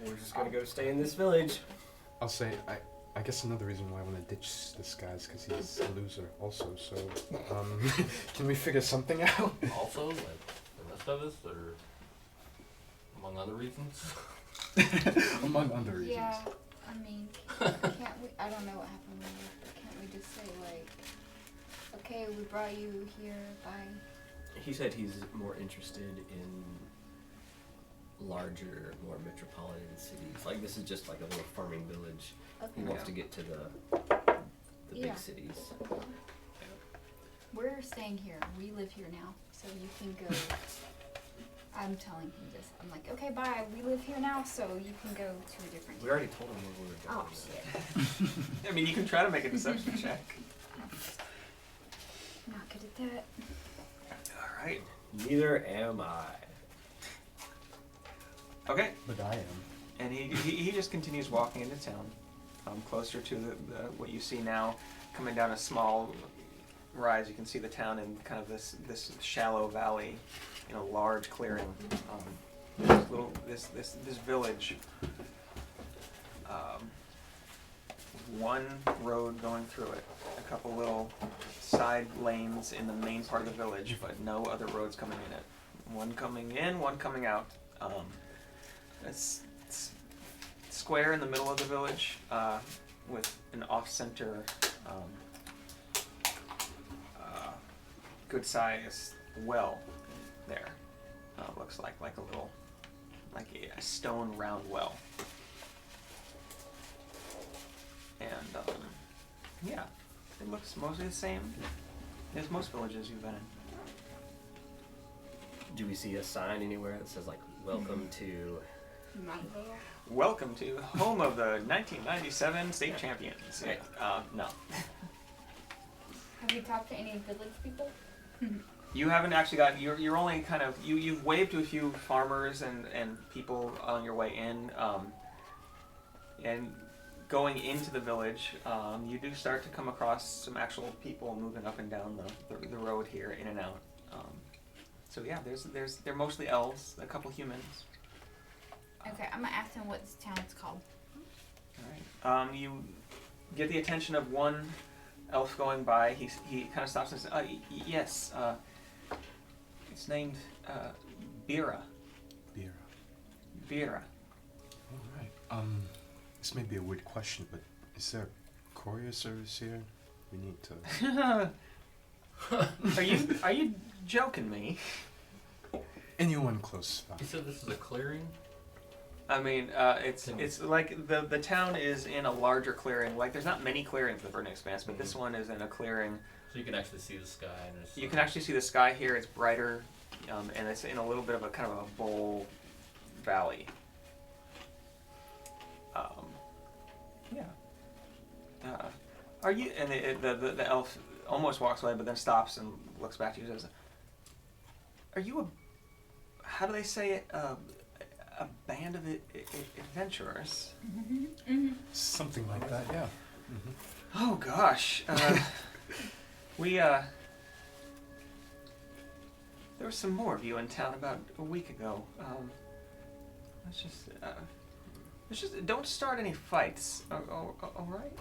we're just gonna go stay in this village. I'll say I guess another reason why I want to ditch this guy is because he's a loser also. So can we figure something out? Also, like the rest of us, or among other reasons. Among other reasons. Yeah, I mean, can't we? I don't know what happened when we left, but can't we just say like, okay, we brought you here, bye. He said he's more interested in larger, more metropolitan cities. Like, this is just like a little farming village. He Okay. wants to get to the Yeah. big cities. We're staying here. We live here now, so you can go. I'm telling him this. I'm like, okay, bye. We live here now, so you can go to a different. We already told him where we were going. Oh shit! I mean, you can try to make a deception check. Not good at that. All right. Neither am I. Okay. But I am. And he just continues walking into town, closer to the what you see now, coming down a small rise. You can see the town in kind of this shallow valley, in a large clearing. This village. One road going through it, a couple little side lanes in the main part of the village, but no other roads coming in it. One coming in, one coming out. It's square in the middle of the village, with an off-center, good-sized well there. Looks like a little, like a stone round well. And yeah, it looks mostly the same as most villages you've been in. Do we see a sign anywhere that says, like, welcome to... Welcome to home of the 1997 state champions. No. Have you talked to any village people? You haven't actually got. You're only kind of. You've waved to a few farmers and people on your way in. And going into the village, you do start to come across some actual people moving up and down the road here, in and out. So yeah, they're mostly elves, a couple humans. Okay, I'm gonna ask him what this town's called. All right. You get the attention of one elf going by. He kind of stops and says, yes, it's named Bira. Bira. Alright. This may be a weird question, but is there a courier service here? We need to... Are you joking me? Anyone close by? He said this is a clearing. I mean, it's like the town is in a larger clearing. Like, there's not many clearings in the Verdant Expanse, but this one is in a clearing. So you can actually see the sky. And there's You can actually see the sky here. It's brighter, and it's in a little bit of a kind of a bowl valley. Yeah. Are you? And the elf almost walks away, but then stops and looks back to you and says, "Are you a? How do they say it? A band of adventurers. Something like that, yeah. Oh gosh, there were some more of you in town about a week ago. Let's just don't start any fights. All right.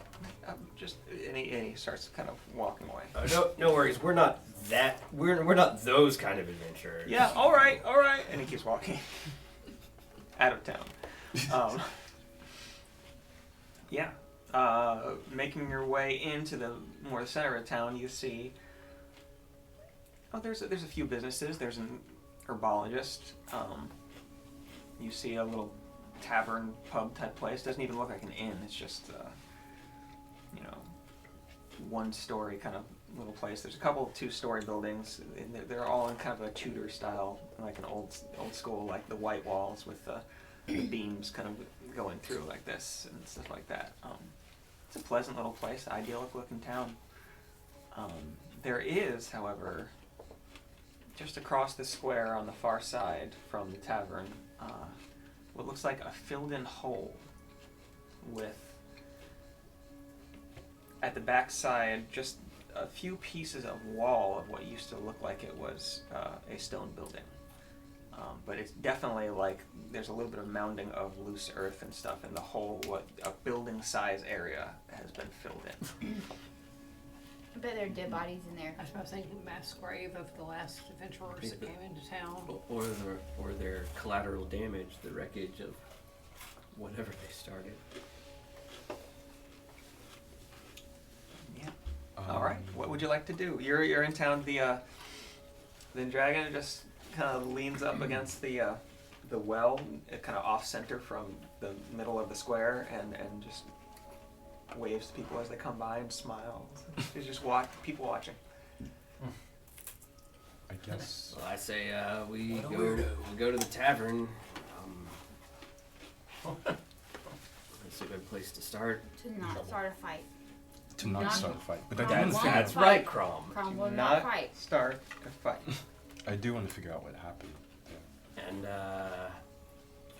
And he starts kind of walking away. No worries. We're not those kind of adventurers. Yeah. All right. And he keeps walking out of town. Yeah. Making your way into the more center of town, you see. Oh, there's a few businesses. There's an herbologist. You see a little tavern pub type place. Doesn't even look like an inn. It's just one story kind of little place. There's a couple of 2-story buildings. And they're all in kind of a Tudor style, like an old school, like the white walls with the beams kind of going through like this and stuff like that. It's a pleasant little place, idyllic looking town. There is, however, just across the square on the far side from the tavern, what looks like a filled-in hole with, at the back side, just a few pieces of wall of what used to look like it was a stone building. But it's definitely like there's a little bit of mounding of loose earth and stuff, and the whole, a building size area has been filled in. I bet there are dead bodies in there. I was thinking mass grave of the last adventurers that came into town. Or their collateral damage, the wreckage of whatever they started. Yeah. All right. What would you like to do? You're in town. The dragon just kind of leans up against the well, kind of off center from the middle of the square, and just waves to people as they come by and smiles. He's just people watching. I guess. Well, I say we go to the tavern. That's a good place to start. To not start a fight. To not start a fight. But I do That's- want to figure That's out, right, Crom. Crom will Do not fight. Start a fight. I do want to figure out what happened. Yeah. And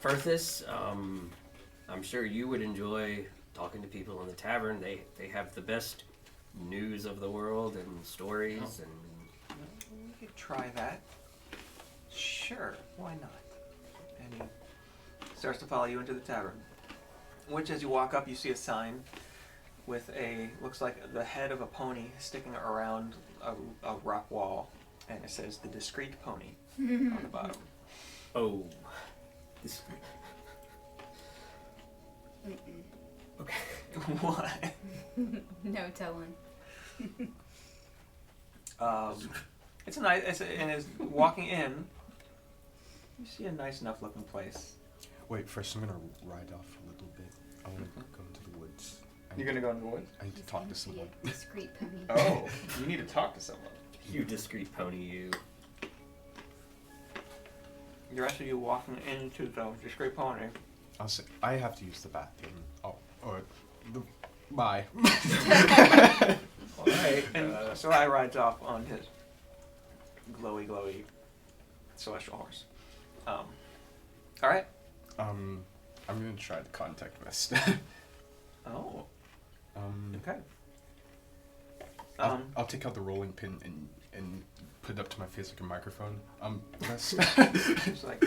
Firthus, I'm sure you would enjoy talking to people in the tavern. They have the best news of the world and stories and. We could try that. Sure, why not? And he starts to follow you into the tavern. Which, as you walk up, you see a sign with looks like the head of a pony sticking around a rock wall, and it says "The Discreet Pony" on the bottom. Oh. Okay. What? No telling. It's a nice. And as walking in, you see a nice enough looking place. Wait, first I'm gonna ride off a little bit. I want to go into the woods. You're gonna go in the woods? I need to talk to someone. Discreet pony. Oh, you need to talk to someone. You discreet pony, you. The rest of you walking into the Discreet Pony. I'll say I have to use the bathroom. Bye. All right. And so I rides off on his glowy celestial horse. All right. I'm gonna try the contact vest. Oh. Um, Okay. I'll take out the rolling pin and put it up to my face like a microphone. Vest. It's like.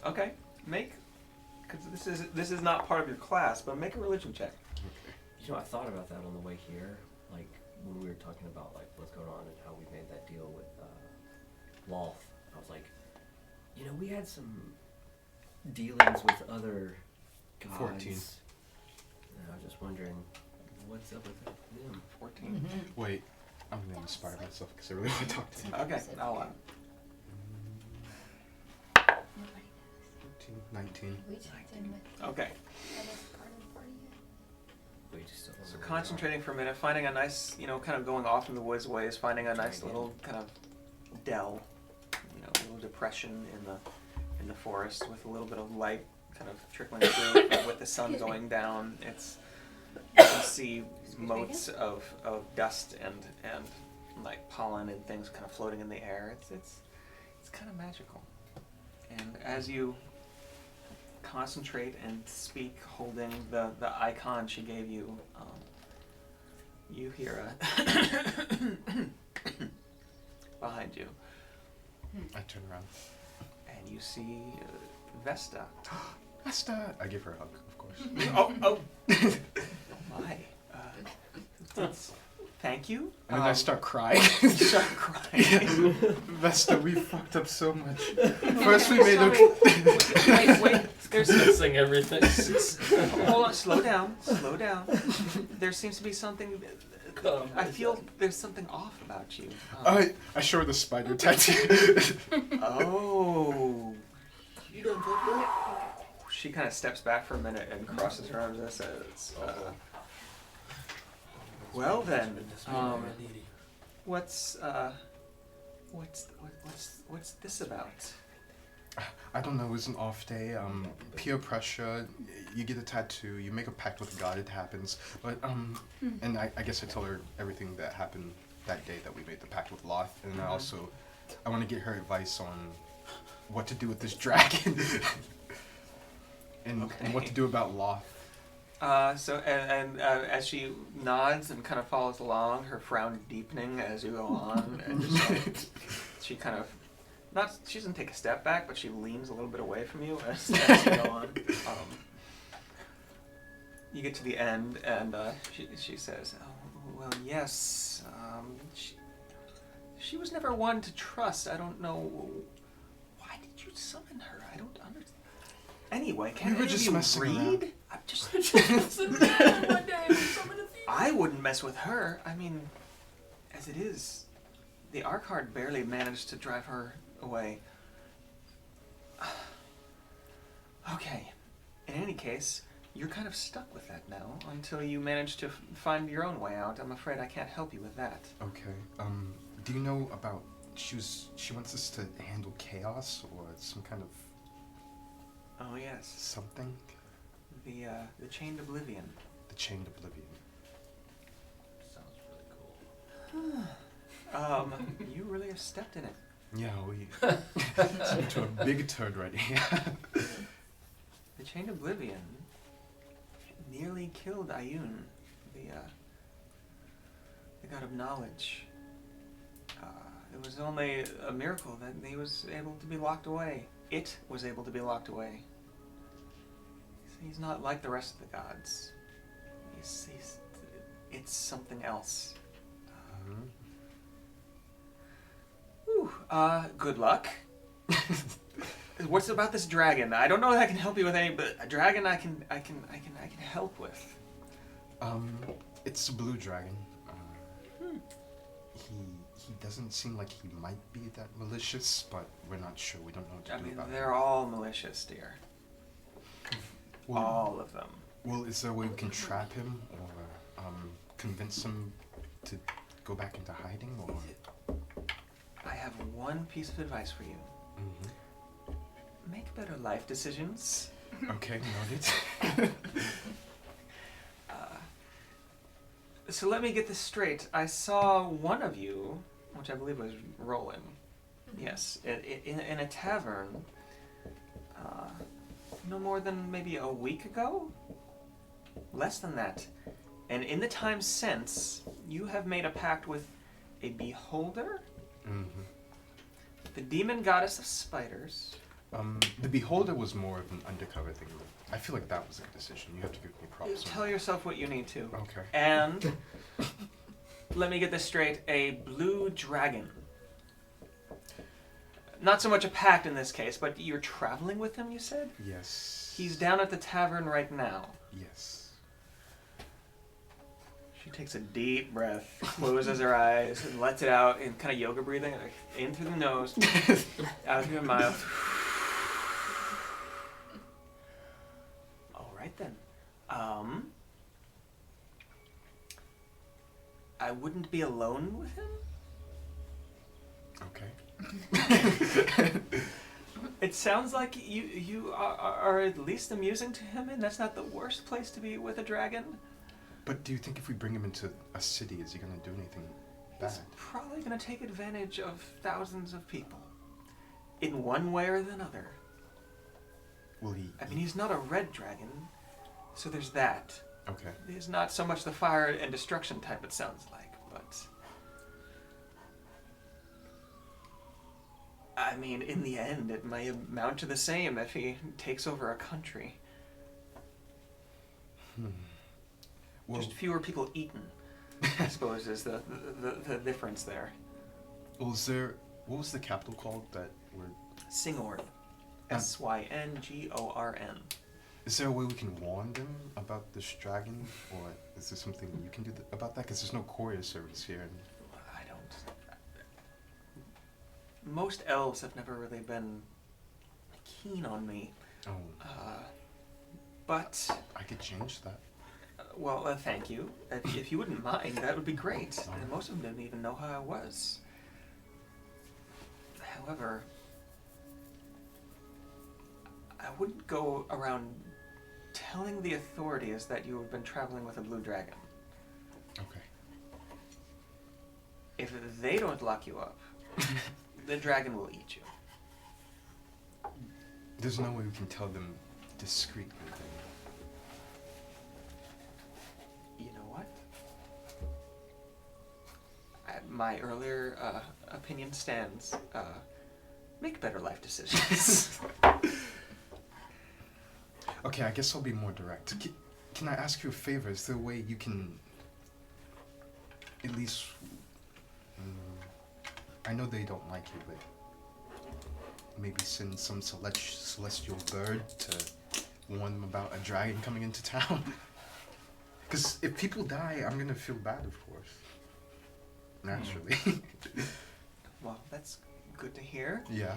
Okay. Because this is not part of your class, but make a religion check. You know, I thought about that on the way here, like when we were talking about like what's going on and how we made that deal with Loth. I was like, you know, we had some dealings with other gods. 14. And I was just wondering, what's up with them? 14. Wait, I'm gonna inspire myself because I really want to talk to you. Okay. I'll allow. 14, 19. We checked in with Okay. the other part of the party yet? We just don't know So where we concentrating for a minute, finding a nice, kind of going off in the woods ways, finding a nice little kind of dell, a little depression in the forest with a little bit of light kind of trickling through with the sun going down. You can see motes of dust and like pollen and things kind of floating in the air. It's kind of magical. And as you concentrate and speak, holding the icon she gave you, you hear a behind you, I turn around. and you see Vesta. Vesta! I give her a hug, of course. Oh! My. Thank you. And then I start crying. You start crying. Vesta, we fucked up so much. First we made a... Wait. There's Missing everything. Hold on, slow down. There seems to be something. I feel there's something off about you. I show her the spider tattoo. Oh. You done fucked up? She kind of steps back for a minute and crosses her arms and says, "Well then, what's this about?" I don't know, it was an off day, peer pressure, you get a tattoo, you make a pact with God, it happens. But, and I guess I told her everything that happened that day that we made the pact with Loth, and I want to get her advice on what to do with this dragon. and what to do about Loth. As she nods and kind of follows along, her frown deepening as you go on, and just, she kind of, she doesn't take a step back, but she leans a little bit away from you as you go on. You get to the end, and she says, "Oh, well, yes, she was never one to trust. I don't know, why did you summon her? I don't understand. Anyway, can We were any just of you messing read? around. I'm just I wouldn't mess with her. I mean, as it is, the Archard barely managed to drive her away. Okay. In any case, you're kind of stuck with that now until you manage to find your own way out. I'm afraid I can't help you with that. Okay, do you know about, she wants us to handle chaos or some kind of Oh yes, something? the Chained Oblivion. The Chained Oblivion. Sounds really cool. You really have stepped in it. Yeah, we into a big turd right here. The Chained Oblivion nearly killed Ayun, the god of knowledge. It was only a miracle that he was able to be locked away. It was able to be locked away. He's not like the rest of the gods. It's something else. Good luck. What's about this dragon? I don't know that I can help you with any, but a dragon I can help with. It's a blue dragon. He doesn't seem like he might be that malicious, but we're not sure. We don't know what to do about it. They're all malicious, dear. Well, All of them. well, is there a way we can trap him or convince him to go back into hiding, or? I have one piece of advice for you. Make better life decisions. Okay, noted. So let me get this straight. I saw one of you, which I believe was Roland, yes, in a tavern, no more than maybe a week ago? Less than that. And in the time since, you have made a pact with a beholder? The demon goddess of spiders. The Beholder was more of an undercover thing. I feel like that was a good decision. You have to give me props. Tell yourself what you need to. Okay. And, let me get this straight, a blue dragon. Not so much a pact in this case, but you're traveling with him, you said? Yes. He's down at the tavern right now. Yes. She takes a deep breath, closes her eyes, and lets it out in kind of yoga breathing, like in through the nose, out through the mouth. All right then. I wouldn't be alone with him? Okay. It sounds like you are at least amusing to him, and that's not the worst place to be with a dragon. But do you think if we bring him into a city, is he gonna do anything bad? He's probably going to take advantage of thousands of people, in one way or another. will he? I mean, he's not a red dragon, so there's that. Okay. He's not so much the fire and destruction type, it sounds like, but... I mean, in the end, it may amount to the same if he takes over a country. Well, Just fewer people eaten, I suppose, is the difference there. well, what was the capital called that we're... Syngorn. Syngorn. Is there a way we can warn them about this dragon? Or is there something you can do about that? Because there's no courier service here. And... I don't... Most elves have never really been keen on me. Oh, But... I could change that. Well, thank you. If you wouldn't mind, that would be great. And most of them didn't even know how I was. However, I wouldn't go around telling the authorities that you have been traveling with a blue dragon. Okay. If they don't lock you up, the dragon will eat you. There's no way we can tell them discreetly. You know what? My earlier opinion stands. Make better life decisions. Okay, I guess I'll be more direct. Can I ask you a favor? Is there a way you can at least... I know they don't like you, but maybe send some celestial bird to warn them about a dragon coming into town? Because if people die, I'm gonna feel bad, of course. Naturally. Well, that's good to hear. Yeah.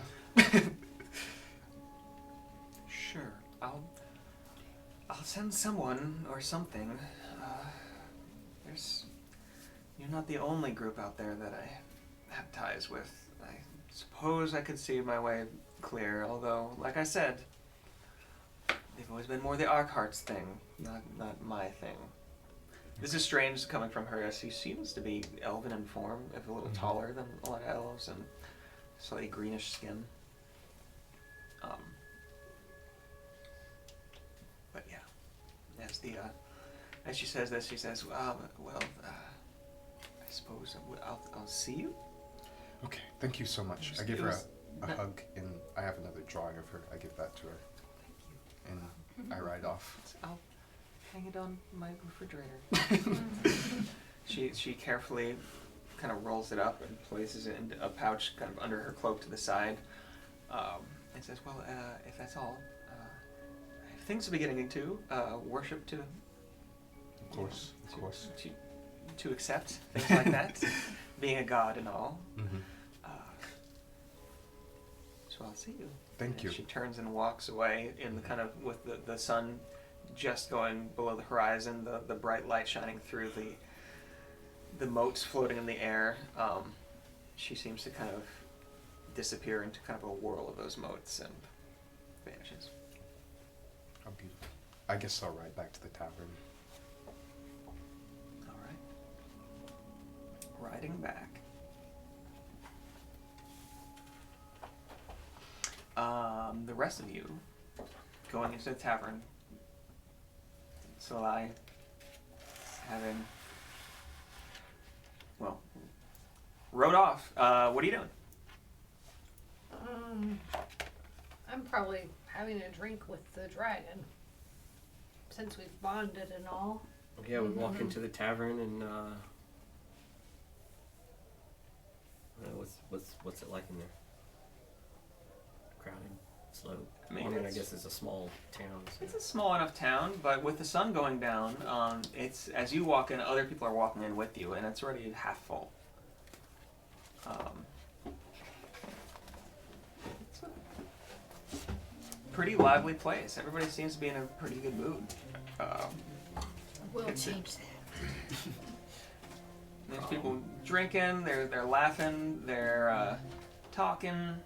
Sure, I'll send someone or something. You're not the only group out there that I have ties with. I suppose I could see my way clear, although, like I said, they've always been more the Arkhart's thing, not my thing. This is strange coming from her, as she seems to be elven in form, if a little taller than a lot of elves, and slightly greenish skin. But yeah, as she says this, she says, I suppose I'll see you. Okay, thank you so much. I give her a hug, and I have another drawing of her. I give that to her. Thank you. And I ride off. I'll hang it on my refrigerator. She carefully kind of rolls it up and places it in a pouch kind of under her cloak to the side, and says, well, if that's all, I have things to be getting into, worship to... Of course. To accept, things like that, being a god and all. Mm-hmm. So I'll see you. Thank And you. she turns and walks away in the kind of with the sun just going below the horizon, the bright light shining through the moats floating in the air. She seems to kind of disappear into kind of a whirl of those moats and vanishes. How beautiful. I guess I'll ride back to the tavern. All right. Riding back. The rest of you going into the tavern. Salai having, well, rode off. What are you doing? I'm probably having a drink with the dragon, since we've bonded and all. Yeah, we walk into the tavern and what's it like in there? Crowded, slow. I mean, I it's- guess it's a small town. So. It's a small enough town, but with the sun going down, it's as you walk in, other people are walking in with you, and it's already half full. It's a pretty lively place. Everybody seems to be in a pretty good mood. We'll It's a- change that. There's people drinking, they're laughing, they're talking.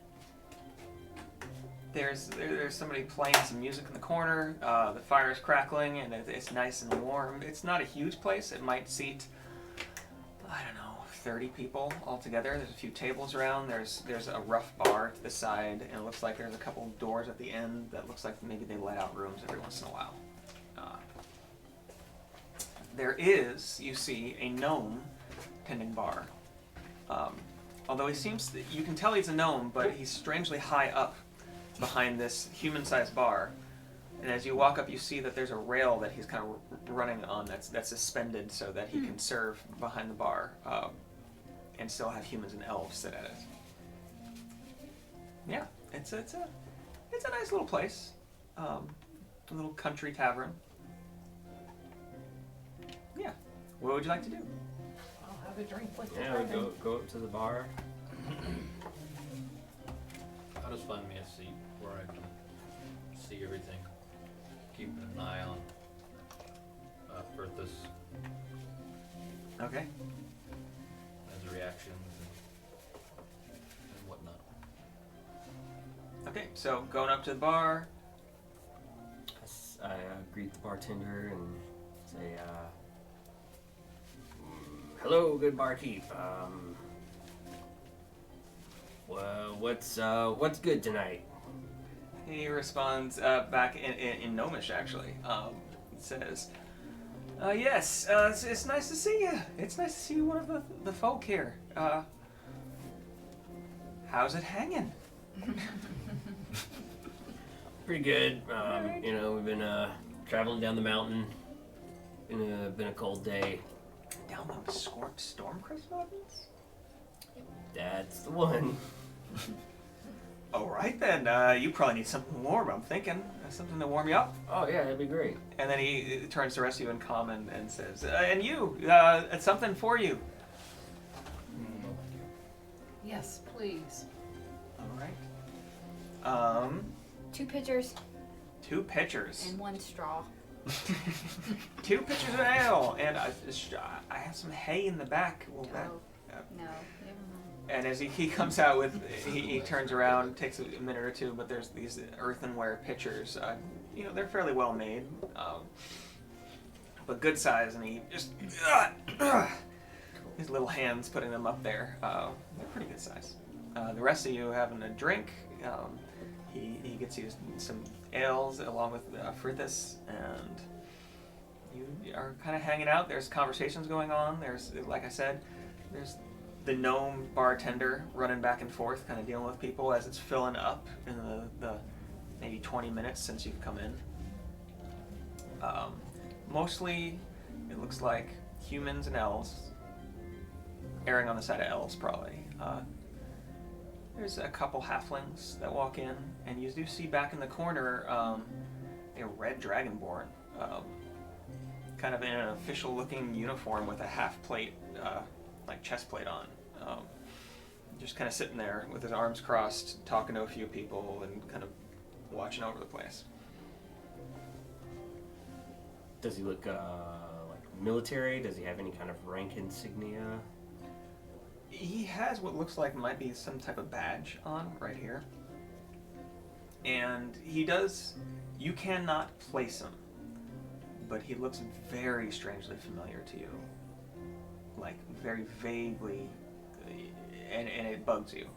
There's somebody playing some music in the corner. The fire's crackling and it's nice and warm. It's not a huge place. It might seat, I don't know, 30 people altogether. There's a few tables around. There's a rough bar to the side, and it looks like there's a couple doors at the end that looks like maybe they let out rooms every once in a while. There is, you see, a gnome tending bar. Although he seems, you can tell he's a gnome, but he's strangely high up behind this human-sized bar. And as you walk up, you see that there's a rail that he's kind of running on that's suspended so that he can serve behind the bar and still have humans and elves sit at it. Yeah, it's a nice little place, a little country tavern. Yeah, what would you like to do? I'll have a drink with you. Yeah, we go up to the bar. I'll just find me a seat where I can see everything. Keeping an eye on Berthas Okay. as reactions and whatnot. Okay, so going up to the bar. I greet the bartender and say, hello, good barkeep. Well, what's good tonight? He responds back in Gnomish, actually. It says, yes, it's nice to see you. It's nice to see one of the folk here. How's it hanging? Pretty good. You know, we've been traveling down the mountain. Been a cold day. Down the Stormcrest Mountains? That's the one. All right, then. You probably need something warm, I'm thinking. Something to warm you up. Oh yeah, that'd be great. And then he turns to the rest of you in common and says, and you, it's something for you. Yes, please. All right. 2 pitchers 2 pitchers. and 1 straw. 2 pitchers of ale, and I have some hay in the back. Will that? Oh, no, never mind. And as he comes out with, he turns around, takes a minute or two, but there's these earthenware pitchers. You know, they're fairly well made, but good size, and he just his little hands putting them up there. They're pretty good size. The rest of you having a drink. He gets you some ales along with Frithis, and you are kind of hanging out. There's conversations going on. There's, like I said, there's the gnome bartender running back and forth, kind of dealing with people as it's filling up in the maybe 20 minutes since you've come in. Mostly, it looks like humans and elves, erring on the side of elves probably. There's a couple halflings that walk in, and you do see back in the corner a red dragonborn, kind of in an official-looking uniform with a half-plate, like chest plate on. Just kind of sitting there with his arms crossed, talking to a few people and kind of watching over the place. Does he look like military? Does he have any kind of rank insignia? He has what looks like might be some type of badge on right here. And he does, you cannot place him, but he looks very strangely familiar to you. Like very vaguely, and it bugs you.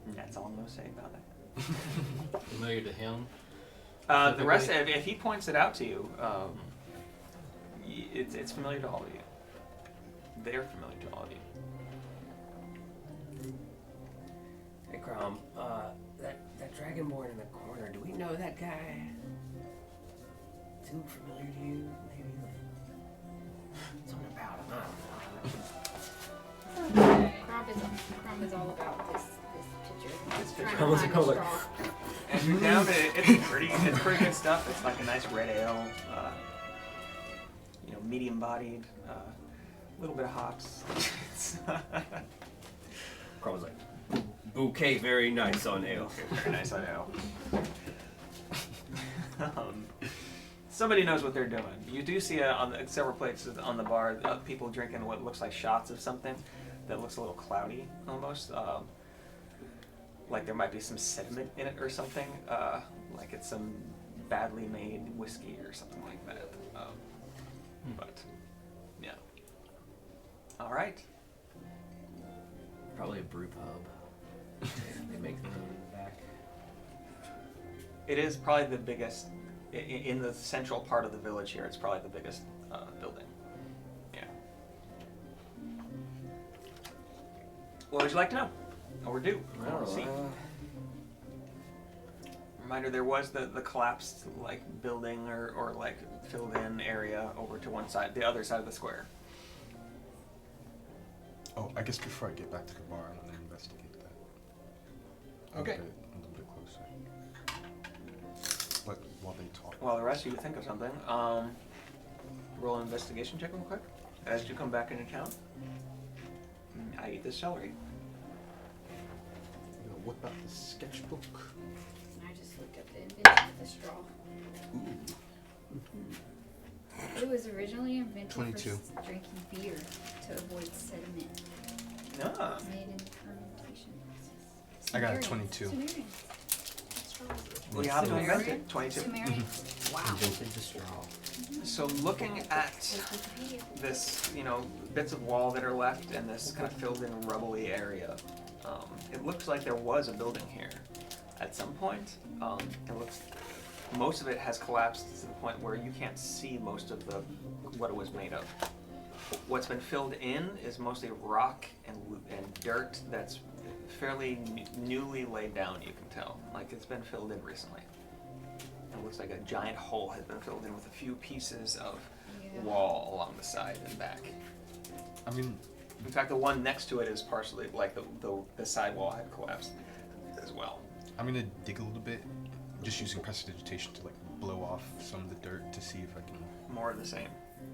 And that's all I'm going to say about that. Familiar to him? The rest, if he points it out to you, it's familiar to all of you. They're familiar to all of you. Hey, Crom, that dragonborn in the corner, do we know that guy? Too familiar to you? Maybe like something about him. I don't know. Crumb is all about this picture. This Trying picture. to What's find it a called? straw. And you're down to it's pretty good stuff. It's like a nice red ale, medium bodied, a little bit of hops. Crom was like, bouquet very nice on ale. Very nice on ale. Somebody knows what they're doing. You do see on several places on the bar people drinking what looks like shots of something that looks a little cloudy almost. Like there might be some sediment in it or something. Like it's some badly made whiskey or something like that. But yeah. All right. Probably a brew pub. They make their own in the back. It is probably the biggest in the central part of the village here. It's probably the biggest building. Yeah. What would you like to know? Or do? Or see? Reminder: there was the collapsed like building or like filled in area over to one side, the other side of the square. Oh, I guess before I get back to the bar, I'm gonna investigate that. Okay. A little bit closer. But while they talk. While the rest of you think of something, roll an investigation check real quick. As you come back into town, I eat this celery. You know, what about the sketchbook? I just looked up the invention of the straw. It was originally invented 22. for drinking beer to avoid sediment. Ah. Made in fermentation. I got a Sumerians. 22. Sumerians. What straw is it? Well, you have to Sumerian? invent it. 22. Sumerians. Wow. Invented the straw. So looking at Wikipedia. this, bits of wall that are left and this kind of filled in rubbly area, it looks like there was a building here at some point. Most of it has collapsed to the point where you can't see most of what it was made of. What's been filled in is mostly rock and dirt that's fairly newly laid down, you can tell. Like it's been filled in recently. It looks like a giant hole has been filled in with a few pieces of wall along the side and back. I mean, In fact, the one next to it is partially, like the side wall had collapsed as well. I'm gonna dig a little bit, just using prestidigitation to like blow off some of the dirt to see if I can More of the same.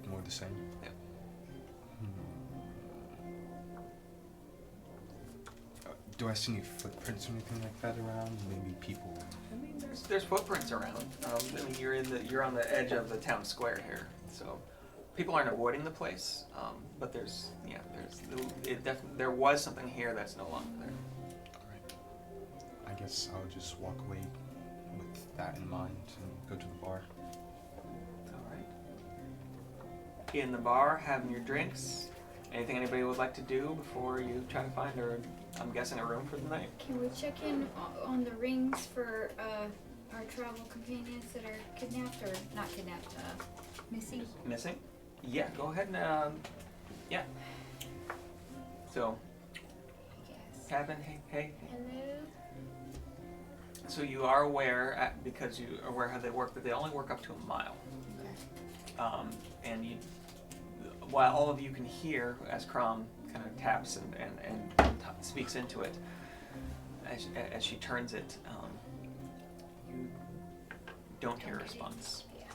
more of the same. Yep. Do I see any footprints or anything like that around? Maybe people. I mean, there's footprints around. I mean, you're on the edge of the town square here, so people aren't avoiding the place. But there was something here that's no longer there. Alright. I guess I'll just walk away with that in mind and go to the bar. All right. In the bar, having your drinks. Anything anybody would like to do before you try to find, I'm guessing, a room for the night? Can we check in on the rings for our travel companions that are kidnapped or not kidnapped, missing? Missing? Yeah, go ahead and yeah. So, Yes. cabin, hey. Hello. So you are aware, because you are aware how they work, that they only work up to a mile. Okay. And while all of you can hear as Crom kind of taps and speaks into it, as she turns it, you don't hear a response. Yeah.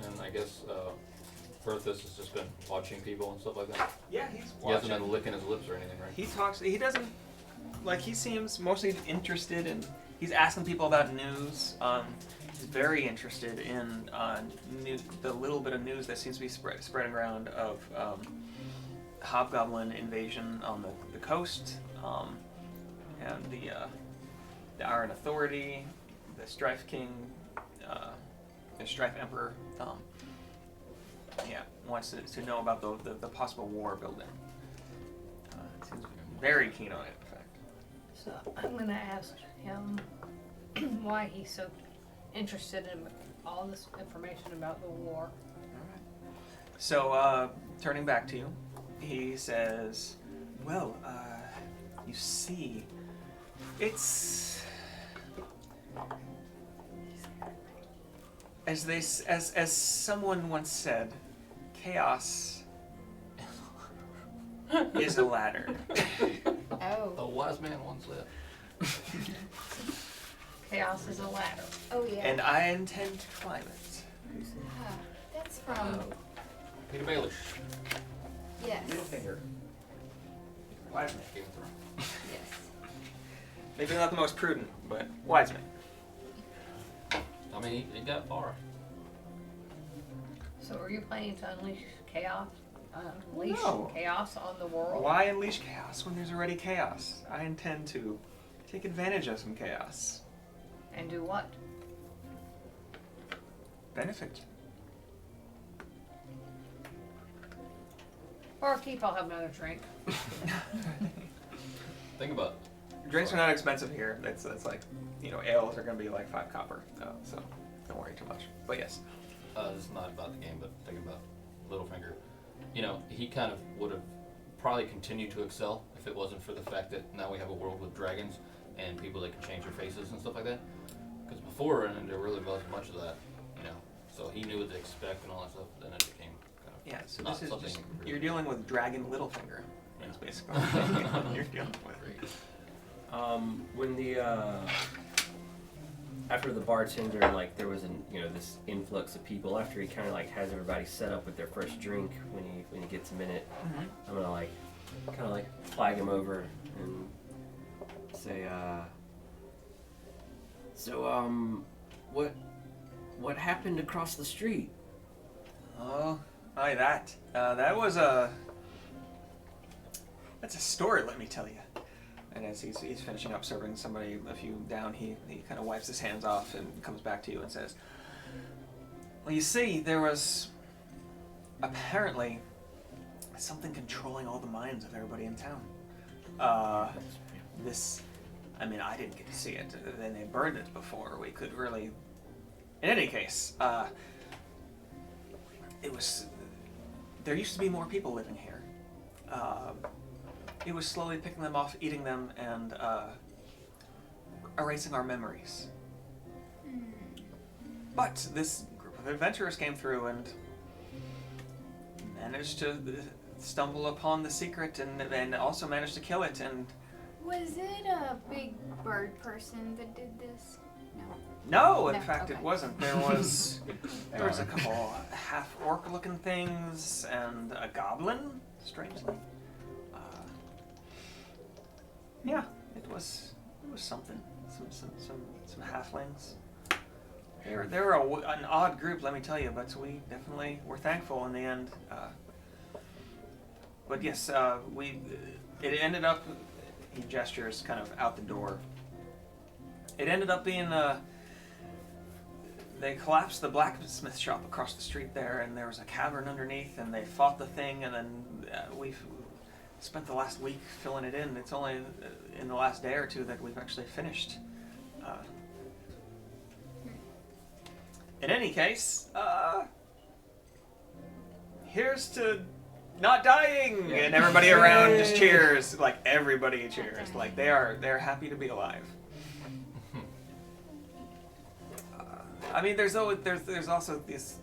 And I guess Berthus has just been watching people and stuff like that. Yeah, he's He hasn't watching. been licking his lips or anything, right? He talks. He doesn't. Like, he seems mostly interested in. He's asking people about news. He's very interested in the little bit of news that seems to be spreading around of hobgoblin invasion on the coast, and the Iron Authority, the Strife King, the Strife Emperor. Wants to know about the possible war building. Seems very keen on it, in fact. So I'm gonna ask him why he's so interested in all this information about the war. Alright. So, turning back to you, he says, well, you see, it's... As someone once said, chaos is a ladder. Oh. A wise man once said. Chaos is a ladder. Oh yeah. And I intend to climb it. Ah, that's from. Peter Baelish. Yes. Littlefinger. Wise man. Game of Thrones. Yes. Maybe not the most prudent, but wise man. I mean, he got far. So are you planning to unleash chaos? unleash No. chaos on the world. Why unleash chaos when there's already chaos? I intend to take advantage of some chaos. And do what? Benefit. Or keep, I'll have another drink. Think about Drinks are not expensive here. That's like, ales are going to be like 5 copper. So don't worry too much. But yes. this is not about the game, but think about Littlefinger. He kind of would have probably continued to excel if it wasn't for the fact that now we have a world with dragons and people that can change their faces and stuff like that. Because before, and there really wasn't much of that, So he knew what to expect and all that stuff. Then it became kind of Yeah, so not this is something just, really- you're dealing with Dragon Littlefinger. Yeah. That's basically what you're dealing with. When the after the bartender, like there was this influx of people. After he kind of like has everybody set up with their first drink when he gets a minute, I'm gonna like kind of like flag him over and say, what happened across the street? Oh, that. That's a story, let me tell you. And as he's finishing up serving somebody a few down, he kind of wipes his hands off and comes back to you and says, well, you see, there was apparently something controlling all the minds of everybody in town. I didn't get to see it. Then they burned it before we could really... In any case, there used to be more people living here. It was slowly picking them off, eating them, and erasing our memories. But this group of adventurers came through and managed to stumble upon the secret and also managed to kill it. And Was it a big bird person that did this? no, in No, fact, okay. it wasn't. There was a couple half-orc looking things and a goblin, strangely. Yeah, it was something. Some halflings. They were an odd group, let me tell you, but we definitely were thankful in the end. But yes, it ended up. He gestures kind of out the door. It ended up being they collapsed the blacksmith shop across the street there, and there was a cavern underneath, and they fought the thing, and then we've spent the last week filling it in. It's only in the last day or two that we've actually finished. In any case, here's to not dying, and everybody around just cheers. Like everybody cheers. Like they're happy to be alive. There's also this.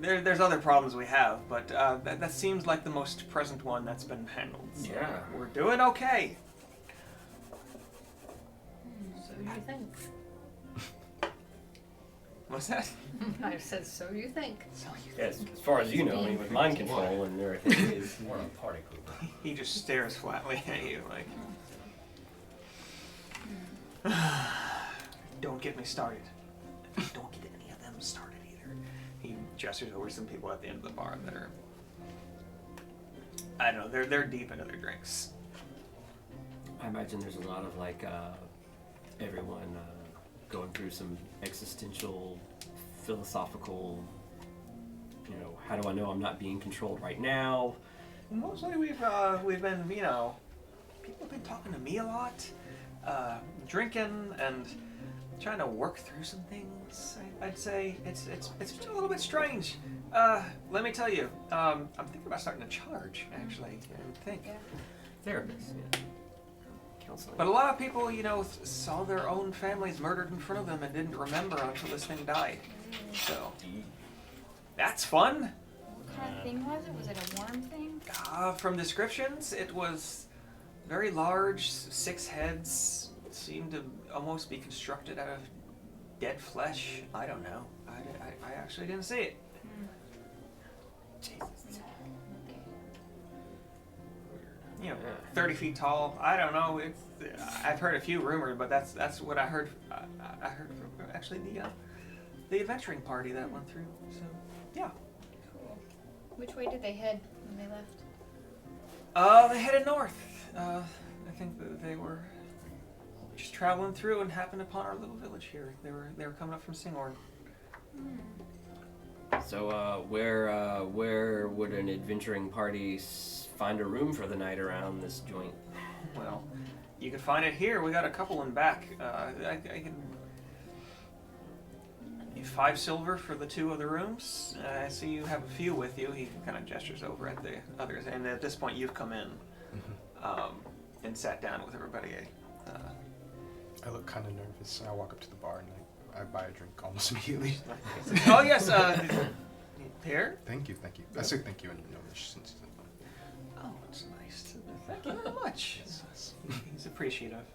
There's other problems we have, but that seems like the most present one that's been handled. So Yeah. we're doing okay. So you think? What's that? I said, so you think. Yes, as far as you know, with mind control and everything, is We're a party group. He just stares flatly at you like. Don't get me started. Don't get any of them started either. He gestures over some people at the end of the bar that are, I don't know, they're deep into their drinks. I imagine there's a lot of like everyone going through some existential, philosophical, how do I know I'm not being controlled right now? Mostly we've been, people have been talking to me a lot, drinking and trying to work through some things. I'd say it's been a little bit strange. Let me tell you, I'm thinking about starting to charge, actually. I think. Therapists, yeah. Counseling. But a lot of people, saw their own families murdered in front of them and didn't remember until this thing died. So that's fun. What kind of thing was it? Was it a worm thing? From descriptions, it was very large, 6 heads, seemed to almost be constructed out of dead flesh. I don't know. I actually didn't see it. Jesus. 30 feet tall. I don't know. I've heard a few rumors, but that's what I heard. I heard from actually the adventuring party that went through. So yeah. Which way did they head when they left? They headed north. I think that they were just traveling through and happened upon our little village here. They were coming up from Singorn. So, where would an adventuring party find a room for the night around this joint? Well, you can find it here. We got a couple in back. I can. 5 silver for the 2 other rooms. I see you have a few with you. He kind of gestures over at the others, and at this point, you've come in and sat down with everybody. I look kind of nervous, and I walk up to the bar and I buy a drink almost immediately. Oh yes, here. Thank you. I say thank you in English since he's Oh, it's nice. Thank you very much. He's appreciative.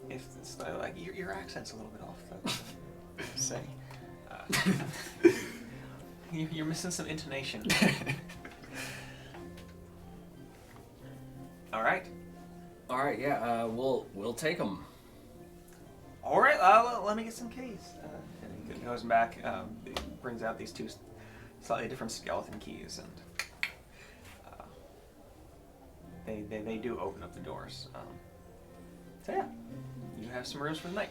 If it's like your accent's a little bit off, that's say. You're missing some intonation. All right. Yeah. We'll take them. All right. Let me get some keys. And he goes back. He brings out these 2 slightly different skeleton keys, and they do open up the doors. So yeah, you have some rooms for the night.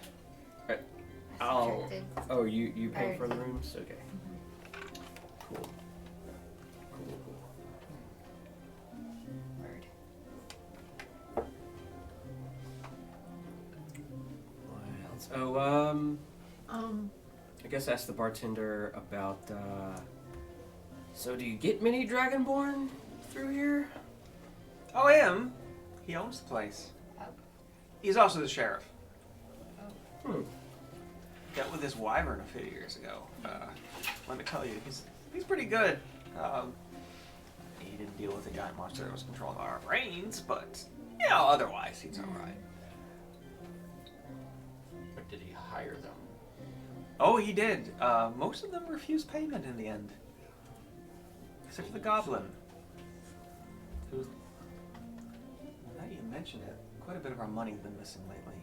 Subtracted. Oh, you pay for the Alright. rooms? Okay. Cool. Word. What else? Oh, I guess ask the bartender about, so do you get many Dragonborn through here? Oh, him. He owns the place. Oh. He's also the sheriff. Hmm. Dealt with this wyvern a few years ago. Let me tell you, he's pretty good. He didn't deal with a giant monster that was controlling our brains, but otherwise he's all right. But did he hire them? Oh, he did. Most of them refused payment in the end, except for the goblin. Who? Now you mention it, quite a bit of our money's been missing lately.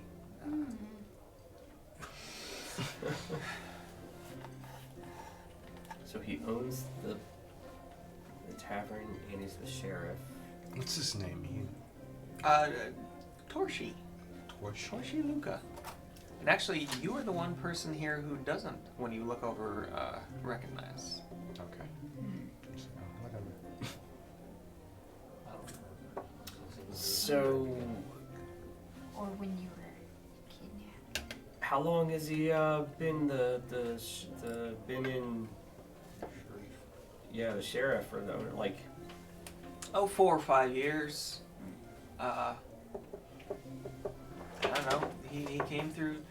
So he owns the tavern and he's the sheriff. What's his name? Torshi. Torshi Luca. And actually, you are the one person here who doesn't, when you look over, recognize. Okay. Whatever. I don't remember. So, Or when you were kidnapped. how long has he been been in? Yeah, the sheriff or like. Oh, 4 or 5 years. I don't know. He came through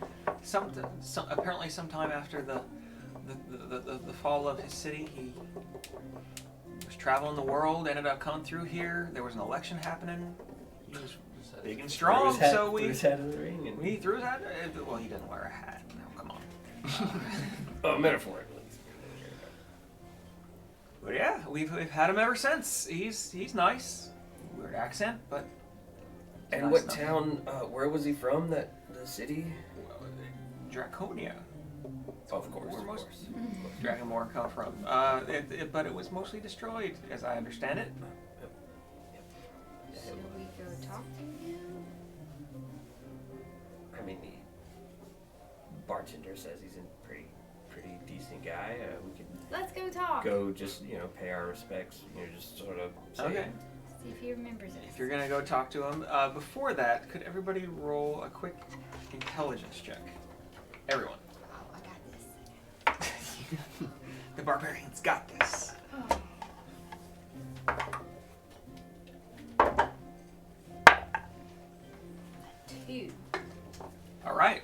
apparently sometime after the fall of his city. He was traveling the world, ended up coming through here. There was an election happening. He was big and strong, so we threw his hat in the ring and he threw his hat. Well, he didn't wear a hat. No, come on. oh, metaphorically. But yeah, we've had him ever since. He's nice. Weird accent, but. And nice what enough. town? Where was he from? The city? Draconia. Of course, Where of most course. Dragonborn come from. But it was mostly destroyed, as I understand it. Should we go talk to him? I mean, the bartender says he's a pretty decent guy. We could Let's go talk. go just pay our respects. Just sort of say, Okay. See if he remembers us. If you're gonna go talk to him, before that, could everybody roll a quick intelligence check? Everyone. Oh, I got this. The barbarian's got this. Oh. 2. All right.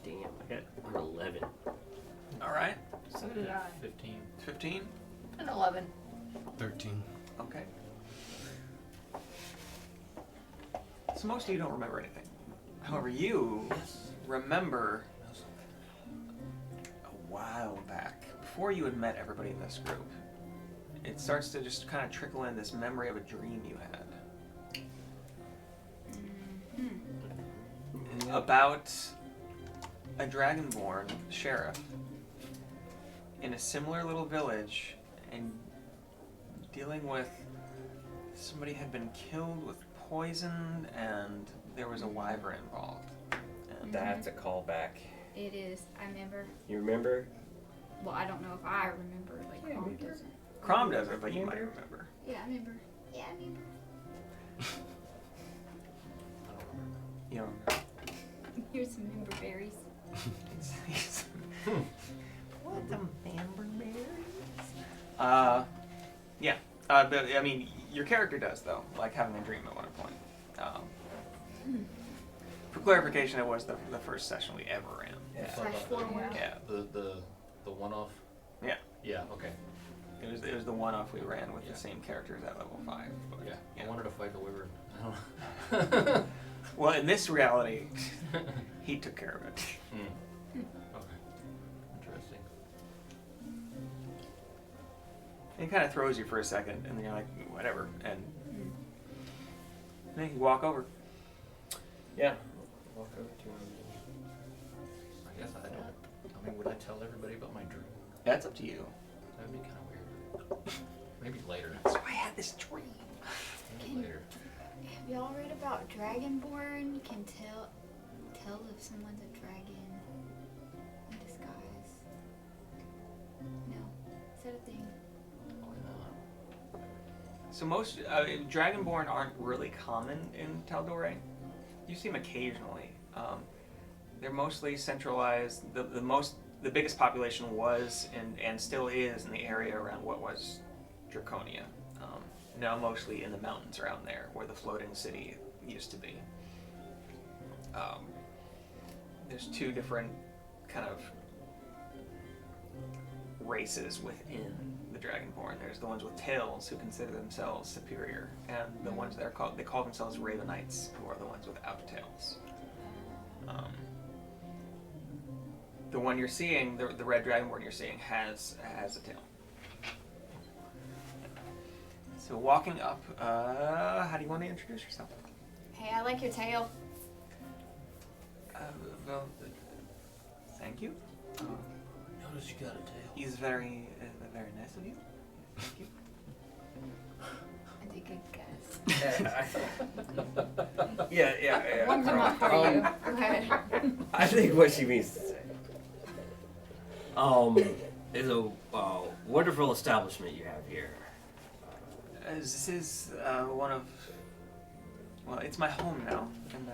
damn, I got an 11. All right. So did I. 15. 15. An 11. 13. Okay. So most of you don't remember anything. However, you remember a while back, before you had met everybody in this group, it starts to just kind of trickle in this memory of a dream you had. About a dragonborn sheriff in a similar little village and dealing with somebody had been killed with poison and there was a wyvern involved. And That's a callback. It is. I remember. You remember? Well, I don't know if I remember. Like, Yeah, Mom me too. doesn't. Crom does it, but you might remember. Yeah, I remember. Yeah, I remember. You don't remember. Here's some member berries. What the berries? Yeah. But I mean, your character does though, like having a dream at one point. For clarification, it was the first session we ever ran. Yeah. Flash forward. Yeah. The one-off? Yeah. Yeah, okay. It was the one-off we ran with Yeah. the same characters at level 5. But, Yeah, I wanted to fight the wyvern. I don't know. Well, in this reality, he took care of it. Okay. Interesting. It kind of throws you for a second, and then you're like, whatever, and then you walk over. Yeah. Walk over to him. I guess I don't. I mean, would I tell everybody about my dream? That's up to you. That'd be kind of weird. Maybe later. So I had this dream. Maybe later. Have y'all read about Dragonborn? Can tell if someone's a dragon in disguise. No, is that a thing? Probably not. So most Dragonborn aren't really common in Tal'Dorei. You see them occasionally. They're mostly centralized. The biggest population was and still is in the area around what was Draconia. Now mostly in the mountains around there, where the floating city used to be. There's two different kind of races within the Dragonborn. There's the ones with tails who consider themselves superior, and the ones that they call themselves Ravenites, who are the ones without tails. The one you're seeing, the red Dragonborn you're seeing, has a tail. So walking up, how do you want to introduce yourself? Hey, I like your tail. Well, thank you. Notice you got a tail. He's very nice of you. Thank you. I did good guess. Yeah. One come up for you. Go ahead. I think what she means to say. Is a wonderful establishment you have here. This is one of, well, it's my home now, and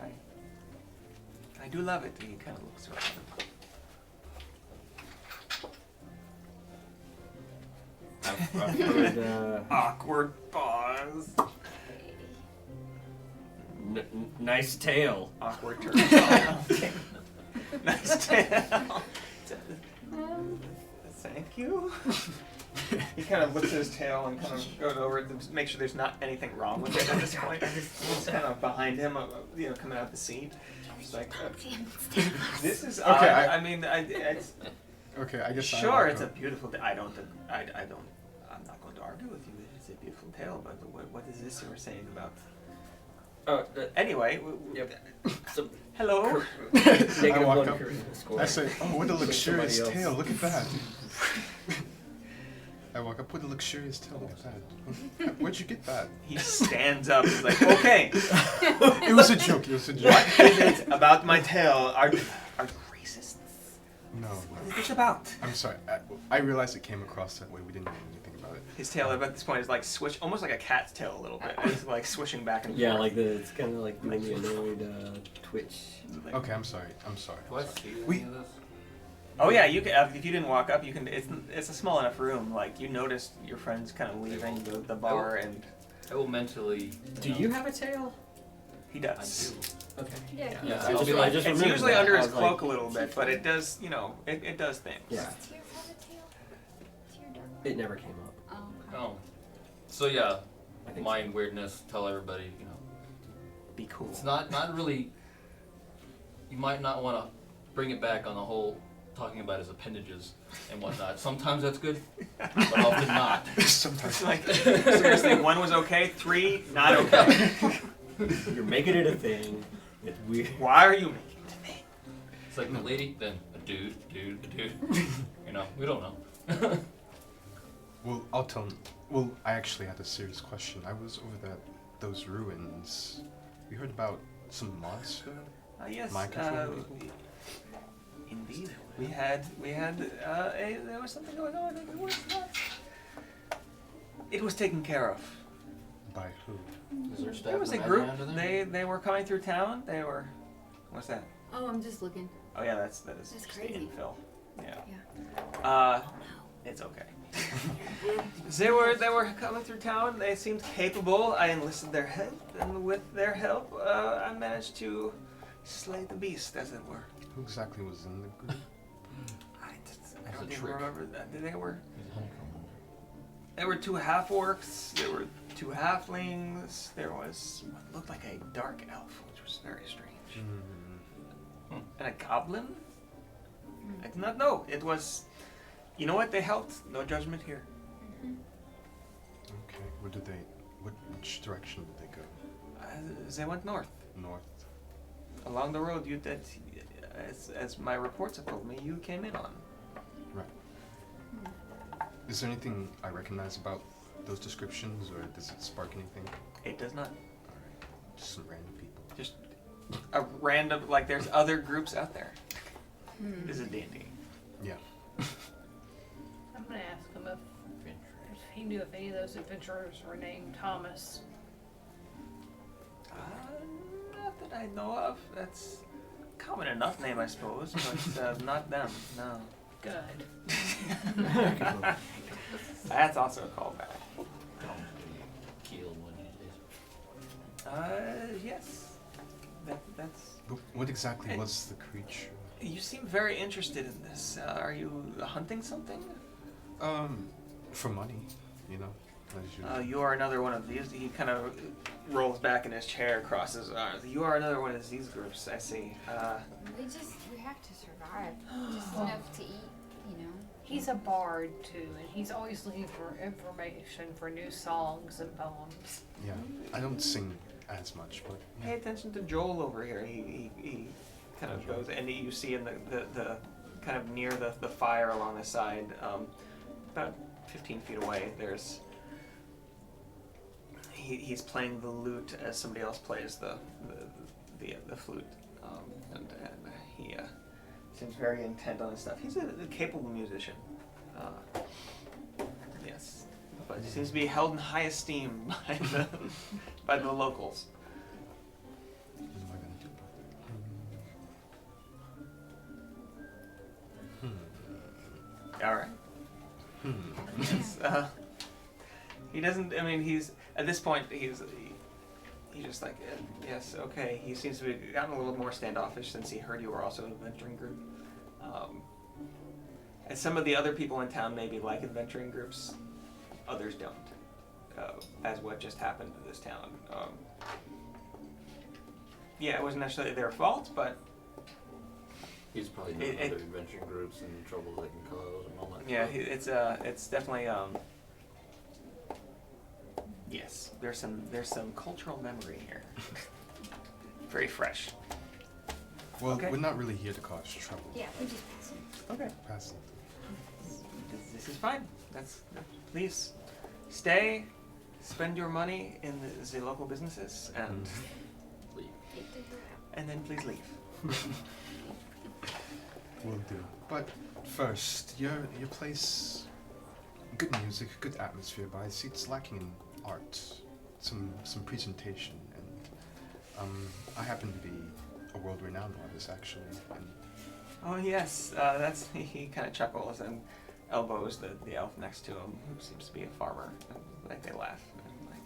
I do love it. He kind of looks around. I've heard, Awkward pause. nice tail. Awkward turn. Nice tail. Thank you. He kind of looks at his tail and kind of goes over it to make sure there's not anything wrong with it at this point. It's kind of behind him, coming out the seat. It's like, this is Okay, odd. I mean, it's Okay, I guess sure it's a beautiful. I'm not going to argue with you. It's a beautiful tale, but what is this you were saying about? Anyway, Yep. So, hello. negative walk one up. charisma score. I say, oh, what a luxurious Somebody tail, else. look at that. I walk up, what a luxurious tail, look at that. Where'd you get that? He stands up. He's like, okay, It was a joke, it was a joke. what is it about my tail? Are you racist? No, What is this about? I'm sorry. I realized it came across that way. We didn't know anything about it. His tail at this point is like almost like a cat's tail a little bit. It's like swishing back and forth. Yeah, like it's kind of like doing the annoyed twitch. Like- Okay, I'm sorry. I'm sorry. Do I I'm sorry. see We- any of this? Oh yeah, you can. If you didn't walk up, you can. It's a small enough room. Like you noticed your friends kind of leaving the bar, and I will mentally. Do you have a tail? he I does. do. Okay. Yeah. Yeah, I I'll just- be I like, just It's remembered usually that. under I his was cloak like, a little bit, but it does. It does things. Yeah. Does Tears have a tail? Tear dark. It never came up. Oh, okay. Oh. So yeah, I think mind weirdness. Tell everybody. Be cool. It's not really. You might not want to bring it back on the whole talking about his appendages and whatnot. Sometimes that's good, but often not. Sometimes. It's like seriously, 1 was okay, 3 not okay. You're making it a thing. It's weird. Why are you making it a thing? It's like the lady, then a dude. We don't know. Well, I'll tell him. Well, I actually had a serious question. I was over those ruins. We heard about some monster? Yes. Mind controlling people? Indeed. We had there was something going on. It was taken care of. By who? Is there staff There was a in the group. under there? They were coming through town. They were. What's that? Oh, I'm just looking. Oh yeah, that is That's just crazy. infill. Yeah. Yeah. It's okay. They were coming through town. They seemed capable. I enlisted their help, and with their help, I managed to slay the beast, as it were. Who exactly was in the group? I As a don't even trick. remember that. There He's a honeycomb. were 2 half-orcs. There were 2 halflings. There was what looked like a dark elf, which was very strange, and a goblin. I do not know. It was. You know what? They helped. No judgment here. Okay. Which direction did they go? They went north. North. Along the road as my reports have told me, you came in on. Right. Is there anything I recognize about those descriptions, or does it spark anything? It does not. Alright. Just some random people. Just a random, like there's other groups out there. This is D&D. Yeah. I'm gonna ask him if he knew if any of those adventurers were named Thomas. Not that I know of. That's a common enough name, I suppose, but not them, no. Good. That's also a callback. Killed one of these days. Yes. That's... But what exactly Hey. was the creature? You seem very interested in this. Are you hunting something? For money, you know. As usual. You are another one of these. He kind of rolls back in his chair, crosses his arms. You are another one of these groups, I see. We have to survive. Just enough to eat, you know. He's a bard too, and he's always looking for information for new songs and poems. Yeah. I don't sing as much, but Pay attention to Joel over here. He kind of goes, and you see in the kind of near the fire along the side, about 15 feet away, there's he's playing the lute as somebody else plays the flute, and he seems very intent on his stuff. He's a capable musician. Yes, but he seems to be held in high esteem by the locals. what am I gonna do about it? All right. Yes, he doesn't. I mean, he's at this point. He's just like, yes, okay. He seems to have gotten a little more standoffish since he heard you were also an adventuring group. And some of the other people in town maybe like adventuring groups, others don't. As what just happened to this town. Yeah, it wasn't necessarily their fault, but He's probably known other adventuring groups and the troubles they can cause and all that. yeah, stuff. it's definitely yes. There's some cultural memory here. Very fresh. Well, Okay. we're not really here to cause trouble. Yeah, we just pass it. Okay. Pass it. This is fine. Please stay, spend your money in the local businesses, and Leave. and then please leave. Will do. But first, your place, good music, good atmosphere, but I see it's lacking in art, some presentation, and I happen to be a world-renowned artist actually, and Oh yes, that's he kind of chuckles and elbows the elf next to him, who seems to be a farmer. Like they laugh. Like,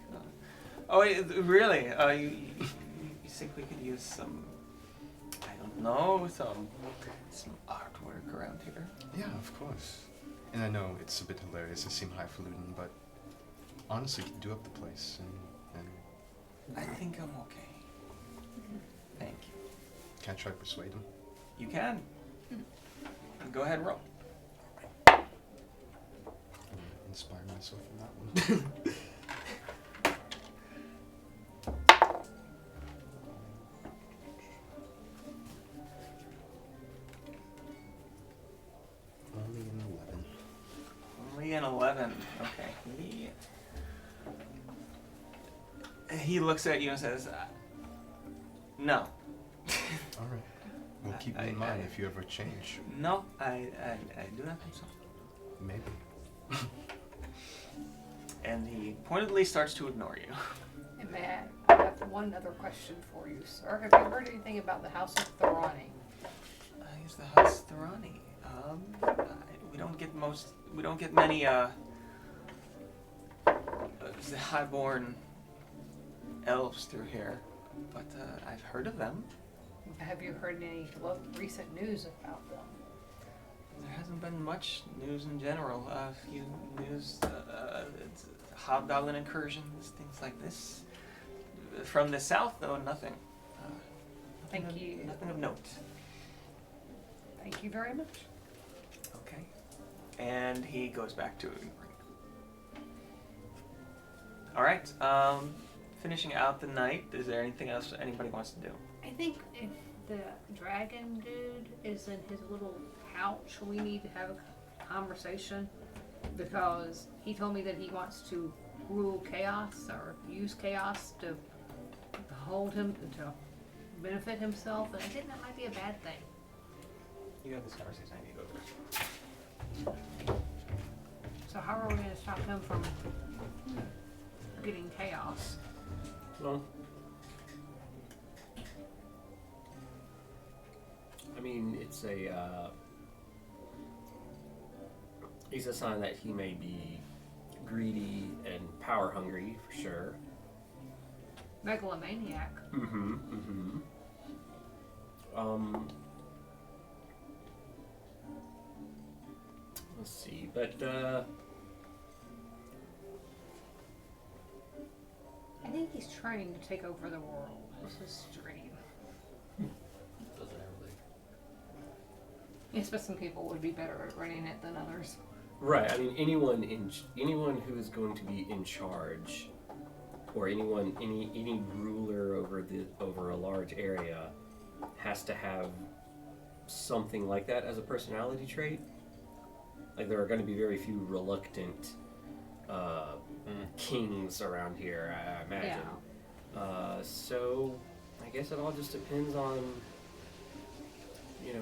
oh, really? You think we could use some? I don't know, some artwork around here. yeah, of course. And I know it's a bit hilarious to seem highfalutin, but honestly, you can do up the place, and I think I'm okay. Thank you. can I try to persuade him? You can. Go ahead and roll. Inspire myself in that one. Only an 11. Only an 11. Okay. He looks at you and says, no. All right. We'll keep it in mind if you ever change. No, I do not think so. Maybe. And he pointedly starts to ignore you. And Matt, I have one other question for you, sir. Have you heard anything about the House of Thorani? He's the House Thorani. We don't get many, the highborn elves through here, but I've heard of them. Have you heard any recent news about them? There hasn't been much news in general. A few news, hobgoblin incursions, things like this. From the south, though, nothing. Thank you. Nothing of note. Thank you very much. Okay. And he goes back to ignoring. All right. Finishing out the night. Is there anything else anybody wants to do? I think if the dragon dude is in his little pouch, we need to have a conversation, because he told me that he wants to rule chaos or use chaos to hold him to benefit himself, and I think that might be a bad thing. You have this conversation. I need to go first. So how are we going to stop him from getting chaos? Well, I mean, it's a sign that he may be greedy and power hungry, for sure. Megalomaniac. Let's see, but I think he's trying to take over the world. This is strange. Doesn't ever leave. Yes, but some people would be better at running it than others. right. I mean, anyone who is going to be in charge, or any ruler over a large area, has to have something like that as a personality trait. Like, there are going to be very few reluctant kings around here, I imagine. Yeah. So I guess it all just depends on,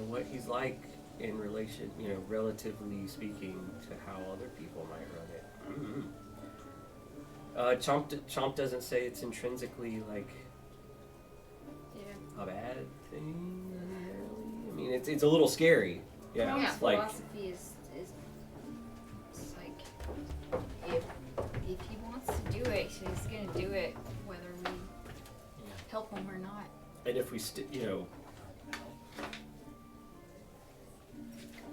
what he's like in relation, relatively speaking, to how other people might run it. Chomp doesn't say it's intrinsically like a bad thing. Really. I mean, it's a little scary. Yeah, Chrome's it's like philosophy is it's like if he wants to do it, he's gonna do it whether we help him or not. and if we If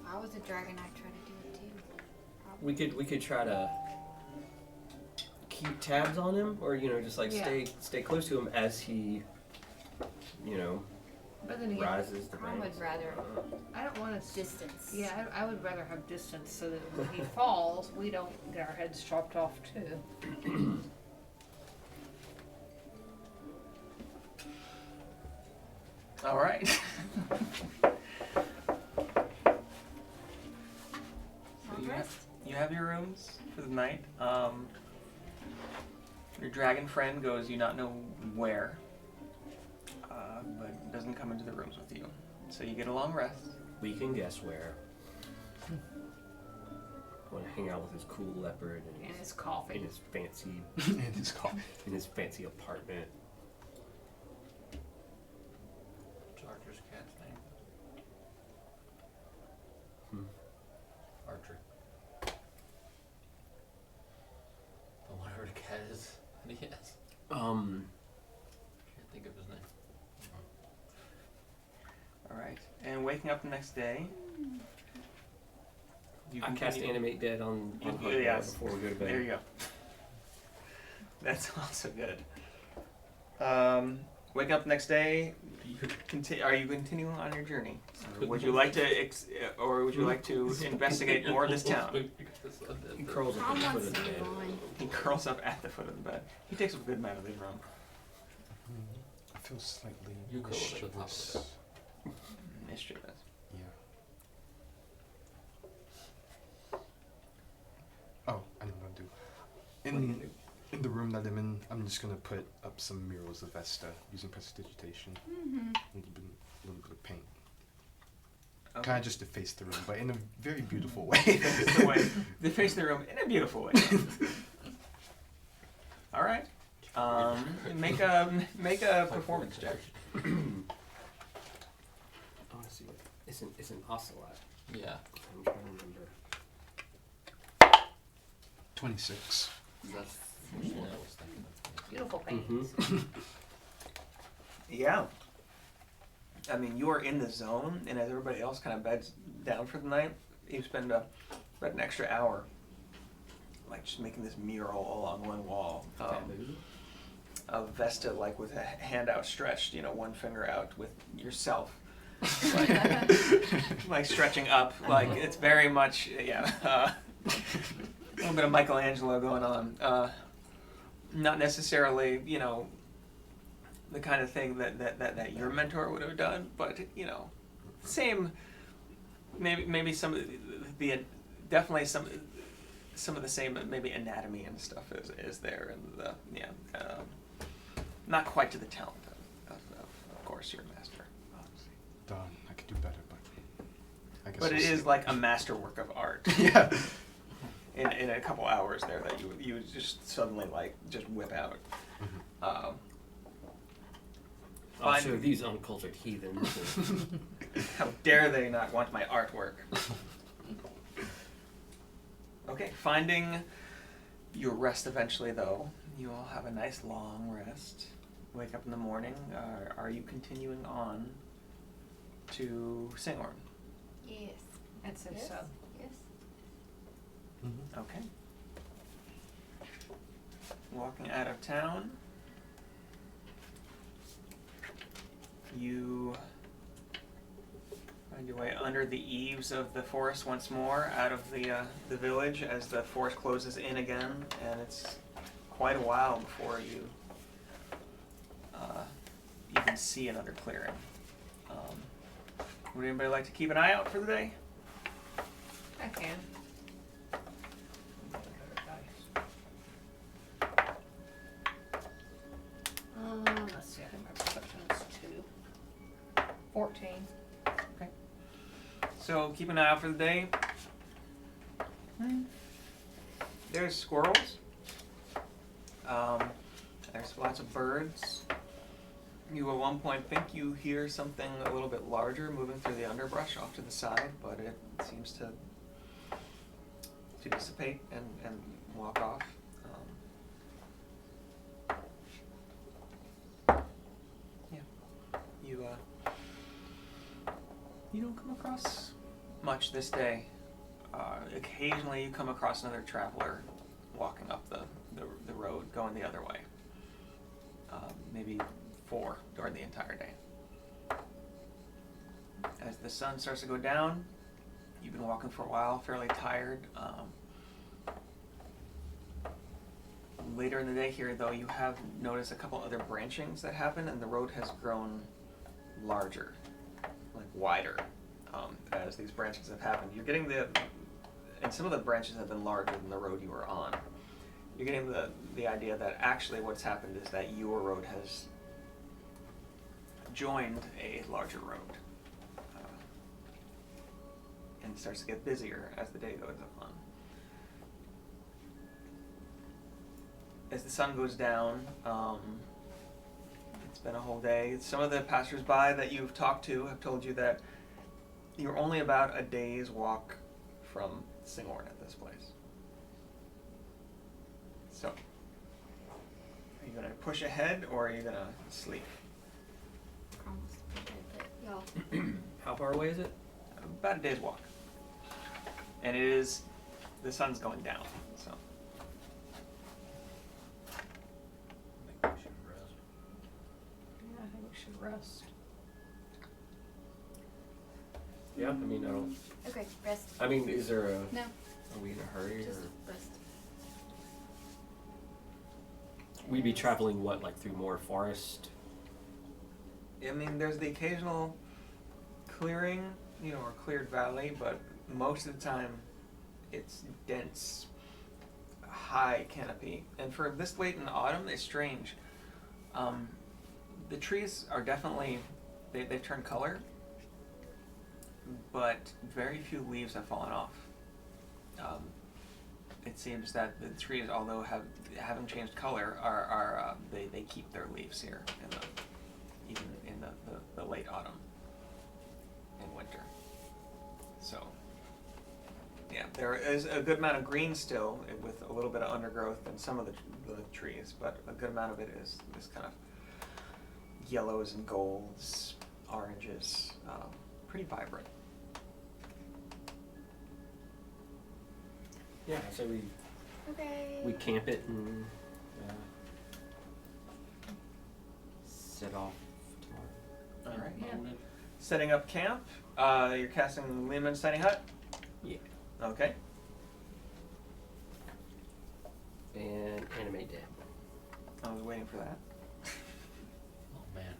I was a dragon, I'd try to do it too. Probably. we could try to keep tabs on him, or just like stay close to him as he But then again, rises the Chrome ranks. would rather I don't want to. distance. Yeah, I would rather have distance so that when he falls, we don't get our heads chopped off too. All right. Long rest? You have your rooms for the night. Your dragon friend goes, you not know where, but doesn't come into the rooms with you. So you get a long rest. We can guess where. Want to hang out with his cool leopard And and his coffee. in his fancy And his coffee. in his fancy apartment. Archer's cat's name? Archer. The one where the cat is. Yes. Can't think of his name. All right. And waking up the next day, you I cast continue- Animate Dead on You- Huckleberry yes. before we go to bed. There you go. That's also good. Wake up next day. Are you continuing on your journey? Would you like to, investigate more of this town? He curls up Chrome at the foot wants of to the bed. move on. He curls up at the foot of the bed. He takes a good amount of his room. I feel slightly You curl up at the top of mischievous. Mischievous. Yeah. Oh, I know what I'll do. What do you do? In the room that I'm in, I'm just gonna put up some murals of Vesta using prestidigitation. Mm-hmm. A little bit of paint. Okay. Kind of just deface the room, but in a very beautiful way. Deface the room in a beautiful way. All right. Make a performance check. I want to see what. It's an ocelot. Yeah. I'm trying to remember. 26. That's what I was thinking of. Beautiful paintings. Mm-hmm. Yeah. I mean, you are in the zone, and as everybody else kind of beds down for the night, you spend about an extra hour, like just making this mural along one wall of Vesta, like with a hand outstretched, one finger out with yourself, like stretching up, like it's very much a little bit of Michelangelo going on. Not necessarily, the kind of thing that your mentor would have done, but same. Maybe some of the definitely some of the same maybe anatomy and stuff is there, and not quite to the talent of course your master. Done. I could do better, but I guess. But we'll it is see. like a masterwork of art. Yeah. In a couple hours there that you would just suddenly like just whip out. I'll Fine. show these uncultured heathens. How dare they not want my artwork? Okay, finding your rest eventually, though. You all have a nice long rest. Wake up in the morning. Are you continuing on to Singhorn? Yes. I'd say Yes. so. Yes. Mm-hmm. Okay. Walking out of town. You find your way under the eaves of the forest once more, out of the village as the forest closes in again, and it's quite a while before you even see another clearing. Would anybody like to keep an eye out for the day? I can. Let's see, I think my perception is 2. 14. So keep an eye out for the day. There's squirrels. There's lots of birds. You at one point think you hear something a little bit larger moving through the underbrush off to the side, but it seems to dissipate and walk off. You don't come across much this day. Occasionally you come across another traveler walking up the road, going the other way. Maybe 4 during the entire day. As the sun starts to go down, you've been walking for a while, fairly tired. Later in the day here, though, you have noticed a couple other branchings that happen, and the road has grown larger, like wider, as these branches have happened. You're getting and some of the branches have been larger than the road you were on. You're getting the idea that actually what's happened is that your road has joined a larger road. And starts to get busier as the day goes on. As the sun goes down, it's been a whole day. Some of the passersby that you've talked to have told you that you're only about a day's walk from Singhorn at this place. So, are you going to push ahead or are you going to sleep? Almost did, but y'all. How far away is it? About a day's walk. And it is, the sun's going down, so. I think we should rest. Yeah, I think we should rest. Yeah, I mean, I don't. Okay, rest. I mean, is there a? No, Are we in a hurry just or? rest. We'd be traveling what, like through more forest? I mean, there's the occasional clearing, or cleared valley, but most of the time it's dense high canopy, and for this late in autumn, it's strange. The trees are definitely they've turned color, but very few leaves have fallen off. It seems that the trees, although haven't changed color, are they keep their leaves here even in the late autumn and winter. So yeah, there is a good amount of green still with a little bit of undergrowth in some of the trees, but a good amount of it is this kind of yellows and golds, oranges, pretty vibrant. Yeah, so Okay. we camp it and set off tomorrow. All right. Yeah. Setting up camp. You're casting Lehman's Tiny Hut? Yeah. Okay. And animate dab. I was waiting for that. Oh man.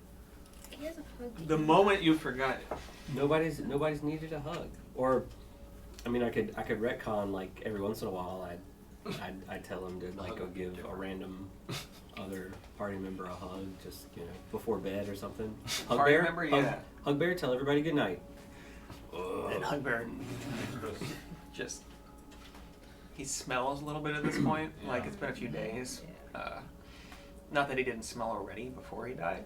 He has a hug. The moment you forgot it. Nobody's needed a hug. Or, I mean, I could retcon like every once in a while. I'd tell him to like go give a random other party member a hug, just before bed or something. Hug Party bear, member, hug, yeah. hug bear. Tell everybody good night. And Hugbear just he smells a little bit at this point, like it's been a few days. Not that he didn't smell already before he died.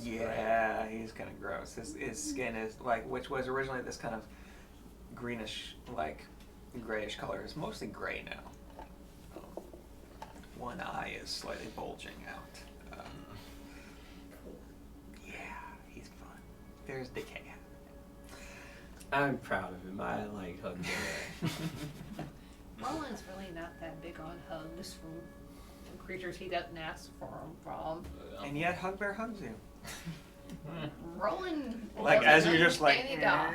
Yeah, he's kind of gross. His skin is like, which was originally this kind of greenish, like grayish color. It's mostly gray now. One eye is slightly bulging out. Yeah, he's fun. There's Decay. I'm proud of him. I like hug bear. Roland's really not that big on hugs from creatures he doesn't ask for them from. And yet Hugbear hugs you. Roland, Like, doesn't as you're just like, understand it all.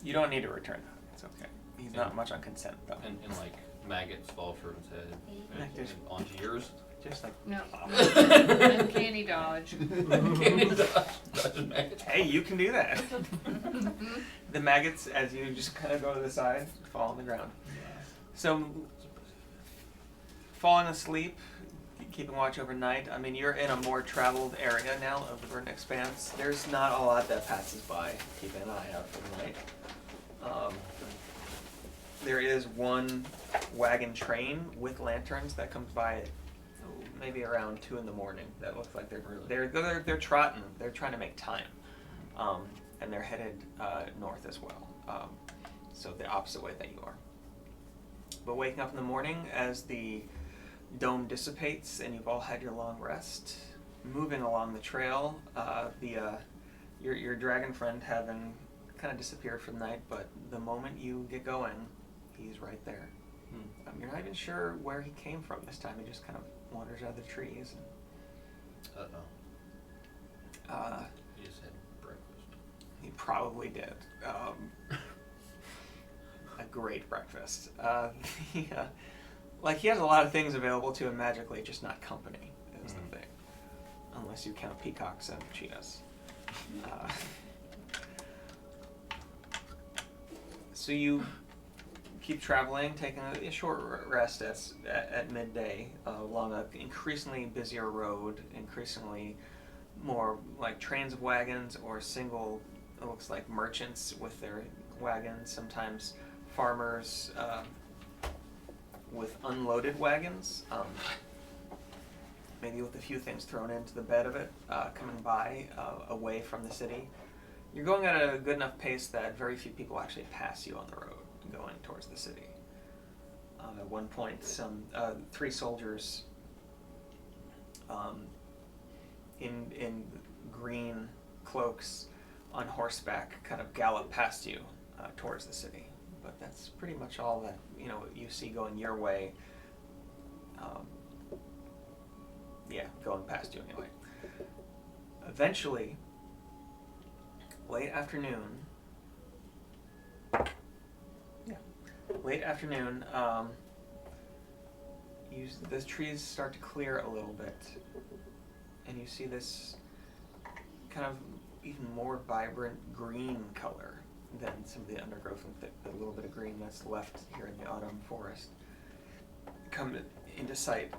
You don't need to return that. It's okay. He's not much on consent though. And like maggots fall from his head Like and just- onto yours. Just like, No, uncanny dodge. Dodging maggots. hey, you can do that. The maggots, as you just kind of go to the side, fall on the ground. So, falling asleep, keeping watch overnight. I mean, you're in a more traveled area now of the Verdant Expanse. There's not a lot that passes by. Keep an eye out for the night. There is one wagon train with lanterns that comes by maybe around 2 in the morning. That looks like they're trotting. They're trying to make time, and they're headed north as well. So the opposite way that you are. But waking up in the morning as the dome dissipates and you've all had your long rest, moving along the trail, your dragon friend having kind of disappeared for the night, but the moment you get going, he's right there. You're not even sure where he came from this time. He just kind of wanders out of the trees. He just had breakfast. He probably did. A great breakfast. Like he has a lot of things available to him magically, just not company is the thing. Unless you count peacocks and cheetahs. So you keep traveling, taking a short rest at midday along an increasingly busier road, increasingly more like trains of wagons or single, it looks like merchants with their wagons, sometimes farmers with unloaded wagons, maybe with a few things thrown into the bed of it, coming by away from the city. You're going at a good enough pace that very few people actually pass you on the road going towards the city. At one point, some 3 soldiers in green cloaks on horseback kind of gallop past you towards the city. But that's pretty much all that you see going your way. Going past you anyway. Eventually, late afternoon, the trees start to clear a little bit, and you see this kind of even more vibrant green color than some of the undergrowth and the little bit of green that's left here in the autumn forest come into sight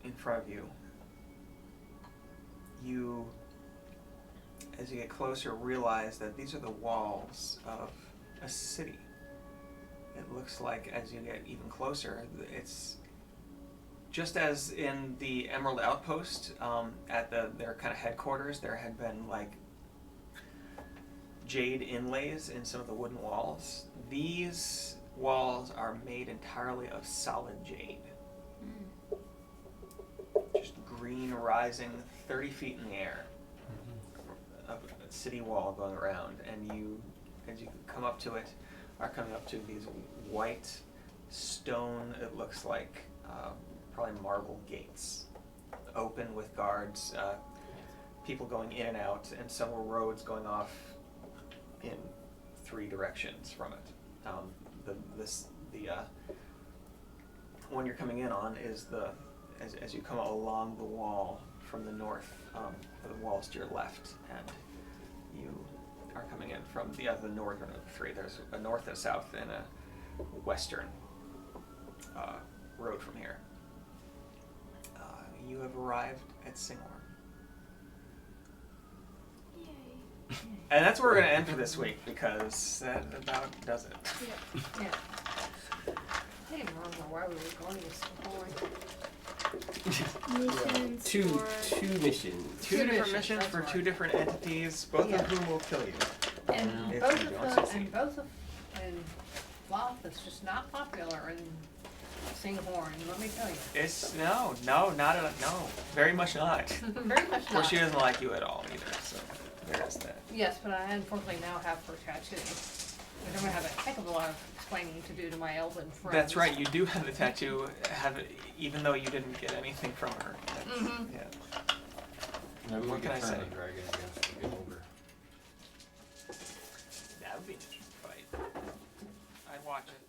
in front of you. You, as you get closer, realize that these are the walls of a city. It looks like as you get even closer, it's just as in the Emerald Outpost, at their kind of headquarters, there had been like jade inlays in some of the wooden walls. These walls are made entirely of solid jade. Just green rising 30 feet in the air. A city wall going around, and you, as you come up to it, are coming up to these white stone, it looks like probably marble gates, open with guards, people going in and out, and several roads going off in 3 directions from it. The one you're coming in on is as you come along the wall from the north, the walls to your left, and you are coming in from the northern of the 3. There's a north, a south, and a western road from here. You have arrived at Singhorn. Yay. And that's where we're going to end for this week, because that about does it. Yeah. I didn't remember why we were going this before. Missions Two for missions. 2 different missions, missions that's for right. 2 different entities, both Yeah. of whom will kill you. And If both you of don't them, succeed. and both of, and Loth is just not popular in Singhorn, let me tell you. It's no, not at all. No, very much not. Very much Of course, not. she doesn't like you at all either. So there is that. Yes, but I unfortunately now have her tattoo. Which I'm gonna have a heck of a lot of explaining to do to my elven friends. That's right. You do have the tattoo. Have it, even though you didn't get anything from her. That's, Mhm. Yeah. Maybe What we can can I turn say? the dragon against the get older. That would be an interesting fight. I'd watch it.